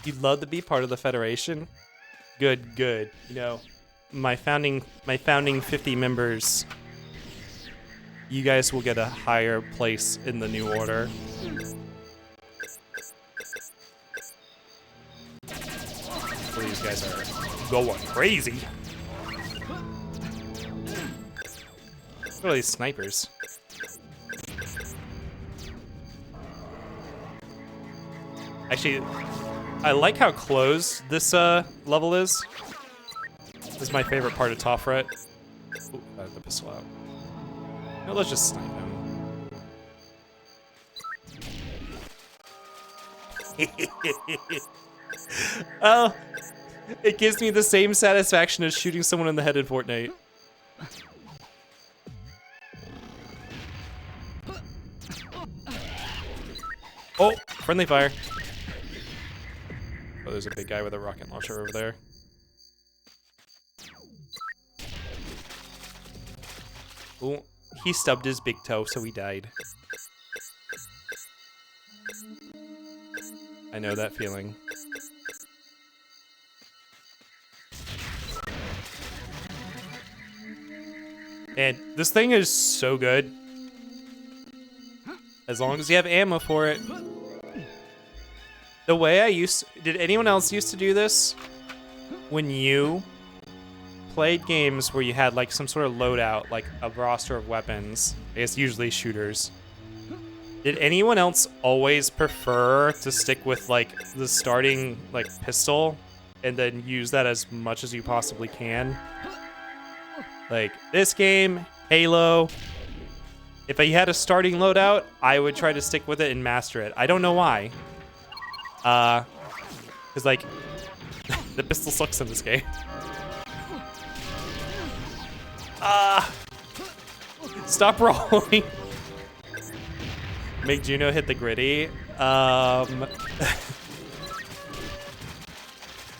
You'd love to be part of the Federation? Good, good. You know, my founding 50 members, you guys will get a higher place in the new order. Well, these guys are going crazy. Look at all these snipers. Actually, I like how close this level is. This is my favorite part of Toffret. Ooh, I have the pistol out. No, let's just snipe him. Oh, it gives me the same satisfaction as shooting someone in the head in Fortnite. Oh, friendly fire. Oh, there's a big guy with a rocket launcher over there. Oh, he stubbed his big toe, so he died. I know that feeling. And this thing is so good. As long as you have ammo for it. The way I did anyone else used to do this? When you played games where you had like some sort of loadout, like a roster of weapons, I guess usually shooters. Did anyone else always prefer to stick with like the starting like pistol and then use that as much as you possibly can? Like, this game, Halo, if I had a starting loadout, I would try to stick with it and master it. I don't know why. Because, like, the pistol sucks in this game. Stop rolling. Make Juno hit the gritty.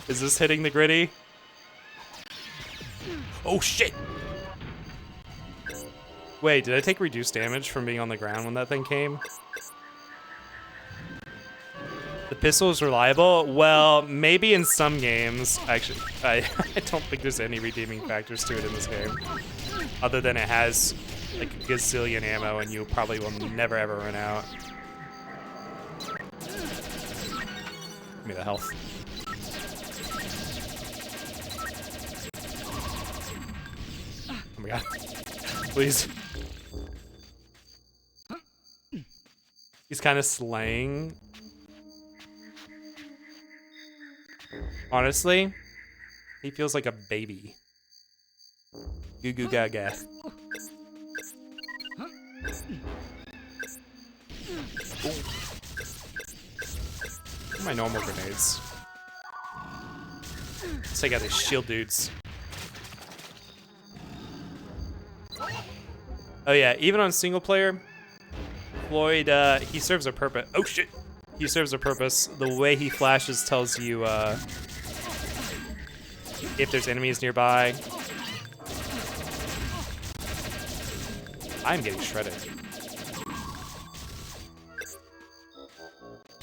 Is this hitting the gritty? Oh, shit. Wait, did I take reduced damage from being on the ground when that thing came? The pistol is reliable? Well, maybe in some games. Actually, I don't think there's any redeeming factors to it in this game. Other than it has like a gazillion ammo and you probably will never ever run out. Give me the health. Oh my god. Please. He's kind of slaying. Honestly, he feels like a baby. Goo goo gaga. My normal grenades. Let's take out these shield dudes. Oh yeah, even on single player, Floyd, he serves a purpose. Oh shit! He serves a purpose. The way he flashes tells you if there's enemies nearby. I'm getting shredded.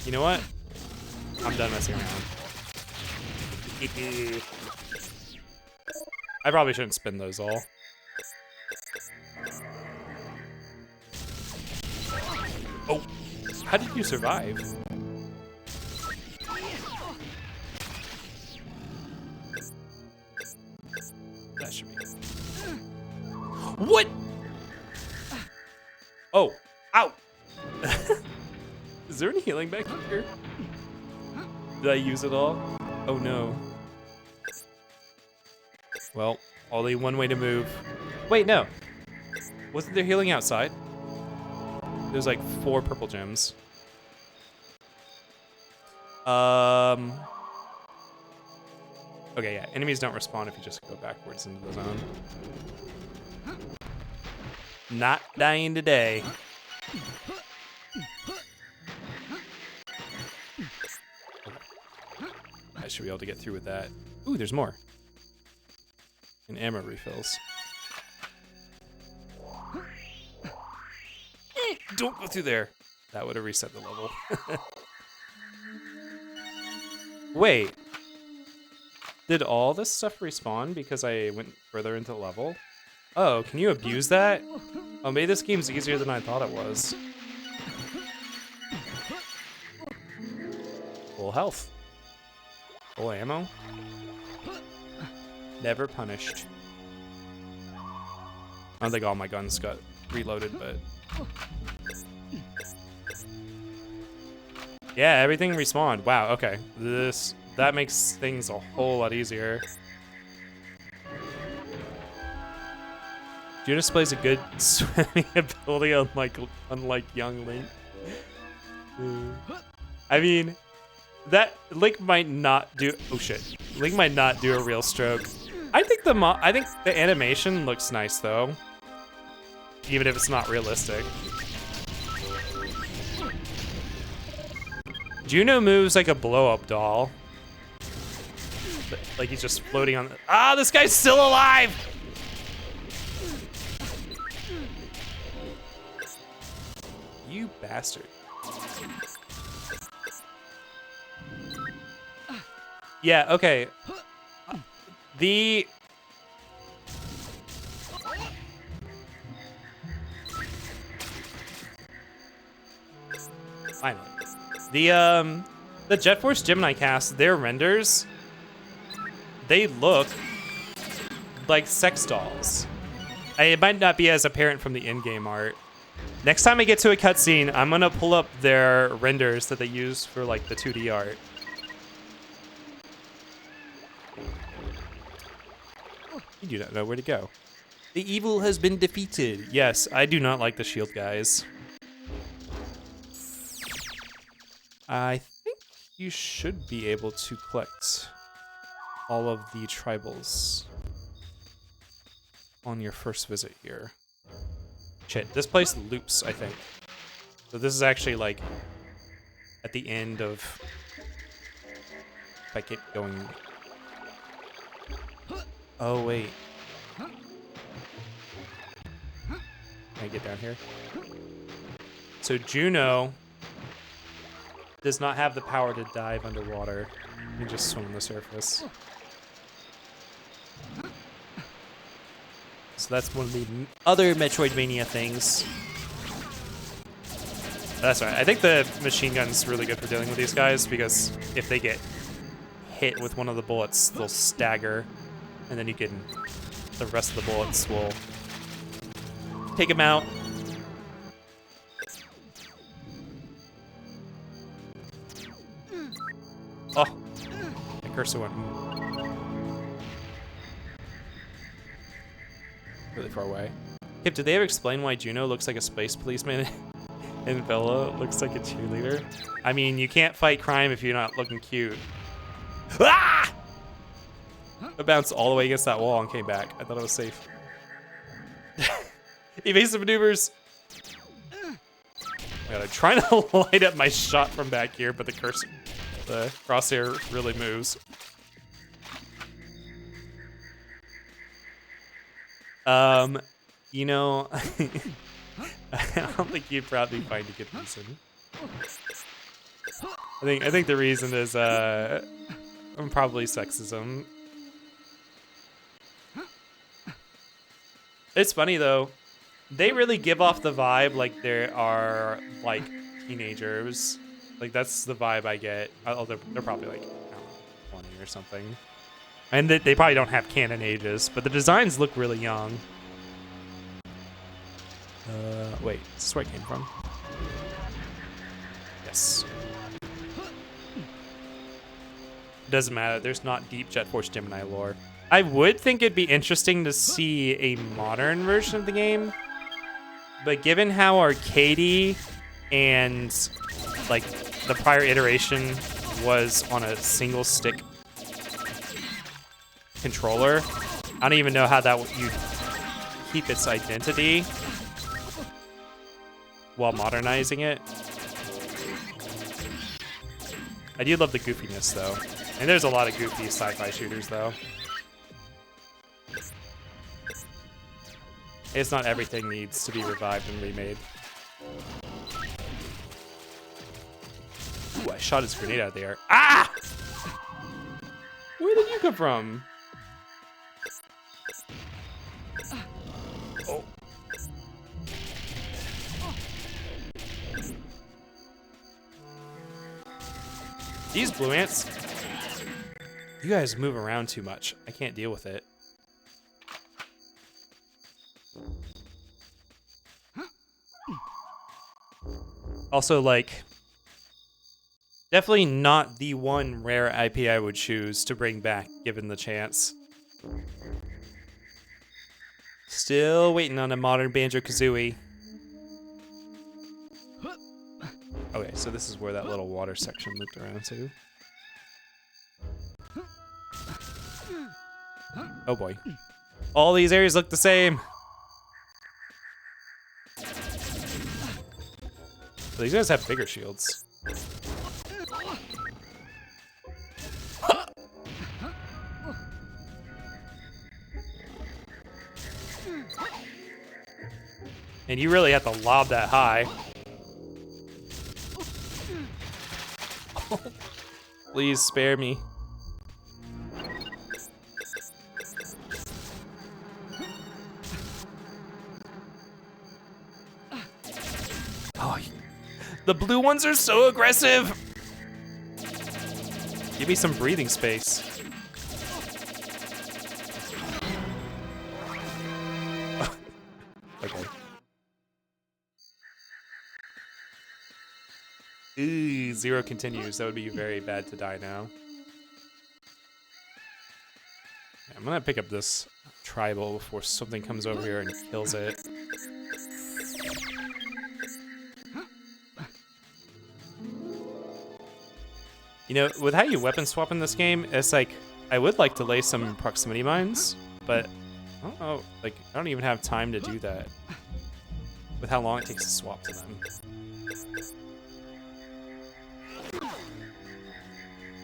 You know what? I'm done messing around. I probably shouldn't spin those all. Oh, how did you survive? That should be. What? Oh, ow! Is there any healing back here? Did I use it all? Oh no. Well, only one way to move. Wait, no. Wasn't there healing outside? There's like 4 purple gems. Okay, yeah. Enemies don't respawn if you just go backwards into the zone. Not dying today. I should be able to get through with that. Ooh, there's more. And ammo refills. Don't go through there. That would have reset the level. Wait. Did all this stuff respawn because I went further into the level? Oh, can you abuse that? Oh, maybe this game's easier than I thought it was. Full health. Full ammo. Never punished. I don't think all my guns got reloaded, but... Yeah, everything respawned. Wow, okay. That makes things a whole lot easier. Juno displays a good swimming ability unlike young Link. I mean, that Link might not do. Oh shit! Link might not do a real stroke. I think the animation looks nice though, even if it's not realistic. Juno moves like a blow-up doll. Like he's just floating on. Ah, this guy's still alive! You bastard. Yeah, okay. Finally. The Jet Force Gemini cast, their renders, they look like sex dolls. It might not be as apparent from the in-game art. Next time I get to a cutscene, I'm gonna pull up their renders that they use for like the 2D art. You do not know where to go. The evil has been defeated. Yes, I do not like the shield guys. I think you should be able to collect all of the tribals on your first visit here. Shit, this place loops, I think. So this is actually like at the end of... If I keep going... Oh, wait. Can I get down here? So Juno does not have the power to dive underwater. You can just swim on the surface. So that's one of the other Metroidvania things. That's right. I think the machine gun's really good for dealing with these guys because if they get hit with one of the bullets, they'll stagger, and then you can... The rest of the bullets will take them out. Oh, my cursor went really far away. Kip, did they ever explain why Juno looks like a space policeman and Bella looks like a cheerleader? I mean, you can't fight crime if you're not looking cute. Ah! I bounced all the way against that wall and came back. I thought I was safe. Evasive maneuvers. God, I'm trying to light up my shot from back here, but the crosshair really moves. You know, I don't think you'd probably find a good reason. I think the reason is probably sexism. It's funny though. They really give off the vibe like they are like teenagers. Like that's the vibe I get. Oh, they're probably like, I don't know, 20 or something. And they probably don't have canon ages, but the designs look really young. Wait, is this where I came from? Yes. Doesn't matter. There's not deep Jet Force Gemini lore. I would think it'd be interesting to see a modern version of the game, but given how arcadey and like the prior iteration was on a single stick controller, I don't even know how that you keep its identity while modernizing it. I do love the goofiness though, and there's a lot of goofy sci-fi shooters though. It's not everything needs to be revived and remade. Ooh, I shot his grenade out of the air. Ah! Where did you come from? Oh. These blue ants, you guys move around too much. I can't deal with it. Also, like, definitely not the one rare IP I would choose to bring back, given the chance. Still waiting on a modern Banjo-Kazooie. Okay, so this is where that little water section looped around to. Oh boy. All these areas look the same. These guys have bigger shields. And you really have to lob that high. Please spare me. Oh, the blue ones are so aggressive. Give me some breathing space. Okay. Ooh, 0 continues. That would be very bad to die now. I'm gonna pick up this tribal before something comes over here and kills it. You know, with how you weapon swap in this game, it's like, I would like to lay some proximity mines, but I don't know, like, I don't even have time to do that with how long it takes to swap to them.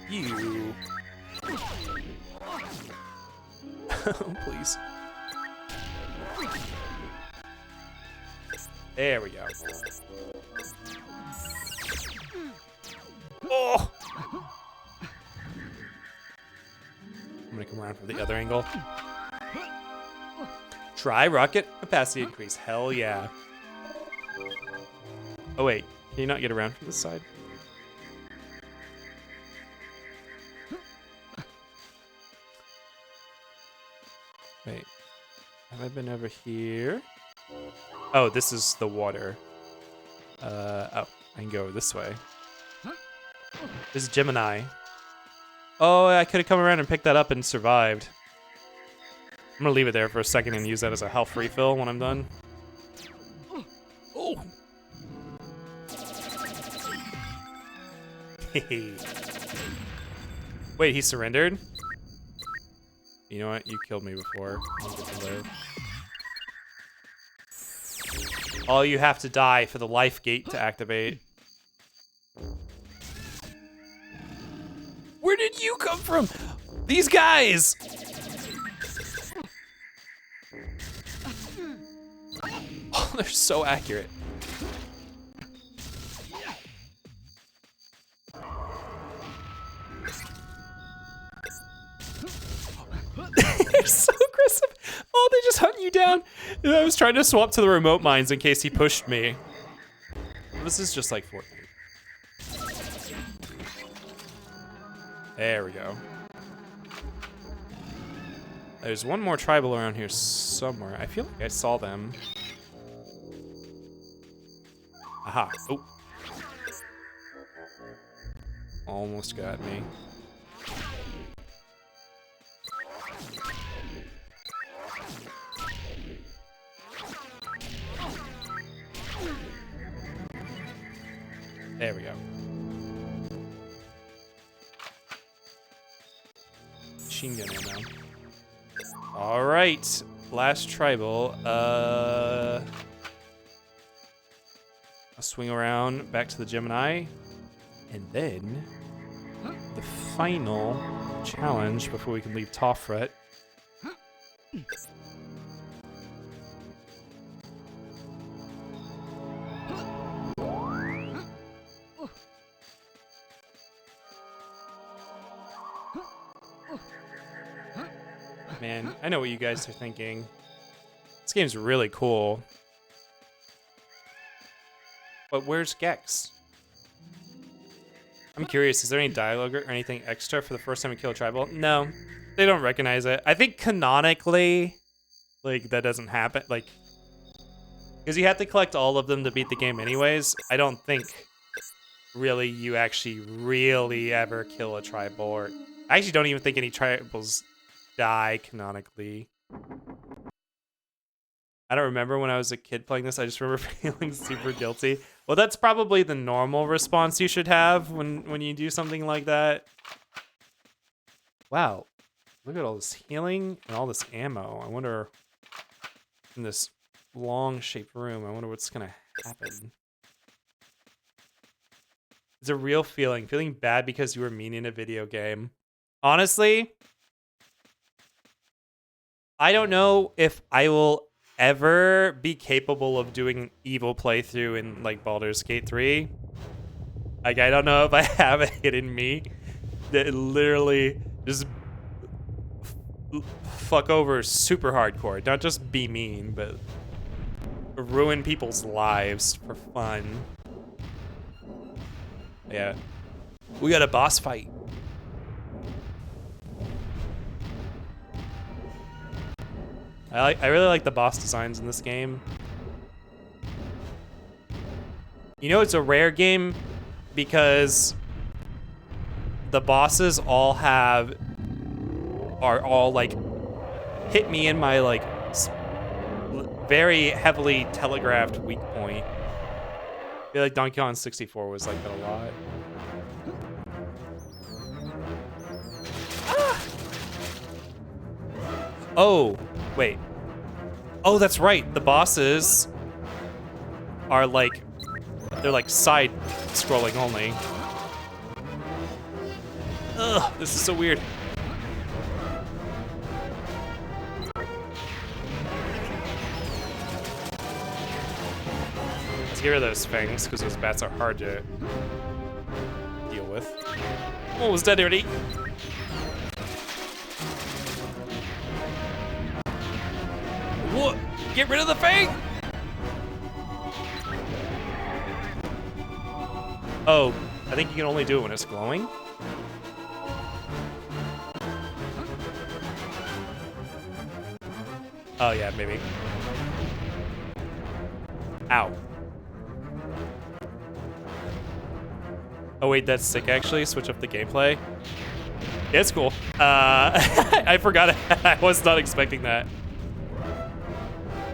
You. Oh, please. There we go. Oh! I'm gonna come around from the other angle. Try rocket capacity increase. Hell yeah. Oh wait, can you not get around from this side? Wait, have I been over here? Oh, this is the water. Oh, I can go this way. This is Gemini. Oh, I could have come around and picked that up and survived. I'm gonna leave it there for a second and use that as a health refill when I'm done. Oh! Wait, he surrendered? You know what? You killed me before. I'll get to live. Oh, you have to die for the life gate to activate. Where did you come from? These guys! Oh, they're so accurate. They're so aggressive. Oh, they just hunt you down. I was trying to swap to the remote mines in case he pushed me. This is just like Fortnite. There we go. There's one more tribal around here somewhere. I feel like I saw them. Aha. Oh. Almost got me. There we go. Machine gun ammo. All right, last tribal. I'll swing around back to the Gemini, and then the final challenge before we can leave Toffret. Man, I know what you guys are thinking. This game's really cool. But where's Gex? I'm curious, is there any dialogue or anything extra for the first time you kill a tribal? No, they don't recognize it. I think canonically, like, that doesn't happen. Like, because you have to collect all of them to beat the game anyways. I don't think really you actually really ever kill a tribal. Or I actually don't even think any tribals die canonically. I don't remember when I was a kid playing this. I just remember feeling super guilty. Well, that's probably the normal response you should have when you do something like that. Wow, look at all this healing and all this ammo. I wonder, in this long-shaped room, I wonder what's gonna happen. It's a real feeling bad because you were mean in a video game. Honestly, I don't know if I will ever be capable of doing an evil playthrough in like Baldur's Gate 3. Like, I don't know if I have it in me that literally just fuck over super hardcore. Not just be mean, but ruin people's lives for fun. Yeah. We got a boss fight. I really like the boss designs in this game. You know, it's a rare game because the bosses are all like hit me in my like very heavily telegraphed weak point. I feel like Donkey Kong 64 was like that a lot. Ah! Oh, wait. Oh, that's right. The bosses are like, they're like side scrolling only. Ugh, this is so weird. Let's get rid of those fangs, because those bats are hard to deal with. Almost dead already. What? Get rid of the fang! Oh, I think you can only do it when it's glowing. Oh yeah, maybe. Ow. Oh wait, that's sick actually. Switch up the gameplay. Yeah, it's cool. I forgot. I was not expecting that.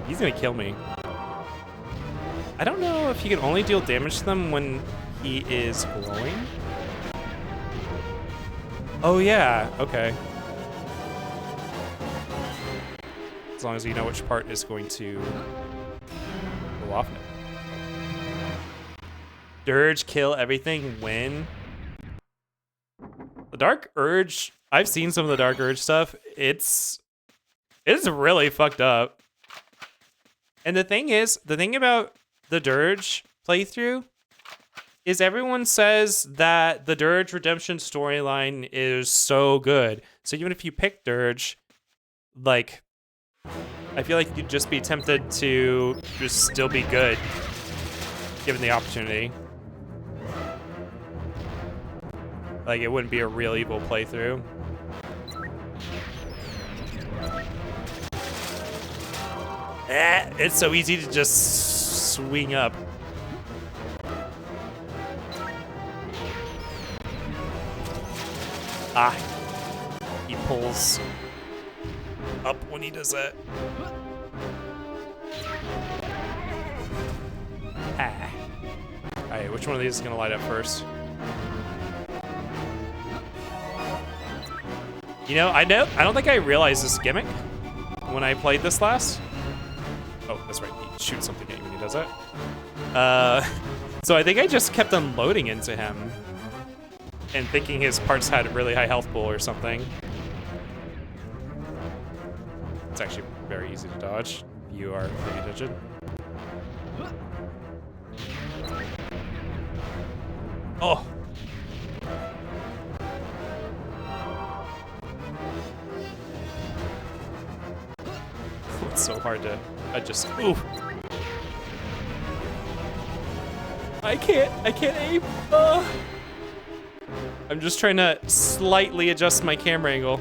He's gonna kill me. I don't know if he can only deal damage to them when he is glowing. Oh yeah, okay. As long as you know which part is going to go off. Dirge, kill everything, win. The Dark Urge, I've seen some of the Dark Urge stuff. It's really fucked up. And the thing about the Dirge playthrough is everyone says that the Dirge Redemption storyline is so good. So even if you pick Dirge, like, I feel like you'd just be tempted to just still be good, given the opportunity. Like, it wouldn't be a real evil playthrough. It's so easy to just swing up. Ah, he pulls up when he does that. Ah. Alright, which one of these is gonna light up first? You know, I don't think I realized this gimmick when I played this last. Oh, that's right, he shoots something at you when he does that. So I think I just kept unloading into him and thinking his parts had a really high health pool or something. It's actually very easy to dodge if you are paying attention. Oh! It's so hard to adjust. Ooh! I can't aim. I'm just trying to slightly adjust my camera angle.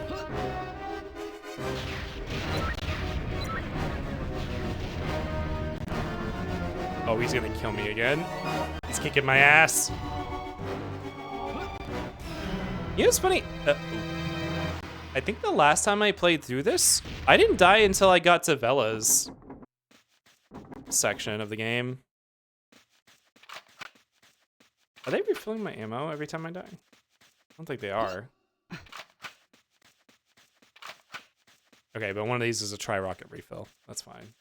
Oh, he's gonna kill me again. He's kicking my ass. You know, it's funny. I think the last time I played through this, I didn't die until I got to Vella's section of the game. Are they refilling my ammo every time I die? I don't think they are. Okay, but one of these is a tri-rocket refill. That's fine.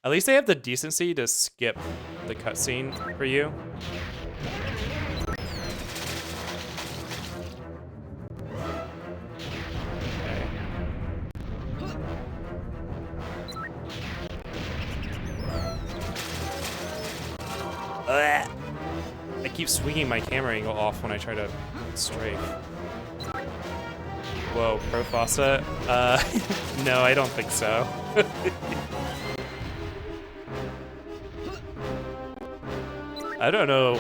At least they have the decency to skip the cutscene for you. I keep swinging my camera angle off when I try to strafe. Whoa, Pro Fossa? No, I don't think so. I don't know.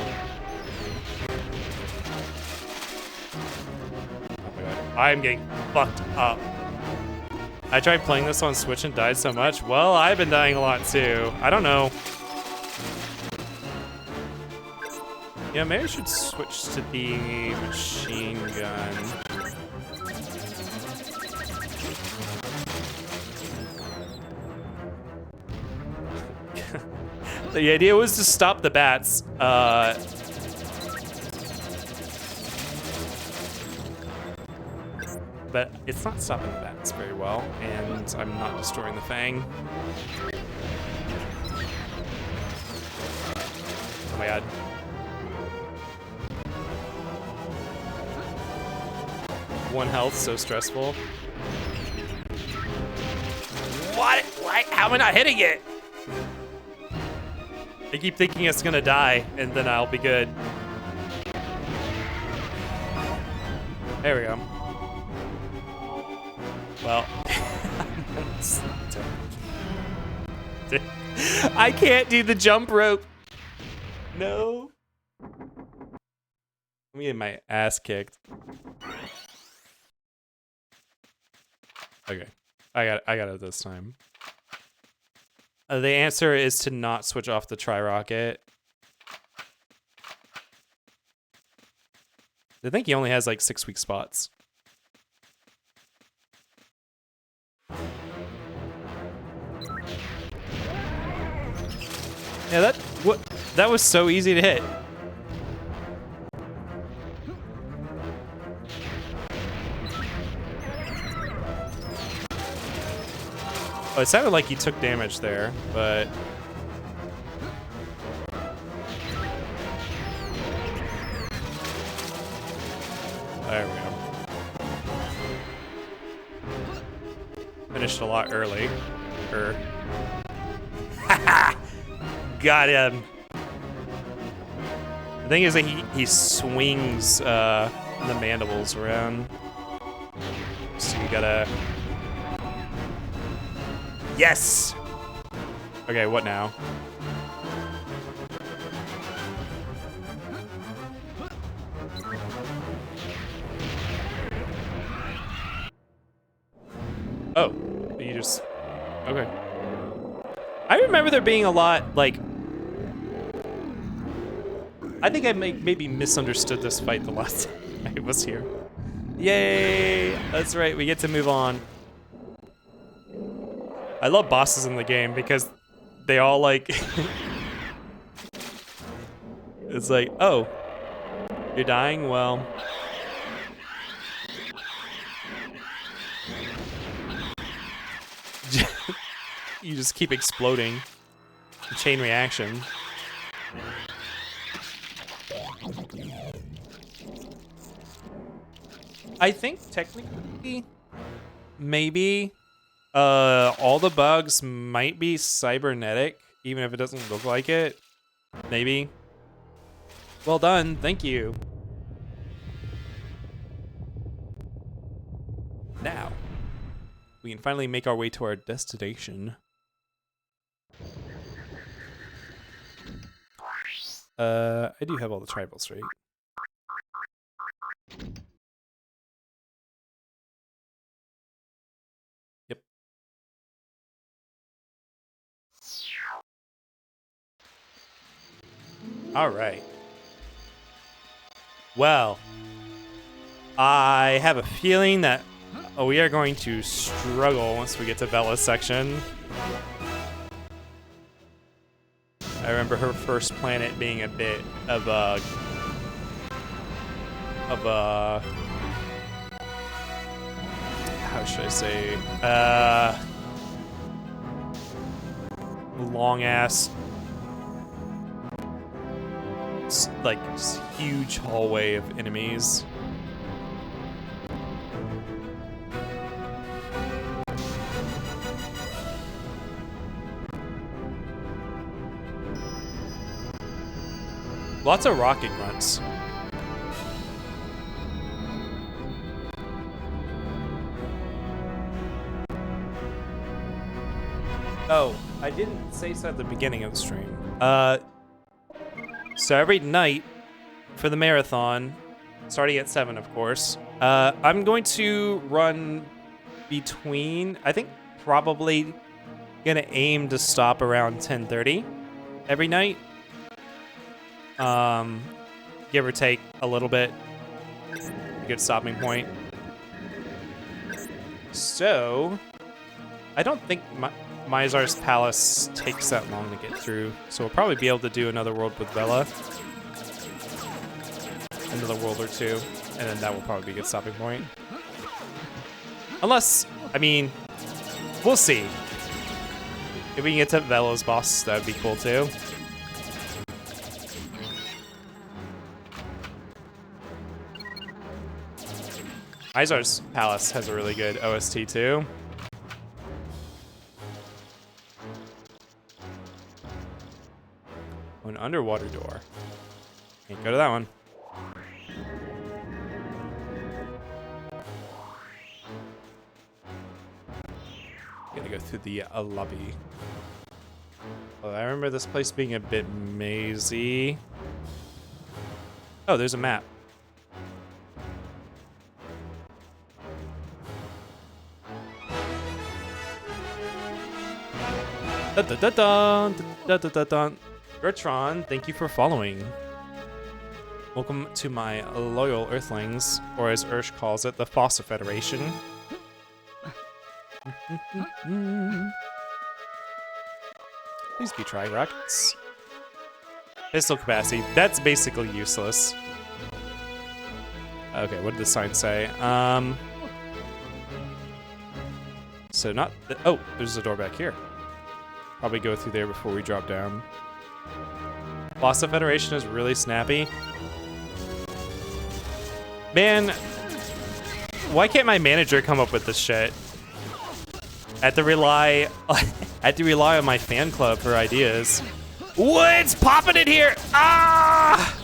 Oh my god. I'm getting fucked up. I tried playing this on Switch and died so much. Well, I've been dying a lot too. I don't know. Yeah, maybe I should switch to the machine gun. The idea was to stop the bats. But it's not stopping the bats very well, and I'm not destroying the fang. Oh my god. One health, so stressful. What? How am I not hitting it? I keep thinking it's gonna die, and then I'll be good. There we go. Well, I can't do the jump rope. No. I'm getting my ass kicked. Okay, I got it this time. The answer is to not switch off the tri-rocket. I think he only has like 6 weak spots. Yeah, that was so easy to hit. Oh, it sounded like he took damage there, but there we go. Finished a lot early. Got him. The thing is that he swings the mandibles around. So you gotta... Yes! Okay, what now? Oh, you just... Okay. I remember there being a lot, like... I think I maybe misunderstood this fight the last time I was here. Yay! That's right, we get to move on. I love bosses in the game because they all like... It's like, oh, you're dying? Well... You just keep exploding. Chain reaction. I think technically, maybe all the bugs might be cybernetic, even if it doesn't look like it. Maybe. Well done, thank you. Now, we can finally make our way to our destination. I do have all the tribals, right? Yep. All right. Well, I have a feeling that we are going to struggle once we get to Bella's section. I remember her first planet being a bit of a how should I say, long ass, like huge hallway of enemies. Lots of rocket grunts. Oh, I didn't say so at the beginning of the stream. So every night for the marathon, starting at 7, of course, I'm going to run between, I think probably gonna aim to stop around 10:30 every night. Give or take a little bit. A good stopping point. So, I don't think Mizar's Palace takes that long to get through, so we'll probably be able to do another world with Vela. Another world or two, and then that will probably be a good stopping point. Unless, I mean, we'll see. If we can get to Vela's boss, that would be cool too. Mizar's Palace has a really good OST too. An underwater door. Can't go to that one. Gotta go through the lobby. Oh, I remember this place being a bit mazy. Oh, there's a map. Dun, dun, dun, dun, dun, dun, dun, dun. Gertron, thank you for following. Welcome to my loyal Earthlings, or as Ursh calls it, the Fossa Federation. Please be try rockets. Pistol capacity, that's basically useless. Okay, what did the sign say? So not oh, there's a door back here. Probably go through there before we drop down. Fossa Federation is really snappy. Man, why can't my manager come up with this shit? I have to rely on my fan club for ideas. What's popping in here? Ah!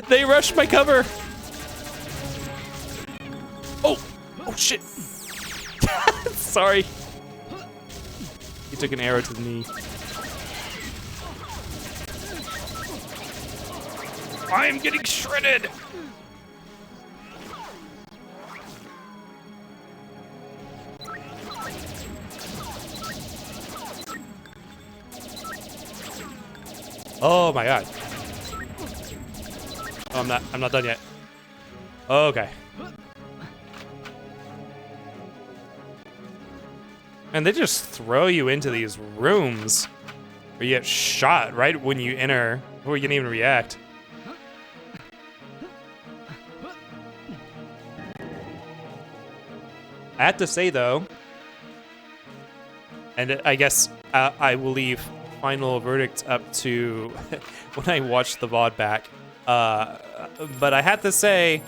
They rushed my cover. Oh shit. Sorry. He took an arrow to the knee. I am getting shredded. Oh my god. Oh, I'm not done yet. Okay. And they just throw you into these rooms where you get shot right when you enter, before you can even react. I have to say though, and I guess I will leave final verdict up to when I watch the VOD back, but I have to say,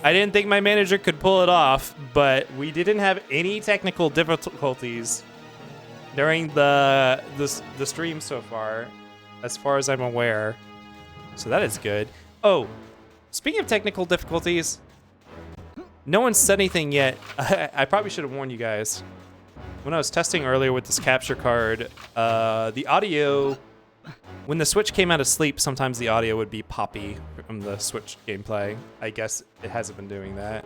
I didn't think my manager could pull it off, but we didn't have any technical difficulties during the stream so far as I'm aware. So that is good. Oh, speaking of technical difficulties, no one said anything yet. I probably should have warned you guys. When I was testing earlier with this capture card, the audio, when the Switch came out of sleep, sometimes the audio would be poppy from the Switch gameplay. I guess it hasn't been doing that.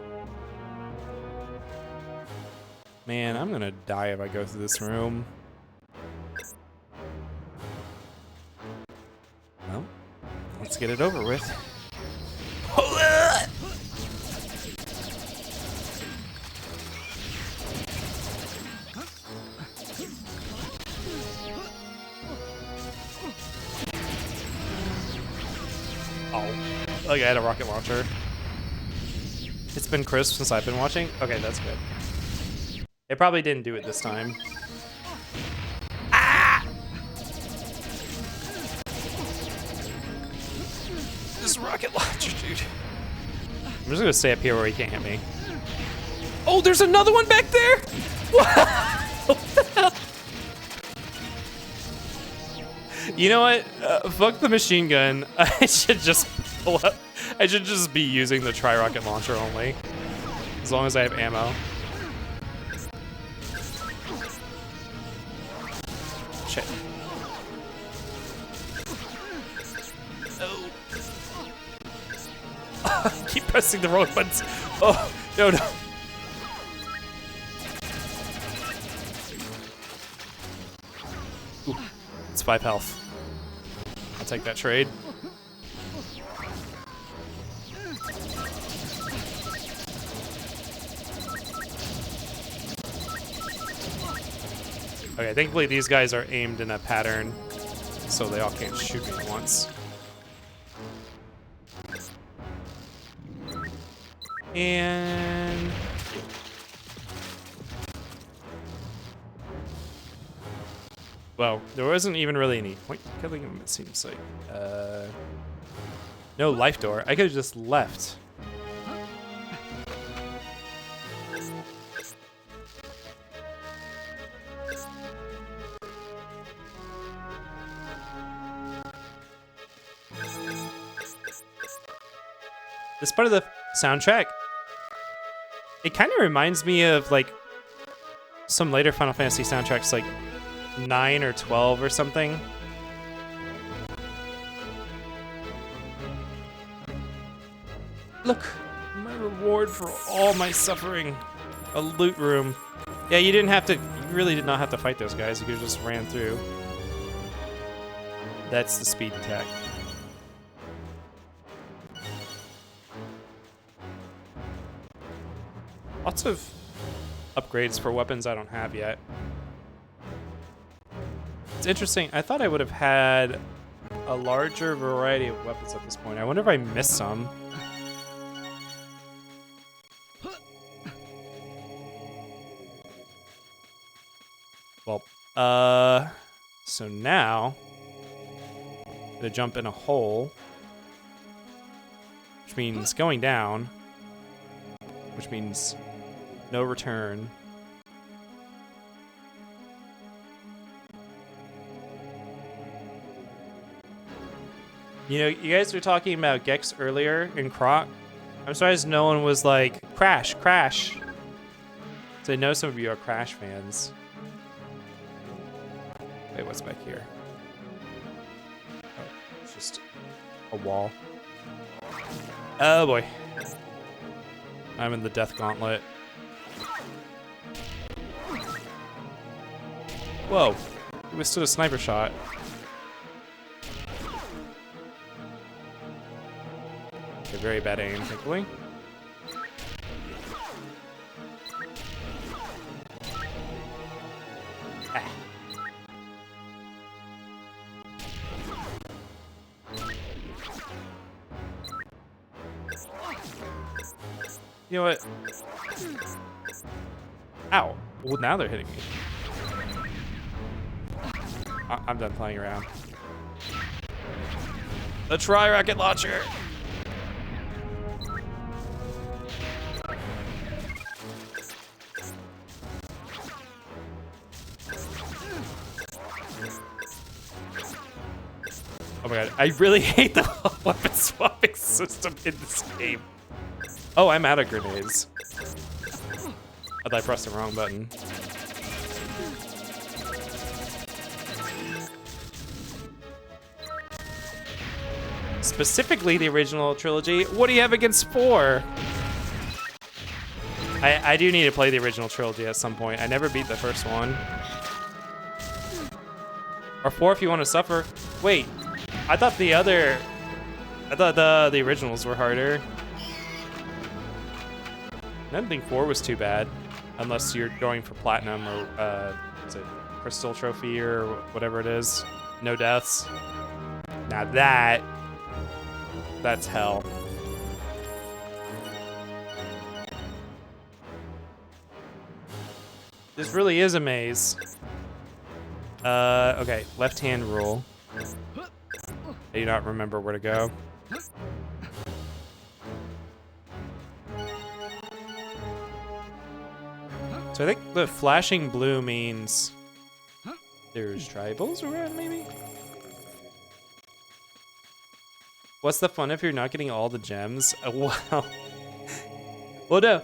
Man, I'm gonna die if I go through this room. Well, let's get it over with. Oh, okay, I had a rocket launcher. It's been crisp since I've been watching. Okay, that's good. It probably didn't do it this time. Ah! This rocket launcher, dude. I'm just gonna stay up here where he can't hit me. Oh, there's another one back there? What the hell? You know what? Fuck the machine gun. I should just pull up. I should just be using the tri-rocket launcher only. As long as I have ammo. Shit. Oh. Keep pressing the wrong buttons. Oh, no, no. Ooh, it's 5 health. I'll take that trade. Okay, thankfully these guys are aimed in a pattern, so they all can't shoot me at once. And... well, there wasn't even really any point killing him, it seems like. No life door. I could have just left. This part of the soundtrack, it kind of reminds me of like some later Final Fantasy soundtracks, like 9 or 12 or something. Look, my reward for all my suffering. A loot room. Yeah, you really did not have to fight those guys. You could have just ran through. That's the speed attack. Lots of upgrades for weapons I don't have yet. It's interesting. I thought I would have had a larger variety of weapons at this point. I wonder if I missed some. Well, so now I'm gonna jump in a hole, which means going down, which means no return. You know, you guys were talking about Gex earlier in Croc. I'm surprised no one was like, Crash, Crash. So I know some of you are Crash fans. Wait, what's back here? Oh, it's just a wall. Oh boy. I'm in the Death Gauntlet. Whoa. He withstood a sniper shot. Okay, very bad aim, thankfully. Ah. You know what? Ow. Well, now they're hitting me. I'm done playing around. The tri-rocket launcher! Oh my god, I really hate the weapon swapping system in this game. Oh, I'm out of grenades. I thought I pressed the wrong button. Specifically the original trilogy. What do you have against 4? I do need to play the original trilogy at some point. I never beat the first one. Or 4 if you want to suffer. Wait, I thought the originals were harder. I didn't think 4 was too bad, unless you're going for platinum or is it crystal trophy or whatever it is. No deaths. Now that's hell. This really is a maze. Okay, left-hand rule. I do not remember where to go. So I think the flashing blue means there's tribals around, maybe? What's the fun if you're not getting all the gems? Well, no,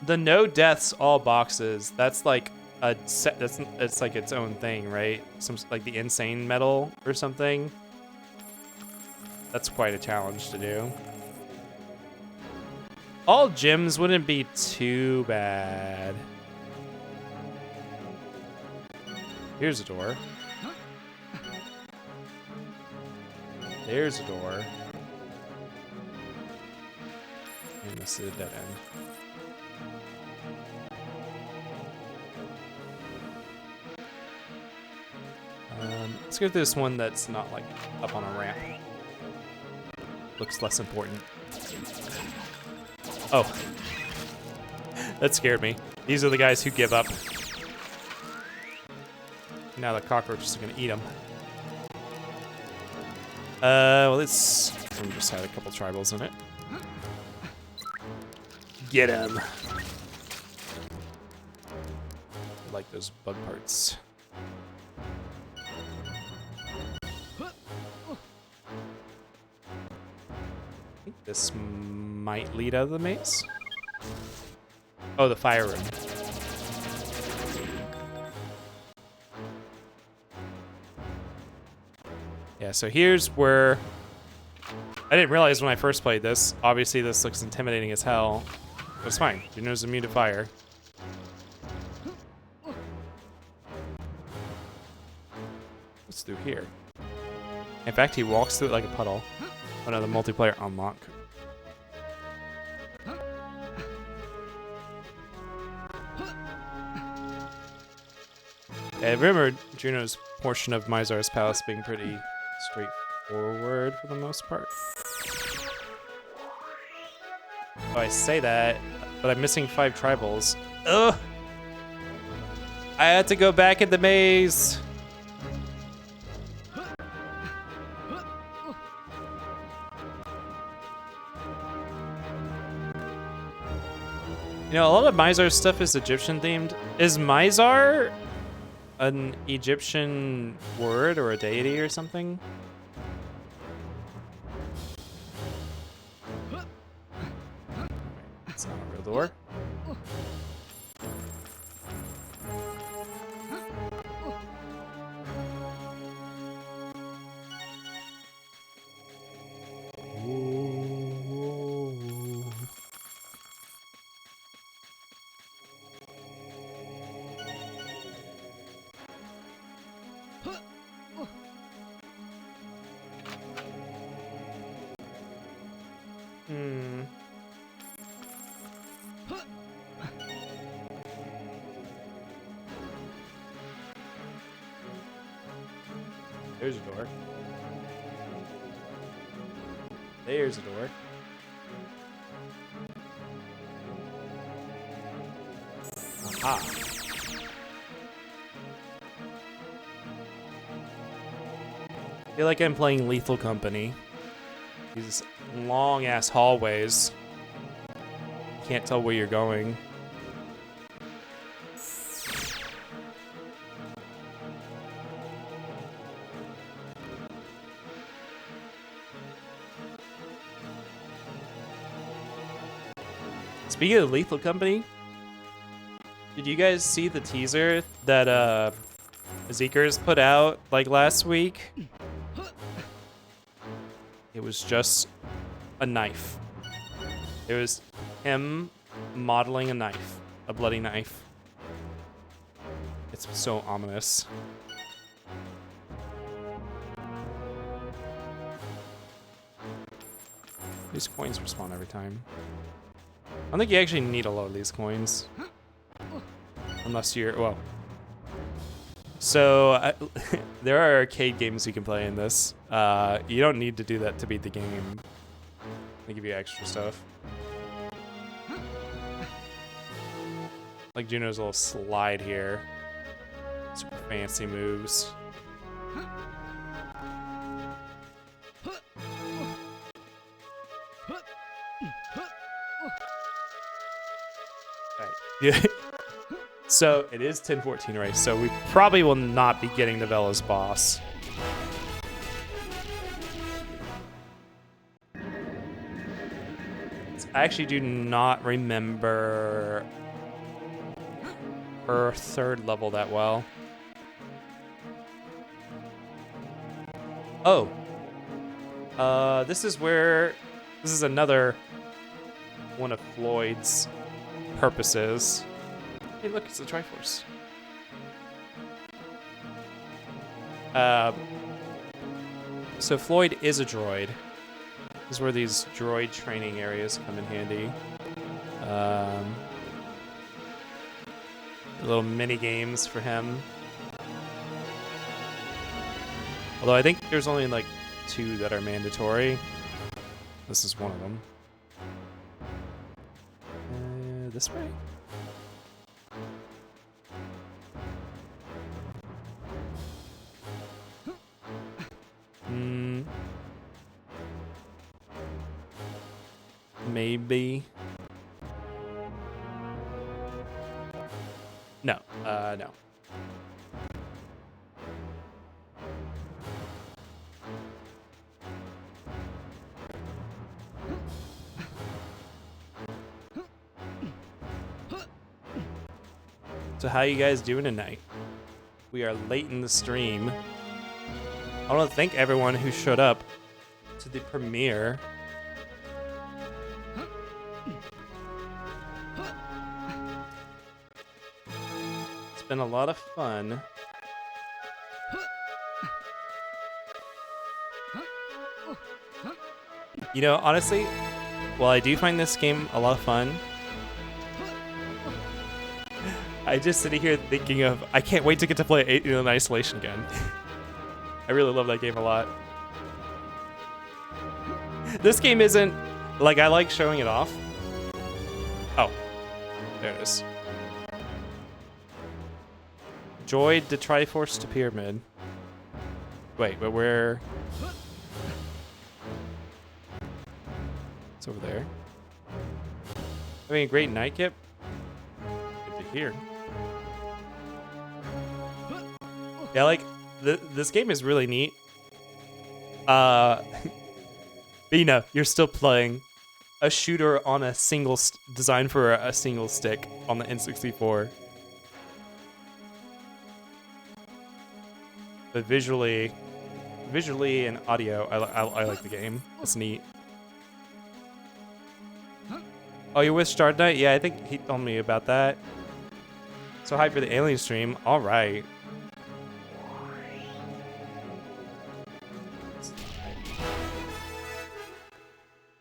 the no deaths all boxes. That's like a set. It's like its own thing, right? Some like the insane metal or something. That's quite a challenge to do. All gems wouldn't be too bad. Here's a door. There's a door. And this is a dead end. Let's go to this one that's not like up on a ramp. Looks less important. Oh. That scared me. These are the guys who give up. Now the cockroaches are gonna eat them. Well, this one just had a couple tribals in it. Get him. I like those bug parts. I think this might lead out of the maze. Oh, the fire room. Yeah, so here's where... I didn't realize when I first played this. Obviously, this looks intimidating as hell. But it's fine. Juno's immune to fire. What's through here? In fact, he walks through it like a puddle. Another multiplayer unlock. I remember Juno's portion of Mizar's Palace being pretty straightforward for the most part. Oh, I say that, but I'm missing 5 tribals. Ugh! I had to go back in the maze! You know, a lot of Mizar's stuff is Egyptian themed. Is Mizar an Egyptian word or a deity or something? It's not a real door. There's a door. There's a door. Aha. I feel like I'm playing Lethal Company. These long ass hallways. Can't tell where you're going. Speaking of Lethal Company, did you guys see the teaser that Zeekers put out like last week? It was just a knife. It was him modeling a knife, a bloody knife. It's so ominous. These coins respawn every time. I don't think you actually need a lot of these coins. Unless you're, well. So, there are arcade games you can play in this. You don't need to do that to beat the game. They give you extra stuff. Like Juno's little slide here. Super fancy moves. Yeah. So it is 10-14 race, so we probably will not be getting the Vella's boss. I actually do not remember her third level that well. Oh. This is another one of Floyd's purposes. Hey, look, it's the Triforce. So Floyd is a droid. This is where these droid training areas come in handy. Little mini games for him. Although I think there's only like 2 that are mandatory. This is one of them. This way? Maybe. No, no. So how you guys doing tonight? We are late in the stream. I want to thank everyone who showed up to the premiere. It's been a lot of fun. You know, honestly, while I do find this game a lot of fun, I just sit here thinking of, I can't wait to get to play Alien Isolation again. I really love that game a lot. This game isn't, like, I like showing it off. Oh, there it is. Droid to Triforce to Pyramid. Wait, but where? It's over there. Having a great night, Kip? Good to hear. Yeah, like, this game is really neat. But you know, you're still playing a shooter on a single, designed for a single stick on the N64. But visually and audio, I like the game. It's neat. Oh, you're with Shard Knight? Yeah, I think he told me about that. So hyped for the Alien stream. All right.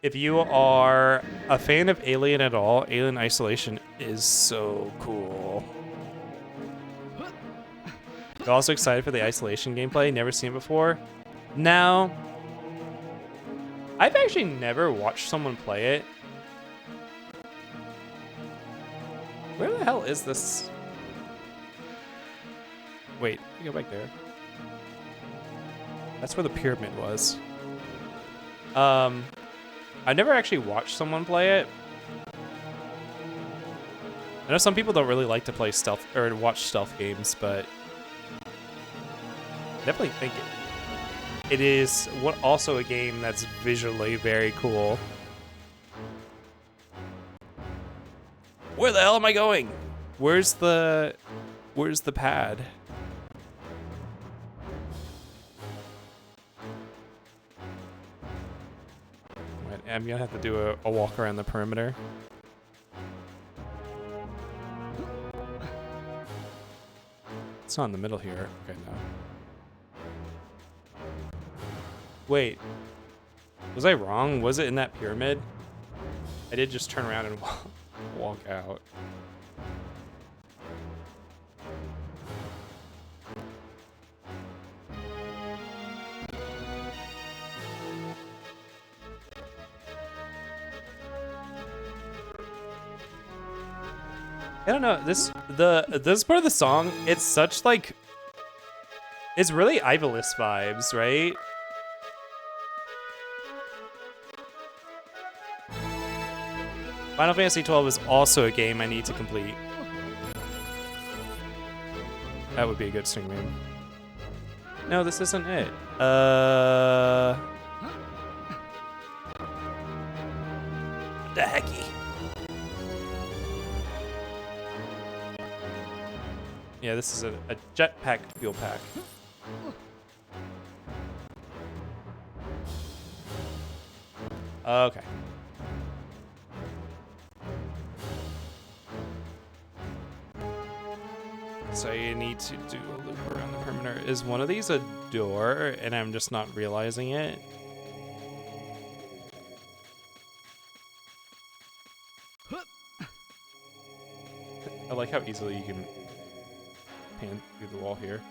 If you are a fan of Alien at all, Alien Isolation is so cool. You're also excited for the Isolation gameplay? Never seen it before? Now, I've actually never watched someone play it. Where the hell is this? Wait, let me go back there. That's where the pyramid was. I never actually watched someone play it. I know some people don't really like to play stealth or watch stealth games, but I definitely think it is also a game that's visually very cool. Where the hell am I going? Where's the pad? I'm gonna have to do a walk around the perimeter. It's not in the middle here. Okay, no. Wait. Was I wrong? Was it in that pyramid? I did just turn around and walk out. I don't know, this part of the song, it's such like, it's really Ivalice vibes, right? Final Fantasy XII is also a game I need to complete. That would be a good string name. No, this isn't it. The hecky. Yeah, this is a jetpack fuel pack. Okay. So you need to do a loop around the perimeter. Is one of these a door and I'm just not realizing it? I like how easily you can pan through the wall here.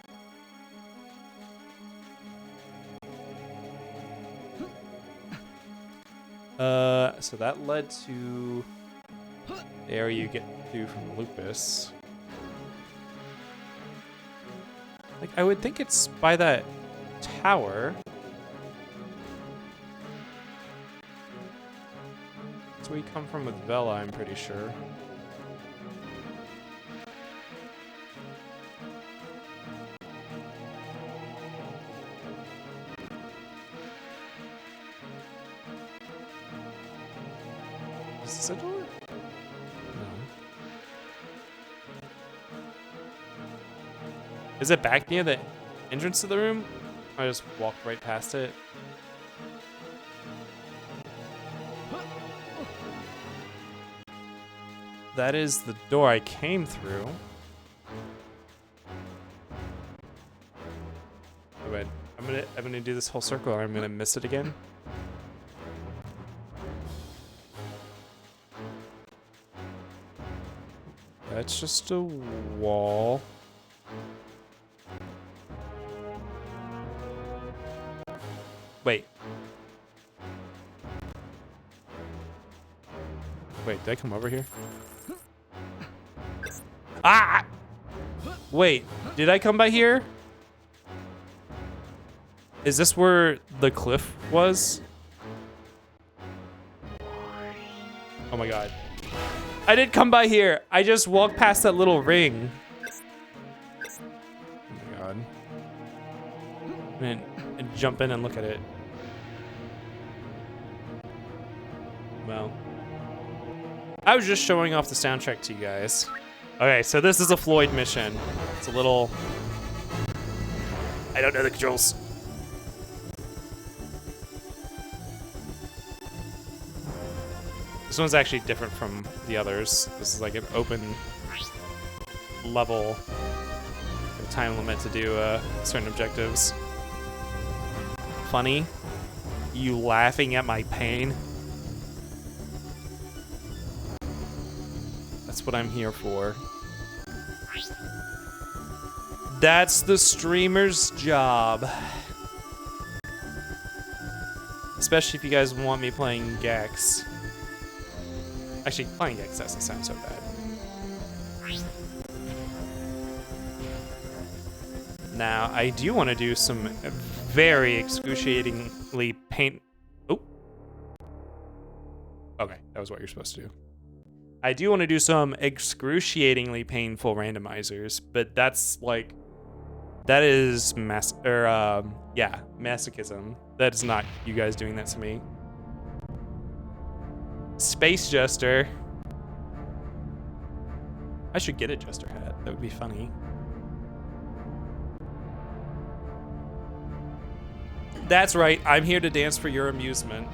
So that led to the area you get to from Lupus. Like, I would think it's by that tower. That's where you come from with Vela, I'm pretty sure. Is this a door? No. Is it back near the entrance to the room? I just walked right past it. That is the door I came through. Wait, I'm gonna do this whole circle and I'm gonna miss it again. That's just a wall. Wait. Wait, did I come over here? Ah! Wait, did I come by here? Is this where the cliff was? Oh my god. I did come by here. I just walked past that little ring. Oh my god. And jump in and look at it. Well. I was just showing off the soundtrack to you guys. Okay, so this is a Floyd mission. It's a little... I don't know the controls. This one's actually different from the others. This is like an open level, a time limit to do certain objectives. Funny? You laughing at my pain? That's what I'm here for. That's the streamer's job. Especially if you guys want me playing Gex. Actually, playing Gex doesn't sound so bad. Now, I do want to do some very excruciatingly pain... Oh. Okay, that was what you're supposed to do. I do want to do some excruciatingly painful randomizers, but that's like... That is masochism. That is not you guys doing that to me. Space Jester. I should get a Jester hat. That would be funny. That's right. I'm here to dance for your amusement.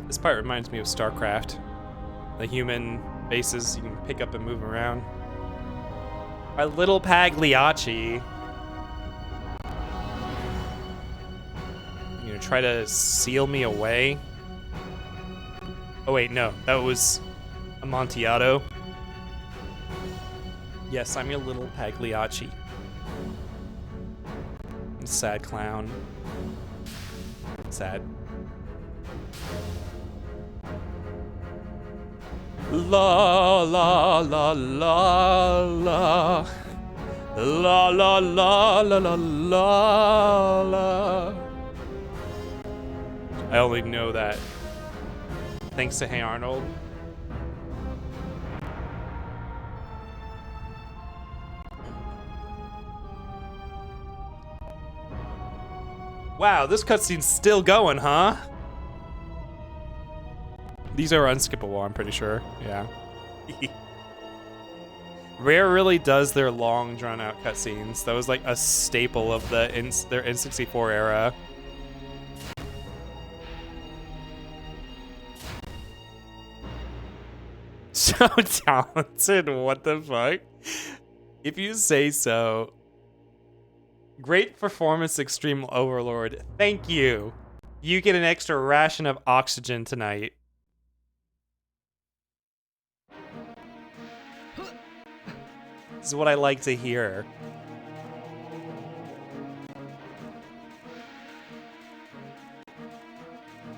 This part reminds me of StarCraft. The human bases you can pick up and move around. My little Pagliacci. You gonna try to seal me away? Oh wait, no, that was Amontillado. Yes, I'm your little Pagliacci. Sad clown. Sad. La la la la la la la la la la la. I only know that thanks to Hey Arnold. Wow, this cutscene's still going, huh? These are unskippable, I'm pretty sure. Yeah. Rare really does their long, drawn-out cutscenes. That was like a staple of their N64 era. So talented, what the fuck? If you say so. Great performance, Extreme Overlord. Thank you. You get an extra ration of oxygen tonight. This is what I like to hear.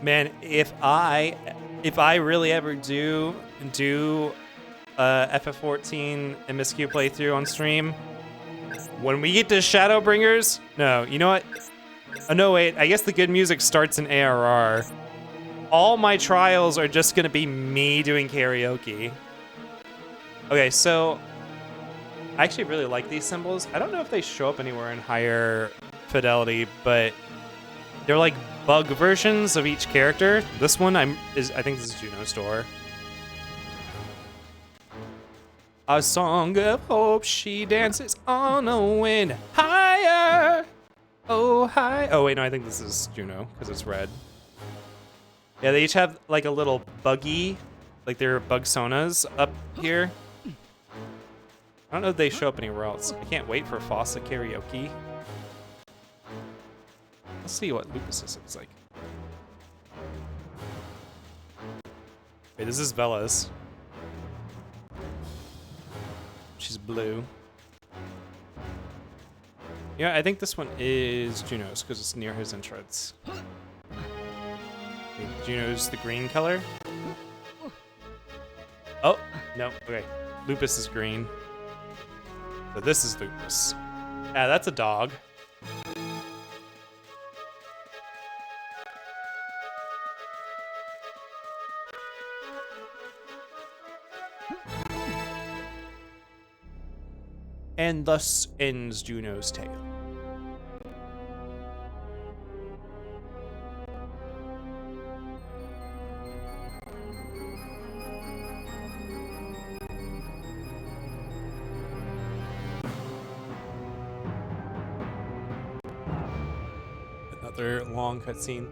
Man, if I really ever do FF14 MSQ playthrough on stream, when we get to Shadowbringers, no, you know what? Oh no, wait, I guess the good music starts in ARR. All my trials are just gonna be me doing karaoke. Okay, so I actually really like these symbols. I don't know if they show up anywhere in higher fidelity, but they're like bug versions of each character. This one I think this is Juno's door. A song of hope, she dances on the wind higher. Oh, high. Oh, wait, no, I think this is Juno because it's red. Yeah, they each have like a little buggy, like they're bug sonas up here. I don't know if they show up anywhere else. I can't wait for Fossa karaoke. Let's see what Lupus's looks like. Wait, this is Bella's. She's blue. Yeah, I think this one is Juno's because it's near his entrance. Okay, Juno's the green color. Oh, no, okay. Lupus is green. So this is Lupus. Yeah, that's a dog. And thus ends Juno's tale. Another long cutscene.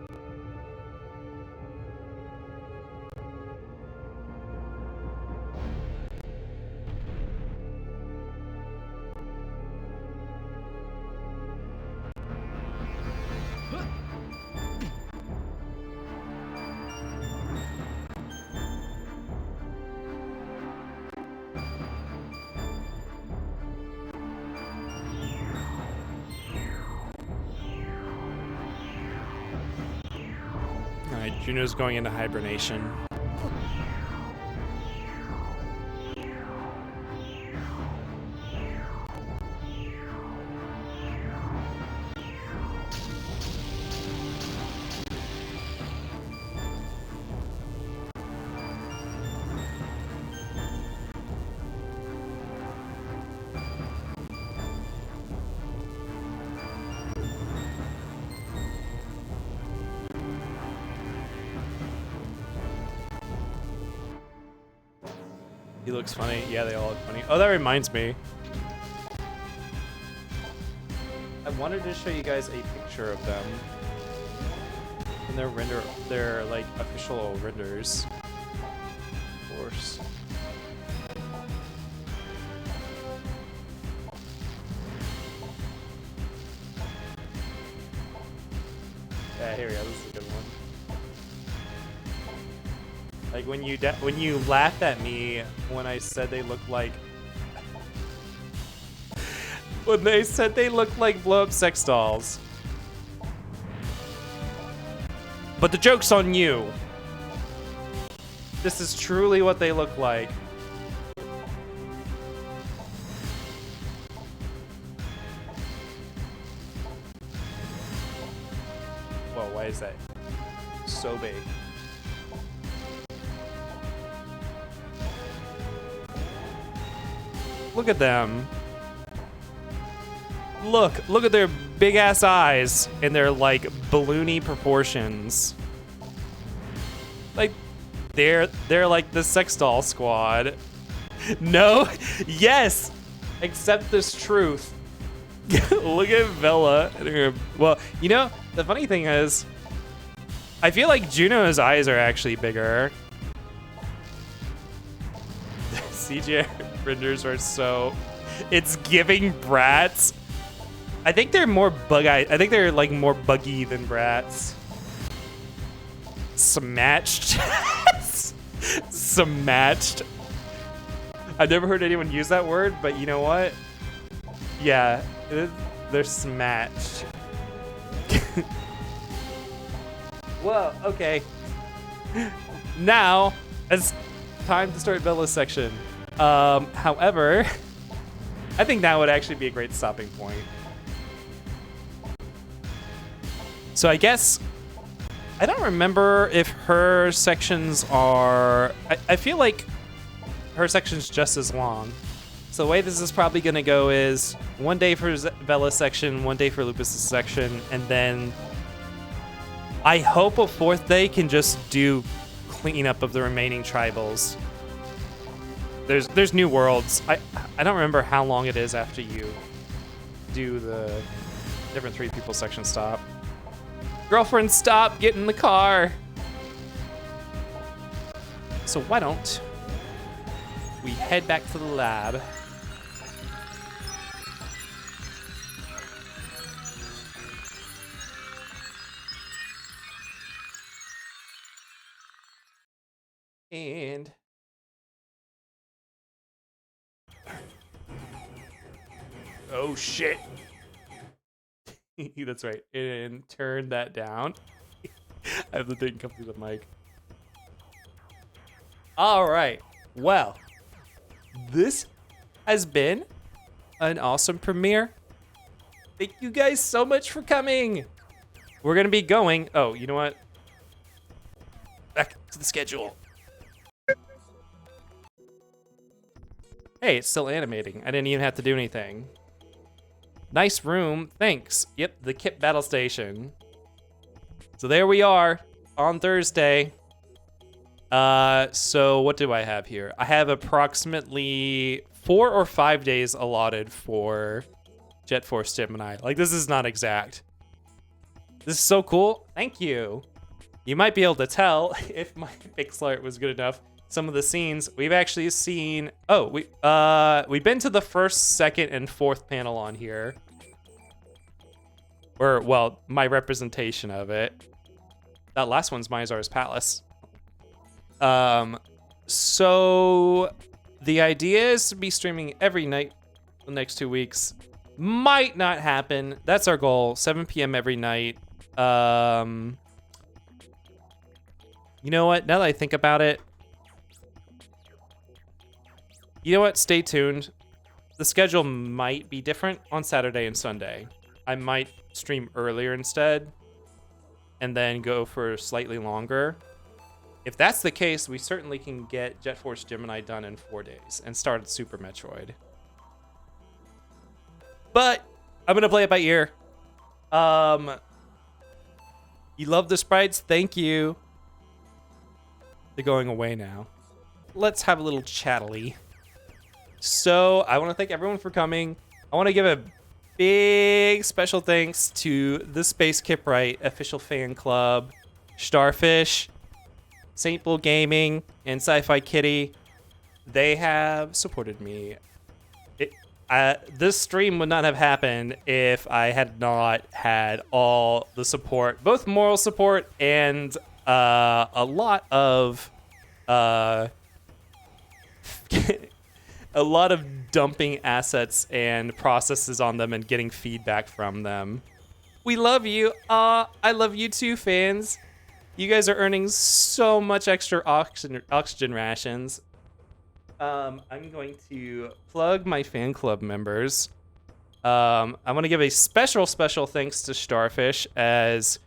Juno's going into hibernation. He looks funny. Yeah, they all look funny. Oh, that reminds me. I wanted to show you guys a picture of them. And their like official renders. Of course. Yeah, here we go. This is a good one. Like when you laughed at me when I said they look like when they said they look like blow-up sex dolls. But the joke's on you. This is truly what they look like. Whoa, why is that so big? Look at them. Look at their big ass eyes and their like balloony proportions. Like they're like the sex doll squad. No, yes, accept this truth. Look at Bella. Well, you know, the funny thing is, I feel like Juno's eyes are actually bigger. CGI renders are so... It's giving Bratz. I think they're more bug-eyed. I think they're like more buggy than Bratz. Smatched. Smatched. I've never heard anyone use that word, but you know what? Yeah, they're smatched. Whoa, okay. Now, it's time to start Bella's section. However, I think that would actually be a great stopping point. So I guess, I don't remember if her sections are, I feel like her section's just as long. So the way this is probably gonna go is one day for Bella's section, one day for Lupus's section, and then I hope a fourth day can just do cleanup of the remaining tribals. There's new worlds. I don't remember how long it is after you do the different 3 people section stop. Girlfriend, stop, get in the car. So why don't we head back to the lab? And oh shit. That's right. And turn that down. I have the thing come through the mic. All right. Well, this has been an awesome premiere. Thank you guys so much for coming. We're going to be going. Oh, you know what? Back to the schedule. Hey, it's still animating. I didn't even have to do anything. Nice room, thanks. Yep, the Kip Battle Station. So there we are on Thursday. So what do I have here? I have approximately 4 or 5 days allotted for Jet Force Gemini. Like, this is not exact. This is so cool. Thank you. You might be able to tell if my pixel art was good enough. Some of the scenes we've actually seen. Oh, we've been to the first, second, and fourth panel on here. Or, well, my representation of it. That last one's Mizar's Palace. So the idea is to be streaming every night the next 2 weeks. Might not happen. That's our goal. 7 p.m. every night. You know what? Now that I think about it, you know what? Stay tuned. The schedule might be different on Saturday and Sunday. I might stream earlier instead and then go for slightly longer. If that's the case, we certainly can get Jet Force Gemini done in 4 days and start at Super Metroid. But I'm going to play it by ear. You love the sprites? Thank you. They're going away now. Let's have a little chattily. So I want to thank everyone for coming. I want to give a big special thanks to the Space Kyprite official fan club, Starfish, Saint Bull Gaming, and Sci-Fi Kitty. They have supported me. This stream would not have happened if I had not had all the support, both moral support and a lot of a lot of dumping assets and processes on them and getting feedback from them. We love you. I love you too, fans. You guys are earning so much extra oxygen rations. I'm going to plug my fan club members. I want to give a special thanks to Starfish, as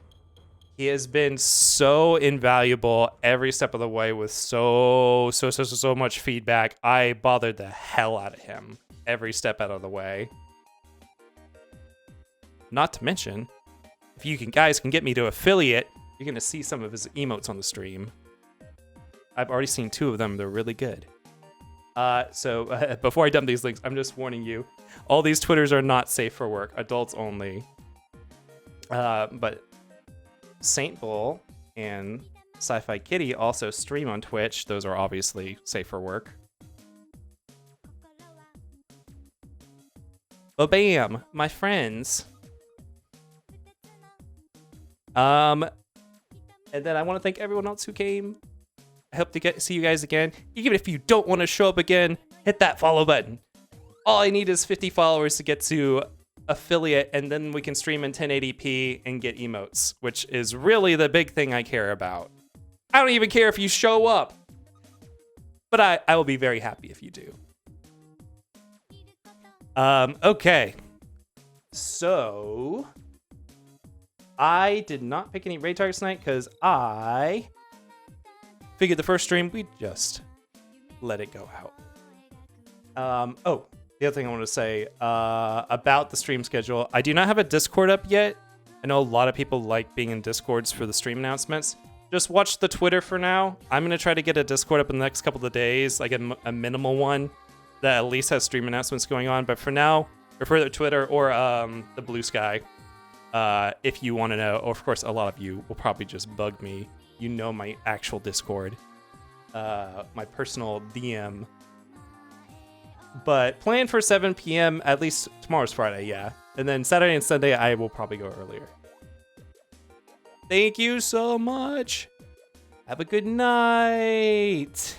he has been so invaluable every step of the way with so much feedback. I bothered the hell out of him every step out of the way. Not to mention, if you guys can get me to affiliate, you're going to see some of his emotes on the stream. I've already seen 2 of them. They're really good. So before I dump these links, I'm just warning you, all these Twitters are not safe for work. Adults only. But Saint Bull and Sci-Fi Kitty also stream on Twitch. Those are obviously safe for work. But bam, my friends. And then I want to thank everyone else who came. I hope to see you guys again. Even if you don't want to show up again, hit that follow button. All I need is 50 followers to get to affiliate, and then we can stream in 1080p and get emotes, which is really the big thing I care about. I don't even care if you show up, but I will be very happy if you do. Okay. So I did not pick any raid targets tonight because I figured the first stream we'd just let it go out. Oh, the other thing I want to say about the stream schedule, I do not have a Discord up yet. I know a lot of people like being in Discords for the stream announcements. Just watch the Twitter for now. I'm going to try to get a Discord up in the next couple of days, like a minimal one that at least has stream announcements going on. But for now, refer to Twitter or the Blue Sky if you want to know. Or, of course, a lot of you will probably just bug me. You know my actual Discord, my personal DM. But plan for 7 p.m. at least tomorrow's Friday, yeah. And then Saturday and Sunday, I will probably go earlier. Thank you so much. Have a good night.